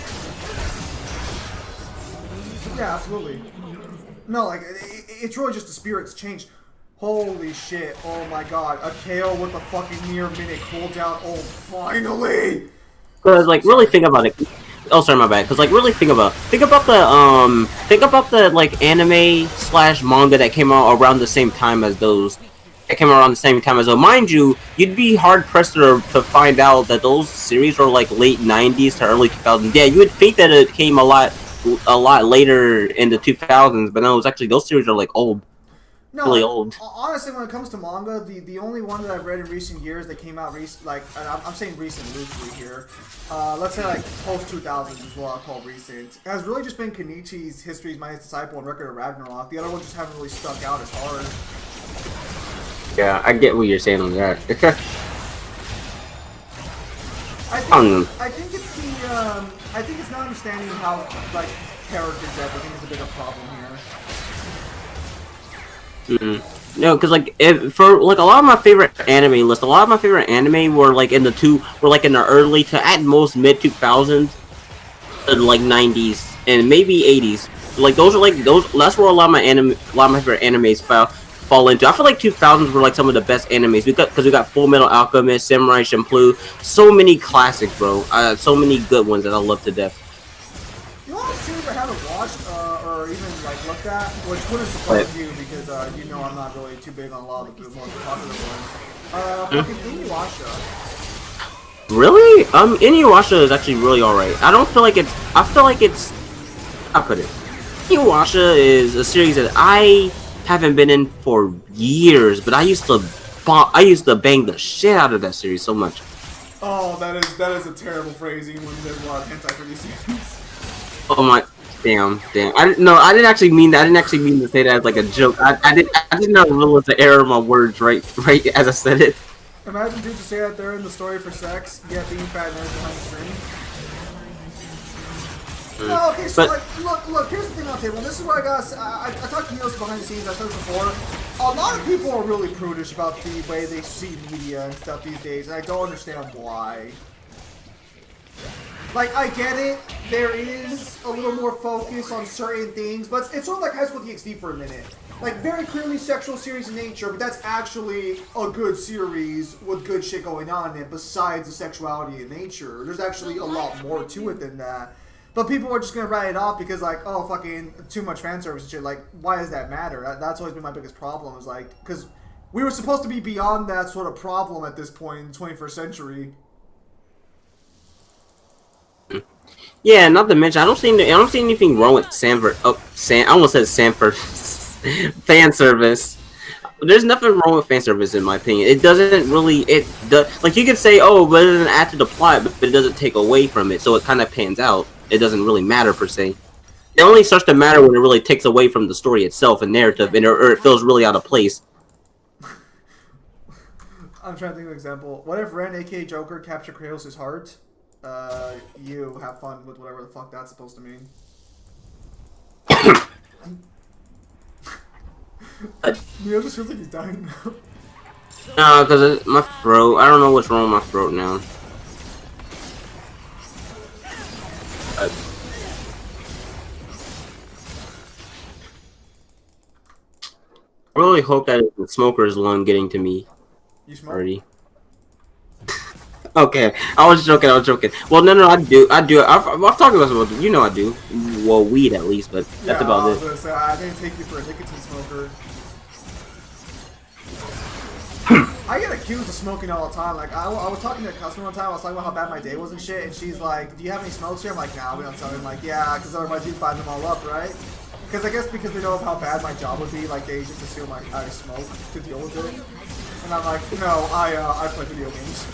Yeah, absolutely. No, like it's really just the spirit's changed. Holy shit! Oh my god, a KO with a fucking near minute cooldown. Oh, finally! Cause like really think about it. Oh, sorry, my bad. Cause like really think about the like anime / manga that came out around the same time as those. That came around the same time as well. Mind you, you'd be hard pressed to find out that those series were like late 90s to early 2000s. Yeah, you would think that it came a lot later in the 2000s, but no, it was actually those series are like old. No, really old. Honestly, when it comes to manga, the only one that I've read in recent years that came out like I'm saying recent loosely here. Let's say like post 2000s is what I call recent. It has really just been Kenichi's History's Mightiest Disciple and Record of Ragnarok. The other ones just haven't really stuck out as hard. Yeah, I get what you're saying on that. I think it's not understanding how like characters death. I think is a bigger problem here. No, because like for like a lot of my favorite anime lists, a lot of my favorite anime were like in the early to at most mid 2000s, like 90s and maybe 80s. Like that's where a lot of my favorite animes fall into. I feel like 2000s were like some of the best animes because we got Full Metal Alchemist, Samurai Champloo, so many classics, bro. So many good ones that I love to death. You know what series I haven't watched or even like looked at, which wouldn't surprise you because you know I'm not really too big on a lot of the most popular ones. Fucking Inuyasha. Really? Inuyasha is actually really alright. I feel like it's. I put it. Inuyasha is a series that I haven't been in for years, but I used to bang the shit out of that series so much. Oh, that is a terrible phrasing when there's a lot of hentai for these series. Oh my, damn. I didn't actually mean that. I didn't actually mean to say that as like a joke. I did not realize the error of my words right as I said it. Imagine dudes to say that they're in the story for sex, yet being fat nerds behind the screen. No, okay, so look, here's the thing on the table. This is where I talked to Neos behind the scenes, I said this before. A lot of people are really prudish about the way they see media and stuff these days, and I don't understand why. Like, I get it, there is a little more focus on certain things, but it's sort of like High School DxD for a minute. Like, very clearly sexual series in nature, but that's actually a good series with good shit going on in it, besides the sexuality in nature. There's actually a lot more to it than that. But people are just going to write it off because, like, oh, fucking too much fan service and shit. Like, why does that matter? That's always been my biggest problem, is like, because we were supposed to be beyond that sort of problem at this point in the 21st century. Yeah, not to mention, I don't see anything wrong with Sanford. I almost said Sanford. Fan service. There's nothing wrong with fan service in my opinion. It doesn't really. Like you could say, oh, but it doesn't add to the plot, but it doesn't take away from it, so it kind of pans out. It doesn't really matter per se. It only starts to matter when it really takes away from the story itself and narrative, or it feels really out of place. I'm trying to think of an example. What if Ren, aka Joker, captured Kratos' heart? You have fun with whatever the fuck that's supposed to mean. Neo just feels like he's dying now. No, because my throat. I don't know what's wrong with my throat now. I really hope that the smoker is the one getting to me You smoke? already. Okay, I was joking. Well, no, I do. I've talked about smoking. You know I do. Well, weed at least, but that's Yeah, about I it. was gonna say, I didn't take you for a nicotine smoker. I get accused of smoking all the time. Like, I was talking to a customer one time, I was talking about how bad my day was and shit, and she's like, do you have any smokes here? I'm like, nah, we don't sell them. I'm like, yeah, because otherwise you'd buy them all up, right? Because I guess because they know how bad my job would be, like, they just assume like, I smoke to deal with it. And I'm like, no, I play video games.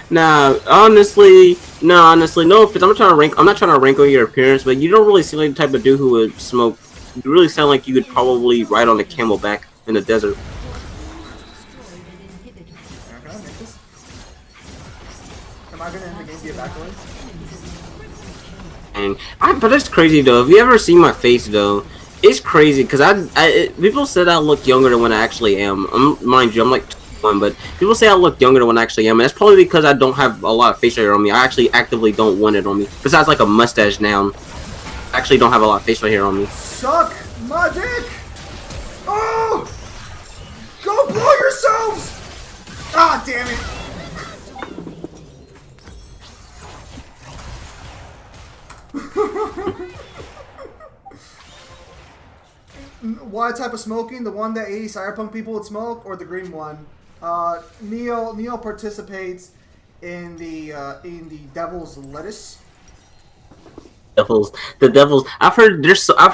Nah, honestly, no offense. I'm not trying to rank. I'm not trying to rank on your appearance, but you don't really seem like the type of dude who would smoke. You really sound like you would probably ride on a camelback in the desert. Can I make this? Am I gonna end the game via backwards? But it's crazy though. Have you ever seen my face though? It's crazy because people said I look younger than when I actually am. Mind you, I'm like 21, but people say I look younger than when I actually am, and that's probably because I don't have a lot of facial hair on me. I actually actively don't want it on me. Besides like a mustache now, I actually don't have a lot of facial hair on me. Suck my dick! Oh! Go blow yourselves! Ah, damn it! What type of smoking? The one that 80 cyberpunk people would smoke, or the green one? Neo participates in the devil's lettuce. The devils. I've heard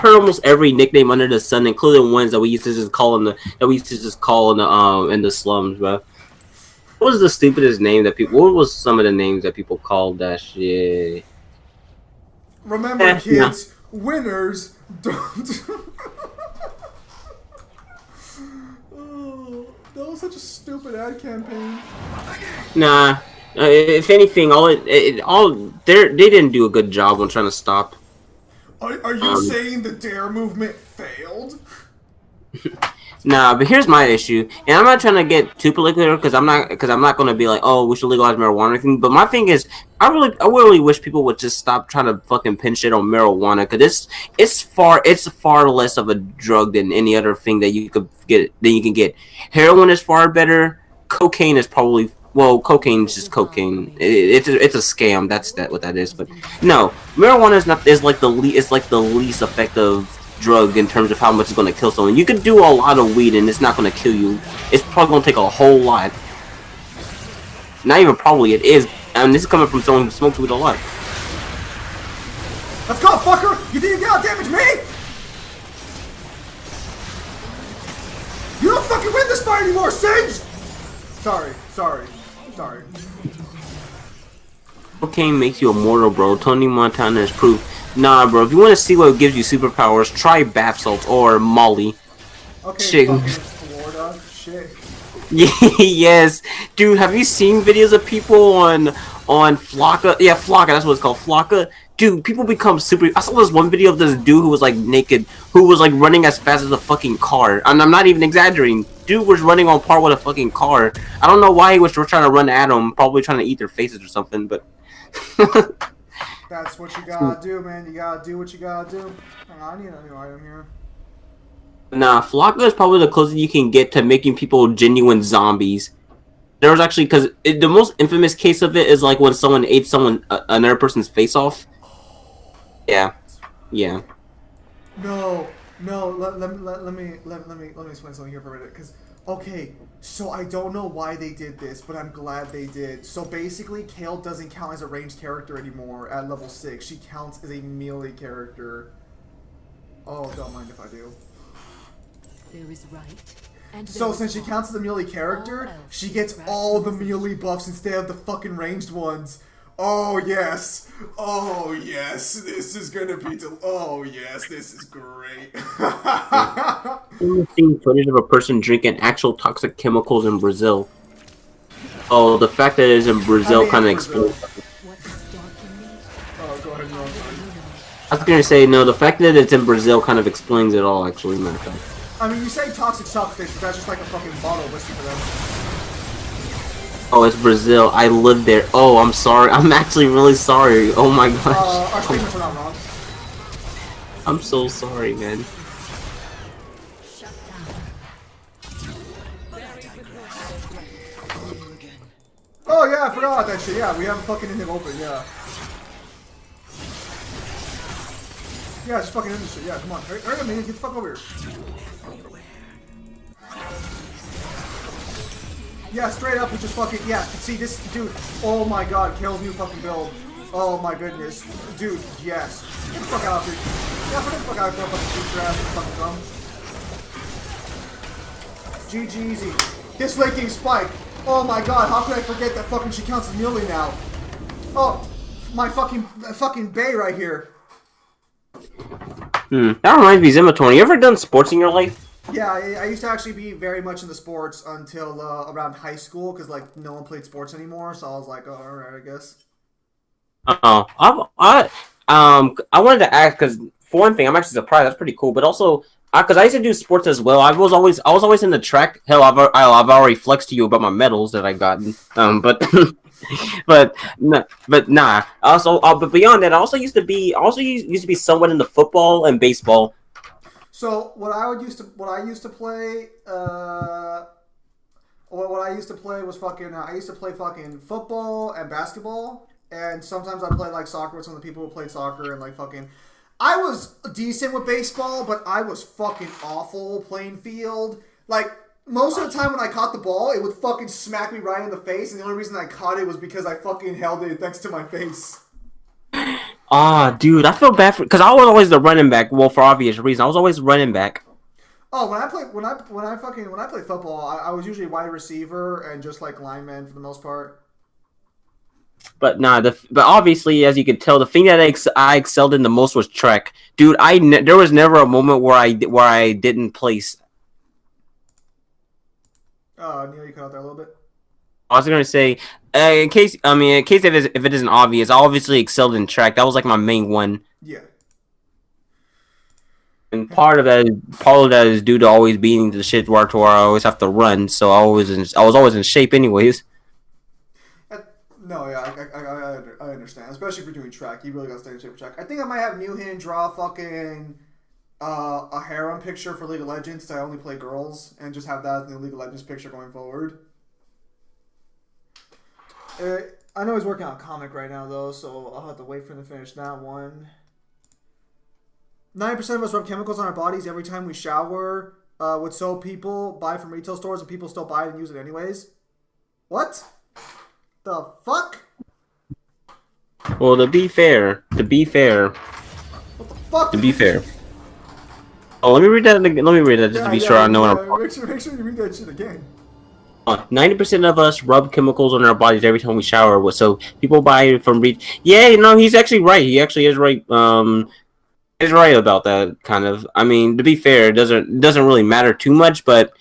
almost every nickname under the sun, including ones that we used to just call in the slums, bro. What was the stupidest name that people? What was some of the names that people called that shit? Remember, kids, winners don't. Oh, that was such a stupid ad campaign. Nah. If anything, they didn't do a good job on trying to stop. Are you saying the Dare movement failed? Nah, but here's my issue, and I'm not trying to get too political because I'm not gonna be like, oh, we should legalize marijuana or anything. But my thing is, I really wish people would just stop trying to fucking pin shit on marijuana because it's far less of a drug than any other thing that you can get. Heroin is far better. Cocaine is probably cocaine is just cocaine. It's a scam. That's what that is. But no, marijuana is like the least effective drug in terms of how much it's going to kill someone. You can do a lot of weed and it's not going to kill you. It's probably going to take a whole lot. Not even probably, it is. And this is coming from someone who smokes weed a lot. Let's go, fucker! You think you gotta damage me? You don't fucking win this fight anymore, Sage! Sorry. Cocaine makes you immortal, bro. Tony Montana is proof. Nah, bro. If you want to see what gives you superpowers, try bath salts or Molly. Okay, Shit. fucking Florida. Shit. Yes, dude. Have you seen videos of people on Flocka? Yeah, Flocka. That's what it's called, Flocka. Dude, people become super. I saw this one video of this dude who was like naked, who was like running as fast as a fucking car. And I'm not even exaggerating. Dude was running on par with a fucking car. I don't know why he was trying to run at him. Probably trying to eat their faces or something. But that's what you gotta do, man. You gotta do what you gotta do. I need a new item here. Nah, Flocka is probably the closest you can get to making people genuine zombies. There was actually, because the most infamous case of it is like when someone ate another person's face off. Yeah. No. Let me explain something here for a minute. Because, okay, so I don't know why they did this, but I'm glad they did. So basically, Kale doesn't count as a ranged character anymore at level 6. She counts as a melee character. Oh, don't mind if I do. There is right. And So since she counts as a melee character, she gets all the melee buffs instead of the fucking ranged ones. Oh yes, this is gonna be this is great. I've seen footage of a person drinking actual toxic chemicals in Brazil. Oh, the fact that it is in Brazil kind of explains. Oh, go ahead, Ron. I was gonna say no. The fact that it's in Brazil kind of explains it all. Actually, matter of fact. I mean, you say toxic substance, but that's just like a fucking bottle whiskey for them. Oh, it's Brazil. I live there. Oh, I'm sorry. I'm actually really sorry. Oh my gosh. Our statements are not wrong. I'm so sorry, man. Oh yeah, I forgot about that shit. Yeah, we have a fucking him open. Yeah. Yeah, just fucking end this shit. Yeah, come on. Hurry up, man. Get the fuck over here. Yeah, straight up and just fucking, yeah, see this, dude, oh my god, Kale's new fucking build. Oh my goodness. Dude, yes. Get the fuck out of here. Yeah, get the fuck out of here, fucking shoot your ass, fucking dumb. GG easy. This linking spike. Oh my god, how could I forget that fucking she counts as melee now? Oh, my fucking bay right here. That reminds me, Zimatorn, you ever done sports in your life? Yeah, I used to actually be very much into sports until around high school, because like no one played sports anymore. So I was like, oh, all right, I guess. I wanted to ask because for one thing, I'm actually surprised. That's pretty cool. But also, because I used to do sports as well. I was always in the track. Hell, I've already flexed to you about my medals that I gotten. But but nah. Also, but beyond that, I also used to be somewhat into football and baseball. So what I used to play was fucking. I used to play fucking football and basketball, and sometimes I played like soccer with some of the people who played soccer and like fucking. I was decent with baseball, but I was fucking awful playing field. Like most of the time when I caught the ball, it would fucking smack me right in the face, and the only reason I caught it was because I fucking held it next to my face. Dude, I feel bad because I was always the running back. Well, for obvious reasons, I was always running back. Oh, when I play football, I was usually wide receiver and just like lineman for the most part. But nah, but obviously, as you can tell, the thing that I excelled in the most was track. Dude, there was never a moment where I didn't place. Neil, you cut out there a little bit. I was gonna say, in case if it isn't obvious, I obviously excelled in track. That was like my main one. Yeah. And part of that is due to always being the shit where I always have to run. So I was always in shape, anyways. No, yeah, I understand. Especially if you're doing track, you really gotta stay in shape for track. I think I might have Newhan draw fucking a harem picture for League of Legends. So I only play girls, and just have that in the League of Legends picture going forward. I know he's working on a comic right now, though, so I'll have to wait for him to finish that one. 90% of us rub chemicals on our bodies every time we shower. With soap people buy from retail stores, and people still buy it and use it anyways. What? The fuck? Well, to be fair. What the fuck? To be fair. Oh, let me read that again. Let me read that just to be sure I know what I'm. Make sure you read that shit again. 90% of us rub chemicals on our bodies every time we shower. So people buy it from Yeah, he's actually right. He actually is right. He's right about that kind of. I mean, to be fair, it doesn't really matter too much, but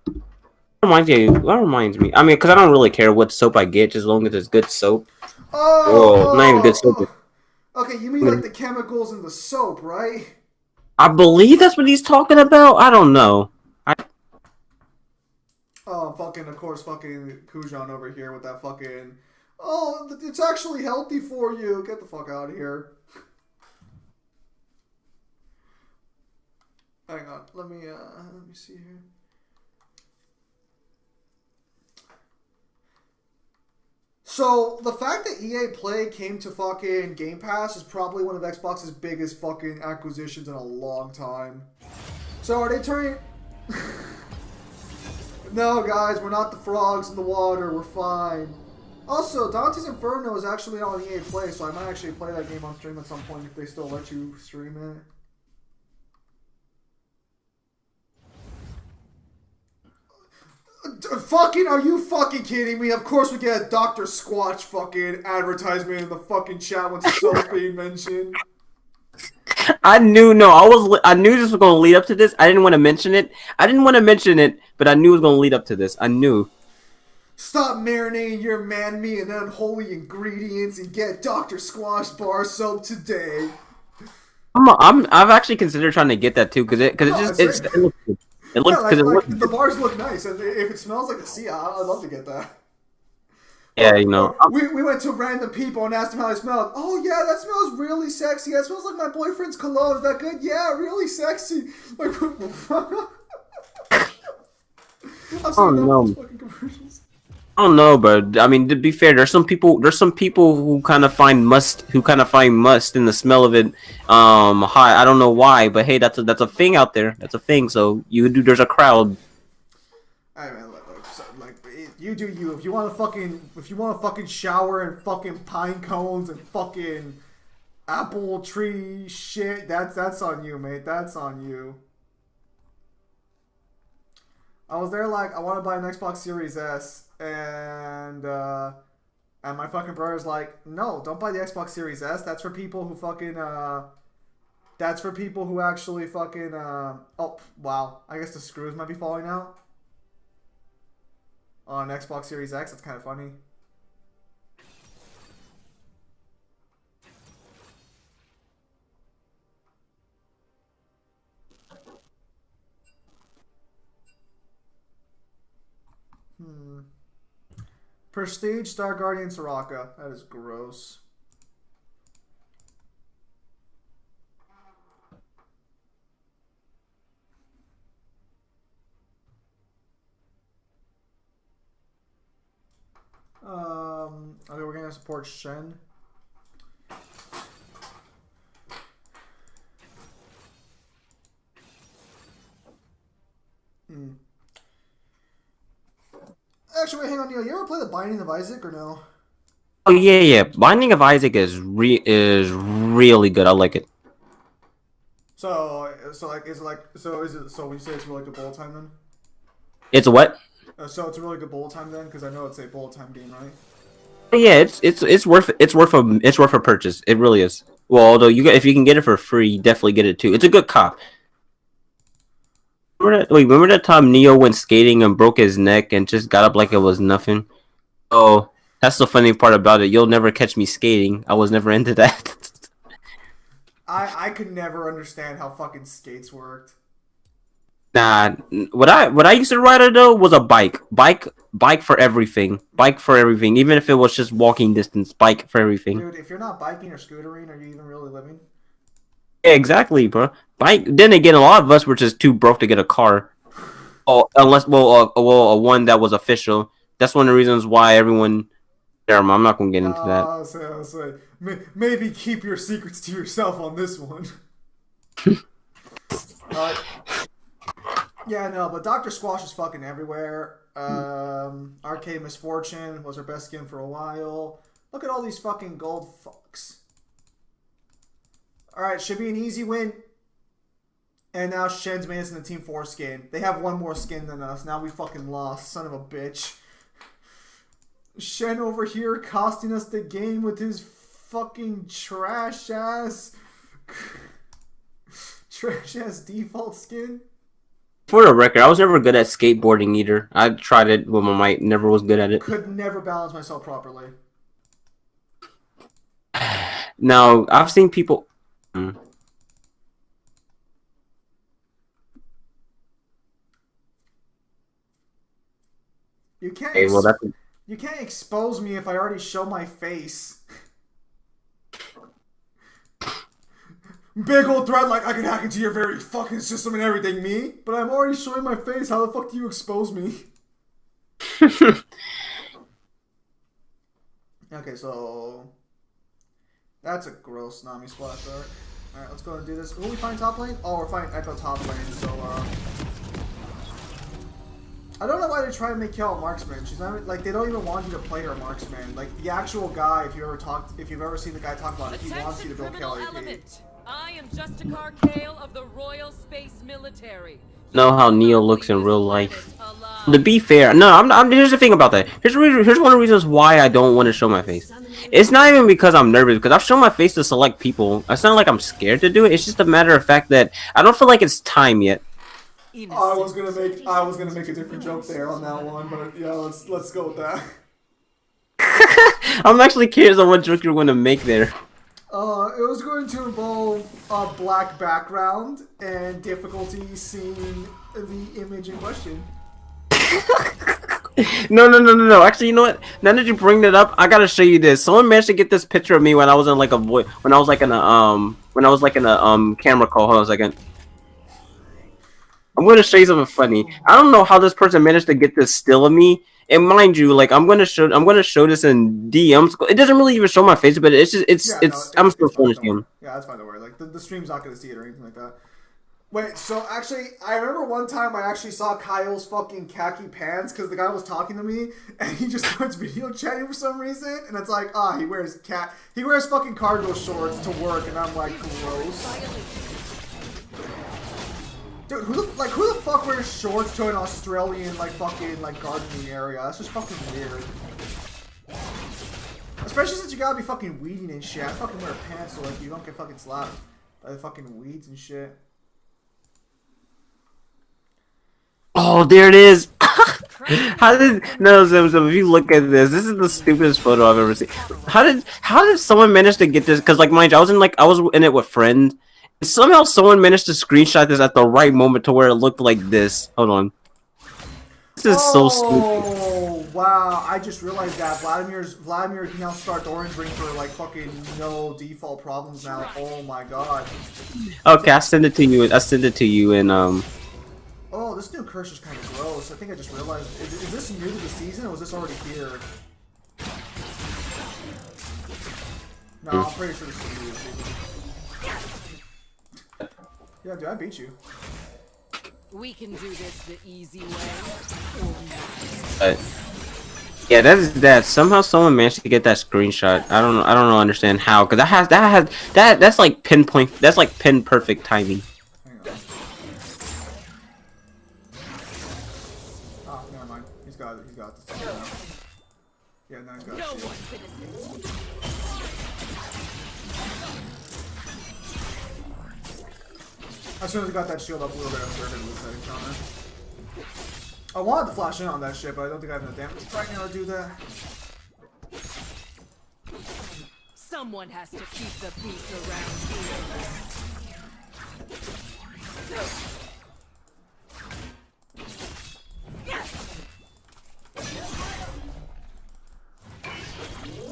that reminds me. I mean, because I don't really care what soap I get, as long as it's good soap. Not even good soap. Okay, you mean like the chemicals in the soap, right? I believe that's what he's talking about. I don't know. Oh, of course, fucking Kujan over here with that fucking. Oh, it's actually healthy for you. Get the fuck out of here. Hang on, let me see here. So, the fact that EA Play came to fucking Game Pass is probably one of Xbox's biggest fucking acquisitions in a long time. So, are they turning... No, guys, we're not the frogs in the water. We're fine. Also, Dante's Inferno is actually on EA Play, so I might actually play that game on stream at some point if they still let you stream it. Fucking, are you fucking kidding me? Of course we get a Dr. Squatch fucking advertisement in the fucking chat when soap's being mentioned. I knew this was going to lead up to this. I didn't want to mention it, but I knew it was going to lead up to this. I knew. Stop marinating your man-meat and unholy ingredients and get Dr. Squash bar soap today. I've actually considered trying to get that too, because it looks good. The bars look nice, and if it smells like a sea, I'd love to get that. Yeah, We went to random people and asked them how they smelled. Oh yeah, that smells really sexy. That smells like my boyfriend's cologne. Is that good? Yeah, really sexy. Like, what the fuck? I'm sorry, those fucking commercials. I don't know, but I mean, to be fair, there's some people. There's some people who kind of find must. Who kind of find must in the smell of it. High. I don't know why, but hey, that's a thing out there. That's a thing. So you do. There's a crowd. I mean, you do you. If you want to fucking shower in fucking pine cones and fucking apple tree shit, that's on you, mate. That's on you. I was there like I want to buy an Xbox Series S, and my fucking brother's like, no, don't buy the Xbox Series S. That's for people who fucking that's for people who actually fucking oh wow, I guess the screws might be falling out on Xbox Series X. That's kind of funny. Prestige Star Guardian Soraka. That is gross. Okay, we're gonna support Shen. Actually, wait, hang on, Neil. You ever play the Binding of Isaac or no? Oh yeah. Binding of Isaac is really good. I like it. So when you say it's really good bullet time then? It's what? So it's a really good bullet time then, because I know it's a bullet time game, right? Yeah, it's worth a purchase. It really is. Well, although if you can get it for free, definitely get it too. It's a good cop. Remember that time Neo went skating and broke his neck and just got up like it was nothing? Oh, that's the funny part about it. You'll never catch me skating. I was never into that. I could never understand how fucking skates worked. Nah, what I used to ride it though was a bike. Bike for everything. Bike for everything. Even if it was just walking distance, bike for everything. Dude, if you're not biking or scootering, are you even really living? Yeah, exactly, bro. Bike. Then again, a lot of us were just too broke to get a car. Oh, unless one that was official. That's one of the reasons why everyone. I'm not gonna get into that. I'll say, maybe keep your secrets to yourself on this one. Yeah, no, but Dr. Squash is fucking everywhere. Arcade Misfortune was her best skin for a while. Look at all these fucking gold fucks. Alright, should be an easy win. And now Shen's made us in the Team 4 skin. They have one more skin than us. Now we fucking lost. Son of a bitch. Shen over here costing us the game with his fucking trash ass default skin. For the record, I was never good at skateboarding either. I tried it with my mic, never was good at it. Could never balance myself properly. Now, I've seen people... You can't, hey, well, you can't expose me if I already show my face. Big old threat like I can hack into your very fucking system and everything, me. But I'm already showing my face. How the fuck do you expose me? Okay, so that's a gross Nami splash art. Alright, let's go and do this. Who we find top lane? Oh, we're finding Echo top lane, so I don't know why they try to make Kel a marksman. She's not like they don't even want you to play her marksman. Like the actual guy, if you've ever seen the guy talk about it, he wants you to build Kel AP. I am Justicar Kale of the Royal Space Military. Know how Neo looks in real life. To be fair, no, here's the thing about that. Here's one of the reasons why I don't want to show my face. It's not even because I'm nervous, because I've shown my face to select people. It's not like I'm scared to do it. It's just a matter of fact that I don't feel like it's time yet. I was gonna make a different joke there on that one, but yeah, let's go with that. I'm actually curious on what joke you're going to make there. It was going to involve a black background and difficulty seeing the image in question. No. Actually, you know what? Now that you bring that up, I gotta show you this. Someone managed to get this picture of me when I was in like when I was like in a camera call. Hold on a second. I'm gonna show you something funny. I don't know how this person managed to get this still of me and mind you, like I'm gonna show this in DMs. It doesn't really even show my face, but it's just I'm still fine, showing it to him. Yeah, that's fine. Don't worry. Like the stream's not gonna see it or anything like that. Wait, so actually, I remember one time I actually saw Kyle's fucking khaki pants because the guy was talking to me and he just starts video chatting for some reason, and it's like, he wears fucking cargo shorts to work, and I'm like, gross. Dude, who the fuck wears shorts to an Australian fucking gardening area? That's just fucking weird. Especially since you gotta be fucking weeding and shit. I fucking wear pants so you don't get fucking slapped by the fucking weeds and shit. Oh, there it is. How did so if you look at this is the stupidest photo I've ever seen. How did someone manage to get this? Because mind you, I was in it with friends. And somehow someone managed to screenshot this at the right moment to where it looked like this. Hold on. This is so stupid. Oh wow! I just realized that Vladimir can now start the orange ring for fucking no default problems now. Oh my god. Okay, I send it to you and Oh, this new curse is kind of gross. I think I just realized. Is this new to the season, or was this already here? No, I'm pretty sure this is new to the season. Yeah, dude, I beat you. We can do this the easy way. Yeah, that. Somehow someone managed to get that screenshot. I don't understand how, because that's like pinpoint. That's like pin perfect timing. He's got this now. Yeah, now he's got it. As soon as he got that shield up a little bit, I'm sure I'm gonna lose that encounter. I wanted to flash in on that shit, but I don't think I have enough damage right now to do that. Someone has to keep the peace around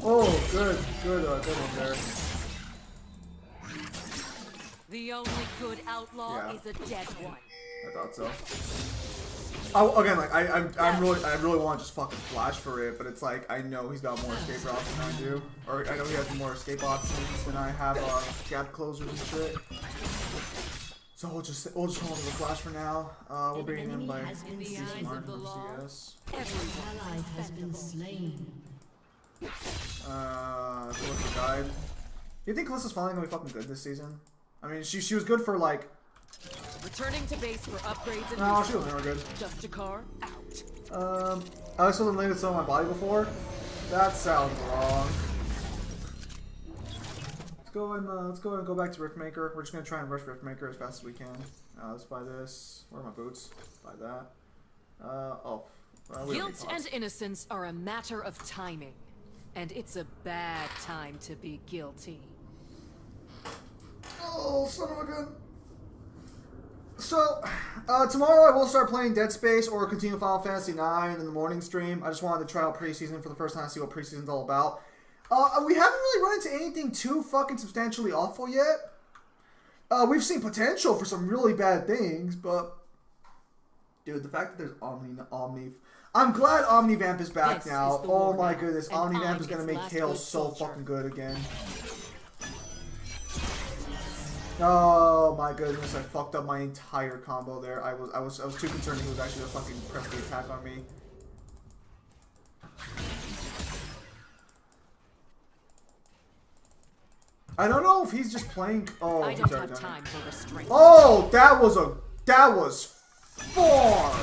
Oh, good one there. The only good outlaw is a dead one. I thought so. Again, I really want to just fucking flash for it, but it's like I know he's got more escape routes than I do, or I know he has more escape options than I have gap closers and shit. So we'll just hold on to the flash for now. We're beating him by decent margin from CS. Ally has been slain. Calista died. You think Calista's finally gonna be fucking good this season? I mean, she was good for returning to base for upgrades and no, she was never good. Just a car out. I also eliminated some of my body before. That sounds wrong. Let's go and go back to Riftmaker. We're just gonna try and rush Riftmaker as fast as we can. Let's buy this. Where are my boots? Buy that. We don't need Guilt pots. and innocence are a matter of timing, and it's a bad time to be guilty. Oh, son of a gun. So, tomorrow I will start playing Dead Space or continue Final Fantasy IX in the morning stream. I just wanted to try out Preseason for the first time to see what Preseason's all about. We haven't really run into anything too fucking substantially awful yet. We've seen potential for some really bad things, but... Dude, the fact that there's Omni... I'm glad Omnivamp is back now. Oh my goodness, Omnivamp is gonna make Kale so fucking good again. Oh my goodness, I fucked up my entire combo there. I was too concerned he was actually gonna fucking press the attack on me. I don't know if he's just playing. Oh, I he's don't already have done time it. for restraint. Oh, that was far.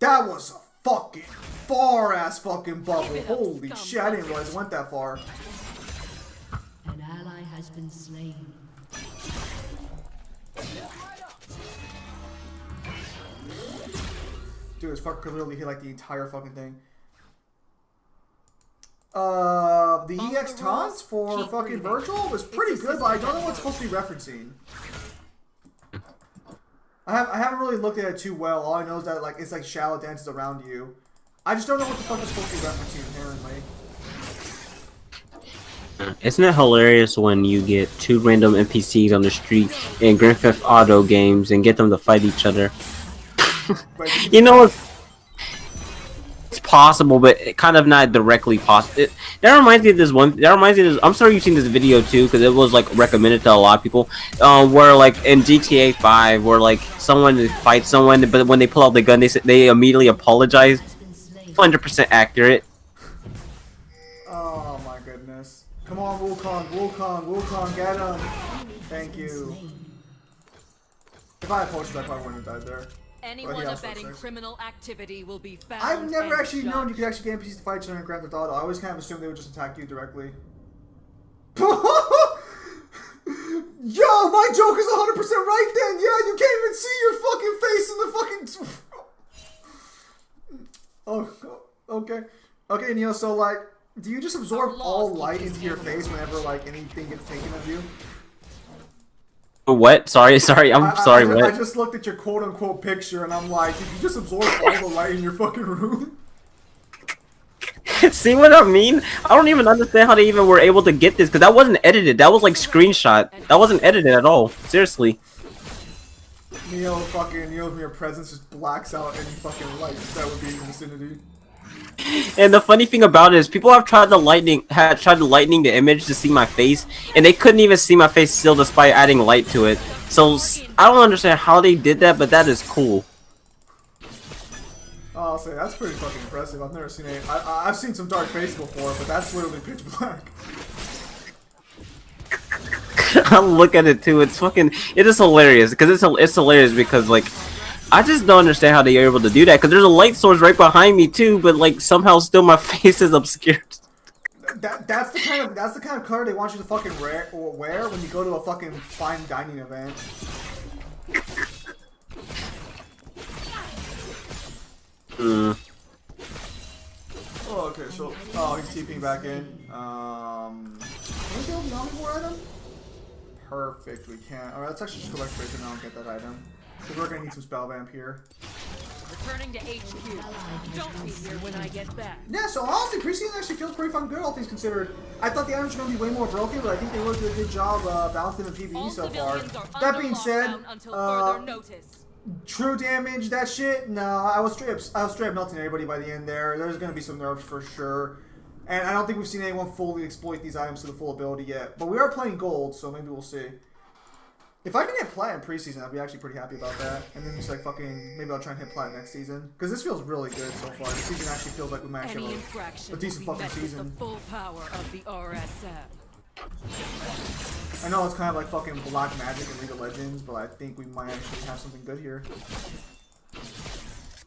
That was a fucking far-ass fucking bubble. Holy shit, I didn't realize it went that far. An ally has been slain. Dude, this fucker could literally hit the entire fucking thing. The EX taunts for fucking Virgil was pretty good, but I don't know what it's supposed to be referencing. I haven't really looked at it too well. All I know is that it's shallow dances around you. I just don't know what the fuck it's supposed to be referencing inherently. Isn't it hilarious when you get two random NPCs on the street in Grand Theft Auto games and get them to fight each other? Wait, You know, it's possible, but it kind of not directly possible. That reminds me of this one. That reminds me of this. I'm sorry you've seen this video too, because it was like recommended to a lot of people. Where like in GTA 5, where like someone fights someone, but when they pull out the gun, they immediately apologize. 100% accurate. Oh my goodness. Come on, Wukong, get him. Thank you. If I had potions, I probably wouldn't have died there. Anyone abetting criminal activity will be found. I've never actually known you judged. could actually get NPCs to fight each other in Grand Theft Auto. I always kind of assumed they would just attack you directly. Yo, my joke is 100% right then. Yeah, you can't even see your fucking face in the fucking... Oh, okay. Okay, Neil, so like, do you just absorb all light into your face whenever like anything gets taken of you? What? Sorry, I'm sorry, what? I just looked at your quote-unquote picture and I'm like, did you just absorb all the light in your fucking room? See what I mean? I don't even understand how they even were able to get this, because that wasn't edited. That was like screenshot. That wasn't edited at all. Seriously. Neil's mere presence just blacks out any fucking light that would be in the vicinity. And the funny thing about it is, people have tried to lightning the image to see my face, and they couldn't even see my face still, despite adding light to it. So I don't understand how they did that, but that is cool. I'll say that's pretty fucking impressive. I've never seen any. I've seen some dark face before, but that's literally pitch black. I look at it too. It is hilarious because it's hilarious because like. I just don't understand how they are able to do that, because there's a light source right behind me too, but like somehow still my face is obscured. That's the kind of color they want you to fucking wear when you go to a fucking fine dining event. Oh, okay, so he's TPing back in. Can we go beyond the war item? Perfect, we can. Alright, let's actually just go back to Preseason now and get that item. Because we're gonna need some spell vamp here. Returning to HQ. Don't be here when I get back. Yeah, so honestly, Preseason actually feels pretty fucking good, all things considered. I thought the items were gonna be way more broken, but I think they really did a good job balancing the PvE so far. That being said, true damage, that shit. No, I was straight up melting everybody by the end there. There's gonna be some nerfs for sure. And I don't think we've seen anyone fully exploit these items to the full ability yet. But we are playing gold, so maybe we'll see. If I can hit plat in preseason, I'd be actually pretty happy about that. And then just like fucking, maybe I'll try and hit plat next season. Because this feels really good so far. This season actually feels like we might actually have a decent fucking season. The full power of the RSM. I know it's kind of like fucking black magic in League of Legends, but I think we might actually have something good here.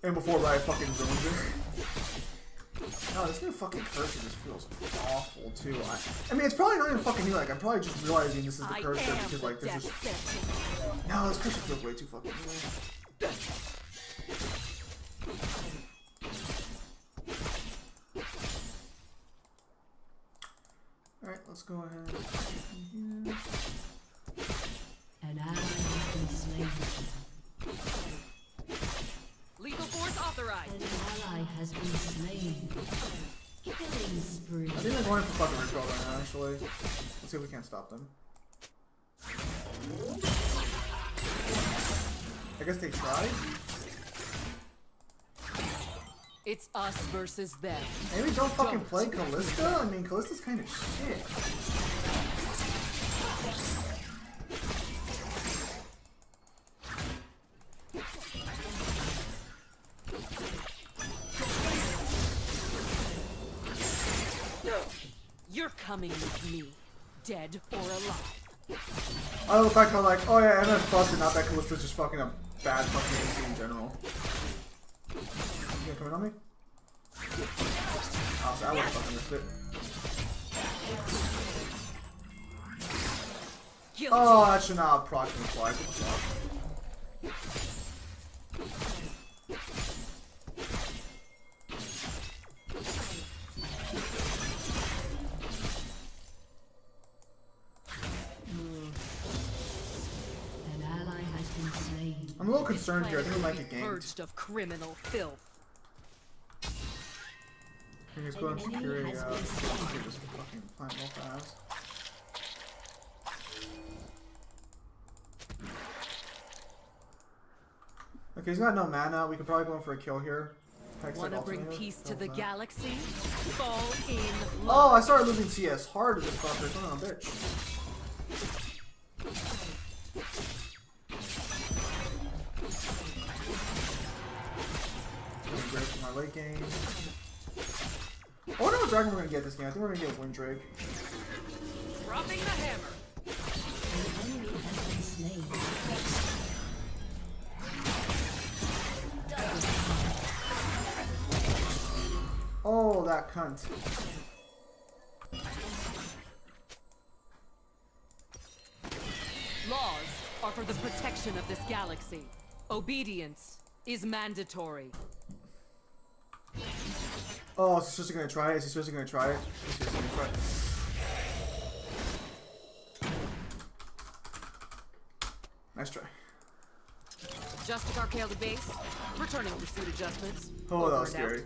And before Riot fucking ruins it. Oh, this new fucking cursor just feels awful too. I mean, it's probably not even fucking new. Like, I'm probably just realizing this is the cursor because, like, there's just. No, this cursor feels way too fucking new. Alright, let's go ahead. An ally has been slain. Lethal force authorized. An ally has been slain. Killing spree. I think they're going for fucking recall right now, actually. Let's see if we can't stop them. I guess they tried? It's us versus them. Maybe don't fucking play Callista? I mean, Callista's kind of shit. You're coming with me, dead or alive. I love the fact that I'm like, oh yeah, MS busted, not that Callista's just fucking a bad fucking AC in general. You gonna come in on me? Oh, so I would've fucking missed it. Oh, that should not have procced me twice. What the fuck? I'm a little concerned here. I think we might get ganked. Purged of criminal filth. Let's go and secure a just fucking plant real fast. Okay, he's got no mana. We could probably go in for a kill here. Hex Wanna like bring alternative. peace to Don't the know. galaxy? Fall in Oh, love. I started losing CS hard to this fucker. Son of a bitch. Doing great for my late game. I wonder what dragon we're gonna get this game. I think we're gonna get Windrake. Dropping the hammer. An enemy has been slain. Oh, that cunt. Laws are for the protection of this galaxy. Obedience is mandatory. Oh, is he seriously gonna try it? Is he seriously gonna try it? Is he seriously gonna try it? Nice try. Adjusting our scale to base. Returning pursuit adjustments. Oh, that Over was and out. scary.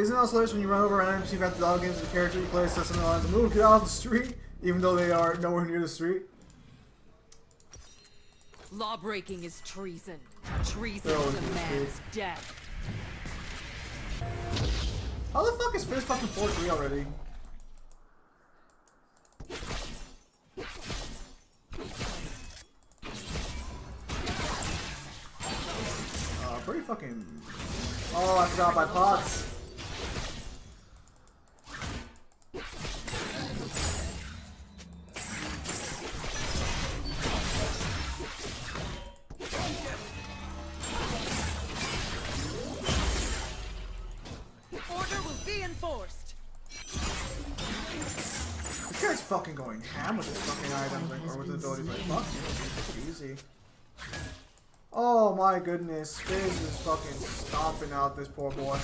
Isn't it also hilarious when you run over randoms, you've got the dog games of the character you play, says something along the move, get off the street, even though they are nowhere near the street? Law breaking is treason. Treason Oh, demands death. How the fuck is Fizz fucking 4-3 already? Pretty fucking... Oh, I forgot my pots. Order will be enforced. This guy's fucking going ham with his fucking items, like, or with his abilities, like, fuck you, take it easy. Oh my goodness, Fizz is fucking stomping out this poor boy.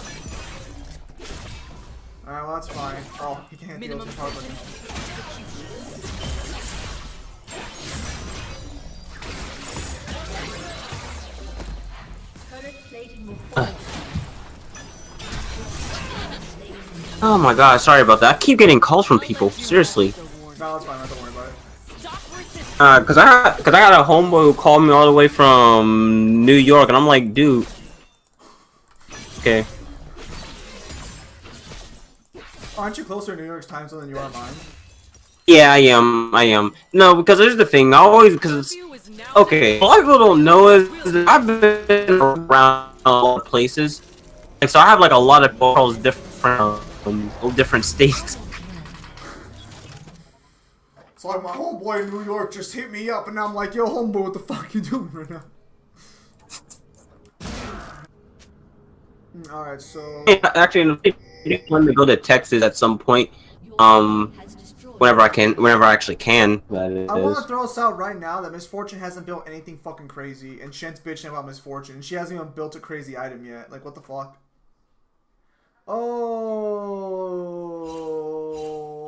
Alright, well that's fine. Oh, he can't deal with his hard Turret plating will fall. Oh my god, sorry about that. I keep getting calls from people. Seriously. No, that's fine, don't worry about it. Stop resisting. Cause I got a homeboy who called me all the way from New York, and I'm like, dude. Okay. Aren't you closer to New York's time zone than you are mine? Yeah, I am. No, because here's the thing. I always, because it's Curfew is now okay. A lot of people don't know is that I've been around a lot of places. Like, so I have like a lot of calls different states. It's like my homeboy in New York just hit me up, and now I'm like, yo, homeboy, what the fuck you doing right now? Alright, so... Actually, I'm going to go to Texas at some point. Whenever I actually can. That is. I want to throw us out right now that Misfortune hasn't built anything fucking crazy, and Shen's bitching about Misfortune, and she hasn't even built a crazy item yet. Like, what the fuck?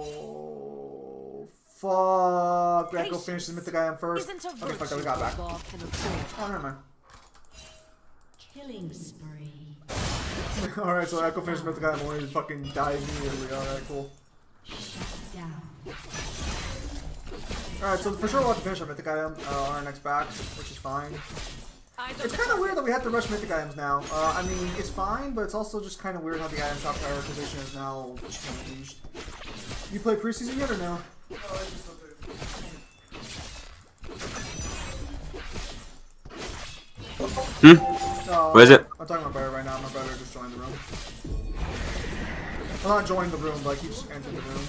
Oh, fuck. We have to go finish the mythic item first. isn't a Okay, fuck it, virtue we got back. the law can afford. Oh, never mind. Killing spree. Alright, so I go finish mythic item only to fucking die immediately. Alright, cool. Down. Alright, so for sure we'll have to finish our mythic item on our next back, which is fine. Eyes on It's the kind of weird that we have to rush mythic items now. I mean, it's fine, but it's also just kind of weird how the item shop prioritization is now changed. You play preseason yet or no? No, What is it? I'm talking about Bear right now. My brother just joined the room. Well, not joined the room, but he just entered the room.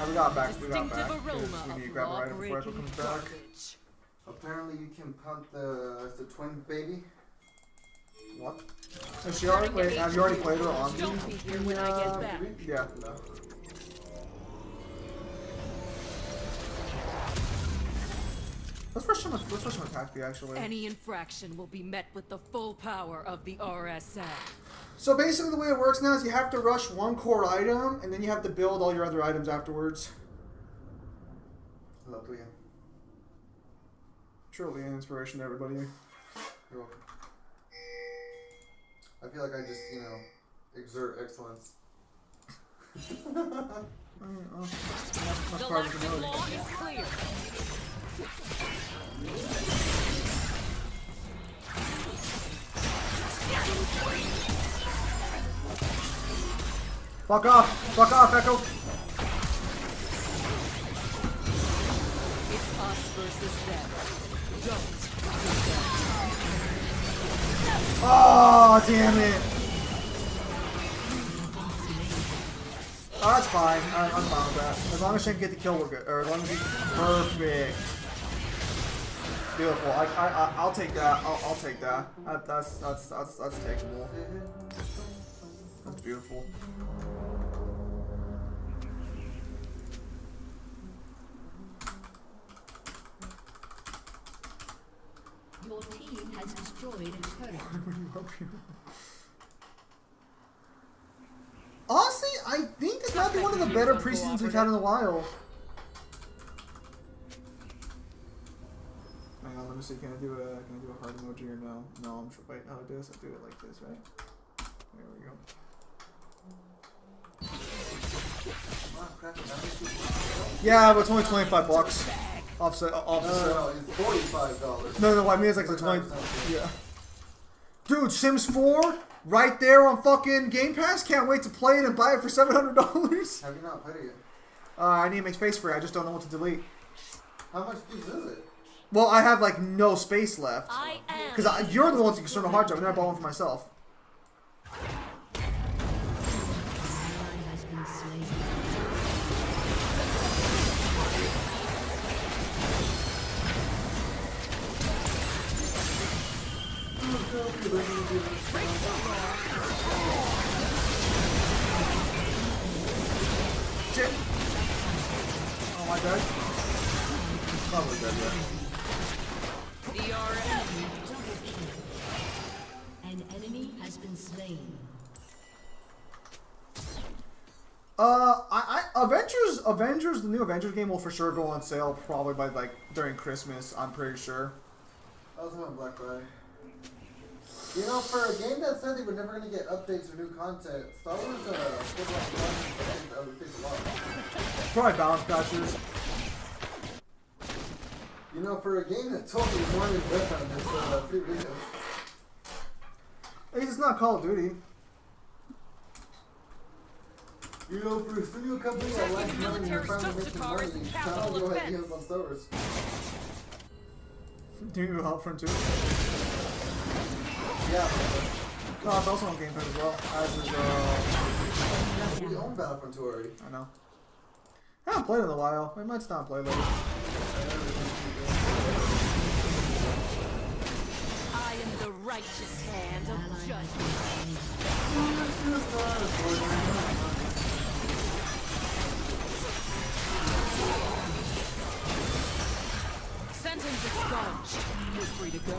We got back. We got back. distinctive aroma We need to of grab a item before Echo law-breaking comes back. garbage. Apparently you can punt the twin baby. What? Is she already played? Have you already played her on me? Don't be here when I get back. Yeah. No. Let's rush him attack the actually. Any infraction will be met with the full power of the RSM. So basically the way it works now is you have to rush one core item and then you have to build all your other items afterwards. Lovely. Truly an inspiration to everybody. You're welcome. I feel like I just, exert excellence. That's The part of lack the of ability. law is clear. Fuck off! Fuck off, Echo! It's us versus them. Don't. Oh, damn it! Oh, that's fine. I'm fine with that. As long as she can get the kill, we're good. Or as long as he... Perfect. Beautiful. I'll take that. I'll take that. That's takeable. That's beautiful. Your team has destroyed a turret. Honestly, I think this might be one of the better preseasons we've had in a while. Hang on, let me see. Can I do a heart emoji or no? No, I'm sure. Wait, how do I do this? I do it like this, right? There we go. Yeah, but it's only $25. Offset. No, it's $45. No, I mean it's like the 20. Yeah. Dude, Sims 4 right there on fucking Game Pass. Can't wait to play it and buy it for $700. Have you not played it yet? I need to make space for it. I just don't know what to delete. How much gigs is it? Well, I have like no space left. I am. Because you're the one that can start a hard drive. I never bought one for myself. Has been slain. Shit. Oh my god. Probably dead yet. An enemy has been slain. Avengers, the new Avengers game will for sure go on sale probably by like during Christmas. I'm pretty sure. I was on Black Friday. You know, for a game that said they were never going to get updates or new content, Star Wars takes a lot. Probably balance patches. You know, for a game that told me more than Weapon, it's pretty ridiculous. It's not Call of Duty. You know, for a studio company that likes money and they're finally making money, you can't go ahead and use on Star Wars. Do you need Battlefront 2? Yeah. No, it's also on Game Pass as well. As is, We own Battlefront 2 already. I know. I haven't played in a while. I might stop playing later. I am the righteous hand of judgment. Sentence expunged. You're free to go.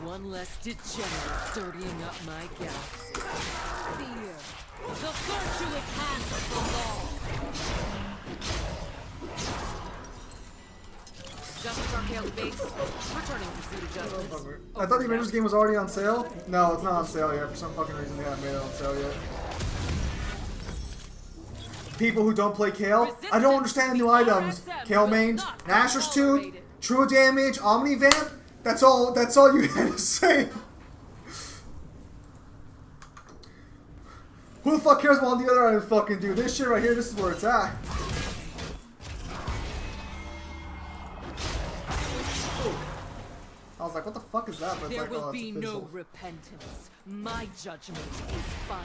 One less degenerate dirtying up my galaxy. Fear. The virtuous hand of the law. Justice Archaea's base. Returning pursuit of justice. I thought the Avengers game was already on sale. No, it's not on sale yet. For some fucking reason, they haven't made it on sale yet. People who don't play Kale, I don't understand the new items. Kale mains, Nashor's Tooth, True Damage, Omnivamp. That's all you had to say. Who the fuck cares what the other items fucking do? This shit right here, this is where it's at. I was like, what the fuck is that? But There like, will oh, be it's a no physical. repentance. My judgment is final.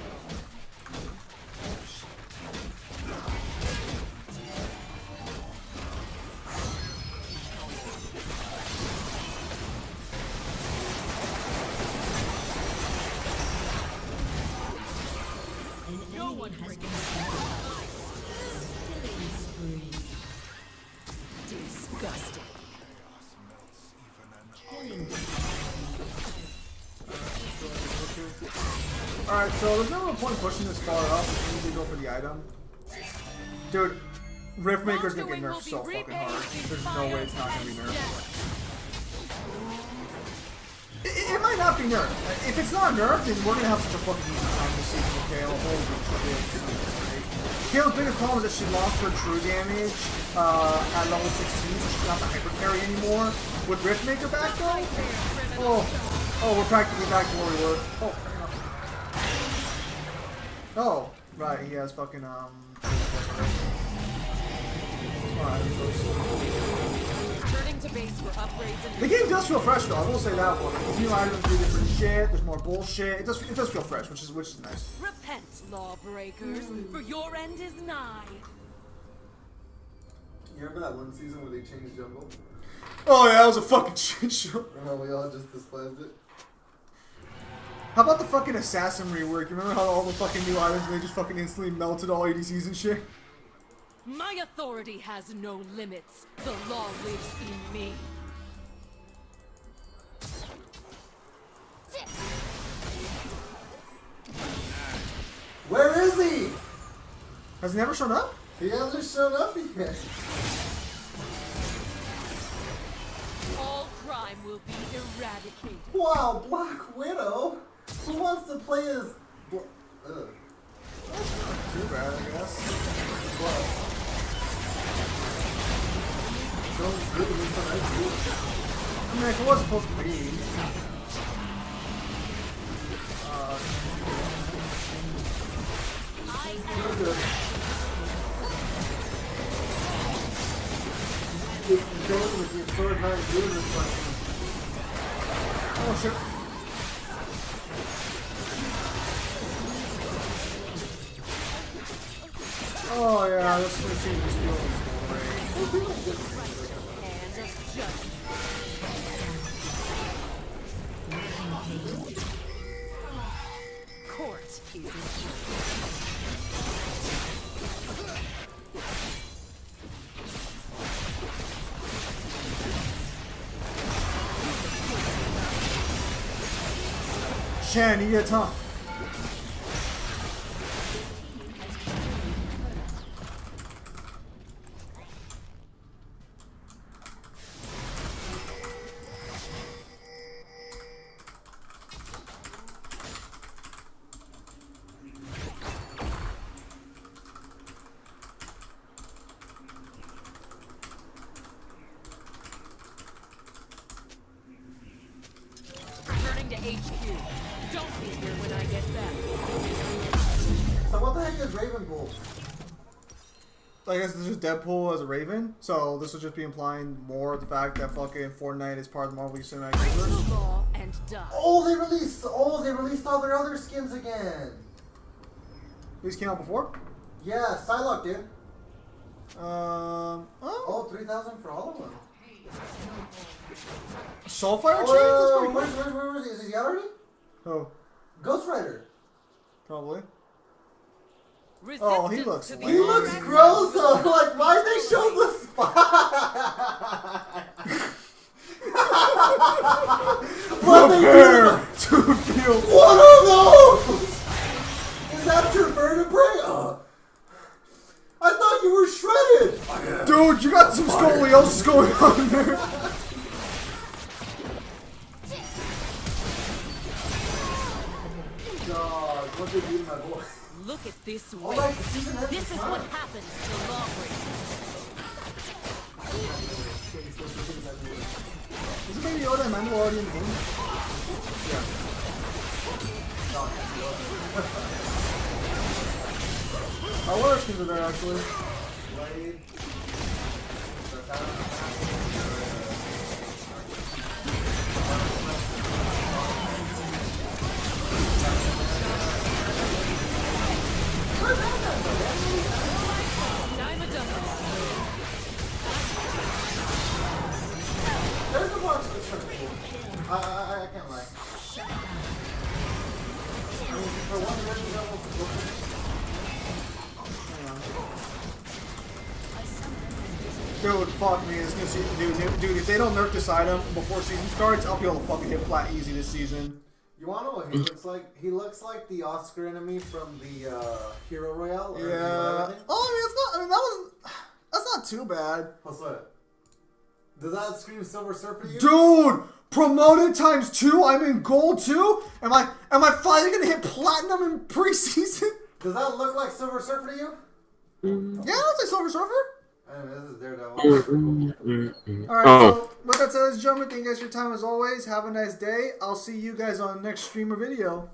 No one has been slain. Killing spree. Disgusting. Killing Alright, so there's no real point pushing this far up. We need to go for the item. Dude, Riftmaker's gonna get nerfed so fucking hard. There's no way it's not gonna be nerfed. It might not be nerfed. If it's not nerfed, then we're gonna have such a fucking easy time this season with Kale. Holy shit. Kale's biggest problem is that she lost her true damage at level 16, so she's not the hyper carry anymore. Would Riftmaker back though? Oh, we're practically back to where we were. Oh, right, he has fucking Returning to base for upgrades and the game does feel fresh though, I will say that one. There's new items, do different shit, there's more bullshit. It does feel fresh, which is nice. repent, lawbreakers, for your end is nigh. You remember that one season where they changed jungle? Oh yeah, that was a fucking shit show. Remember we all just despised it? How about the fucking assassin rework? You remember how all the fucking new items, they just fucking instantly melted all ADCs and shit? My authority has no limits. The law lives in me. Where is he? Has he never shown up? He hasn't shown up yet. All crime will be eradicated. Wow, Black Widow? Who wants to play as... Ugh. Too bad, I guess. Sounds good to me tonight, too. I mean, if it was supposed to be. You're good. You're going with your sword not doing this one. Oh shit. Oh yeah, this seems great. And of judgment. Court is adjourned. Shan, you get tough. Returning to HQ. Don't be here when I get back. So what the heck is Raven Bull? I guess this is Deadpool as a Raven, so this will just be implying more of the fact that fucking Fortnite is part of the Marvel Cinematic Break the Universe. law and die. Oh, they released all their other skins again. These came out before? Yeah, Psylocke did. Oh, Oh, 3,000 for all of them. Soulfire chains? Oh, That's pretty cool. where is he? Is he out already? Oh, Ghost Rider. probably. Resistance Oh, he looks to the lame. He looks gross though. Like, why'd they show the spot? What they Prepare do? to feel. What are those? Is that your vertebrae? I thought you were shredded. Dude, you got some scoliosis going on there. God, what did you do to my boy? Look at this way. Alright, the season ends This is tomorrow. what happens to lawbreakers. Isn't Baby Yoda and Mando already in the game? Yeah. What other skins are there actually? Blade. Dime a dozen. There's a box that's kind of cool. I can't lie. I mean, for one version, that was Dude, fuck me. This new season, dude, if they don't nerf this item before season starts, I'll be able to fucking hit flat easy this season. You wanna know what he looks like? He looks like the Oscar enemy from the Hero Royale. Or Yeah. Oh, I mean, it's not. I mean, that's not too bad. What's that? Does that scream Silver Surfer to you? Dude, promoted ×2. I'm in gold too. Am I finally gonna hit platinum in preseason? Does that look like Silver Surfer to you? Yeah, I'll say Silver Surfer. Anyway, this is Daredevil. Alright, so with that said, ladies and gentlemen, thank you guys for your time as always. Have a nice day. I'll see you guys on the next stream or video.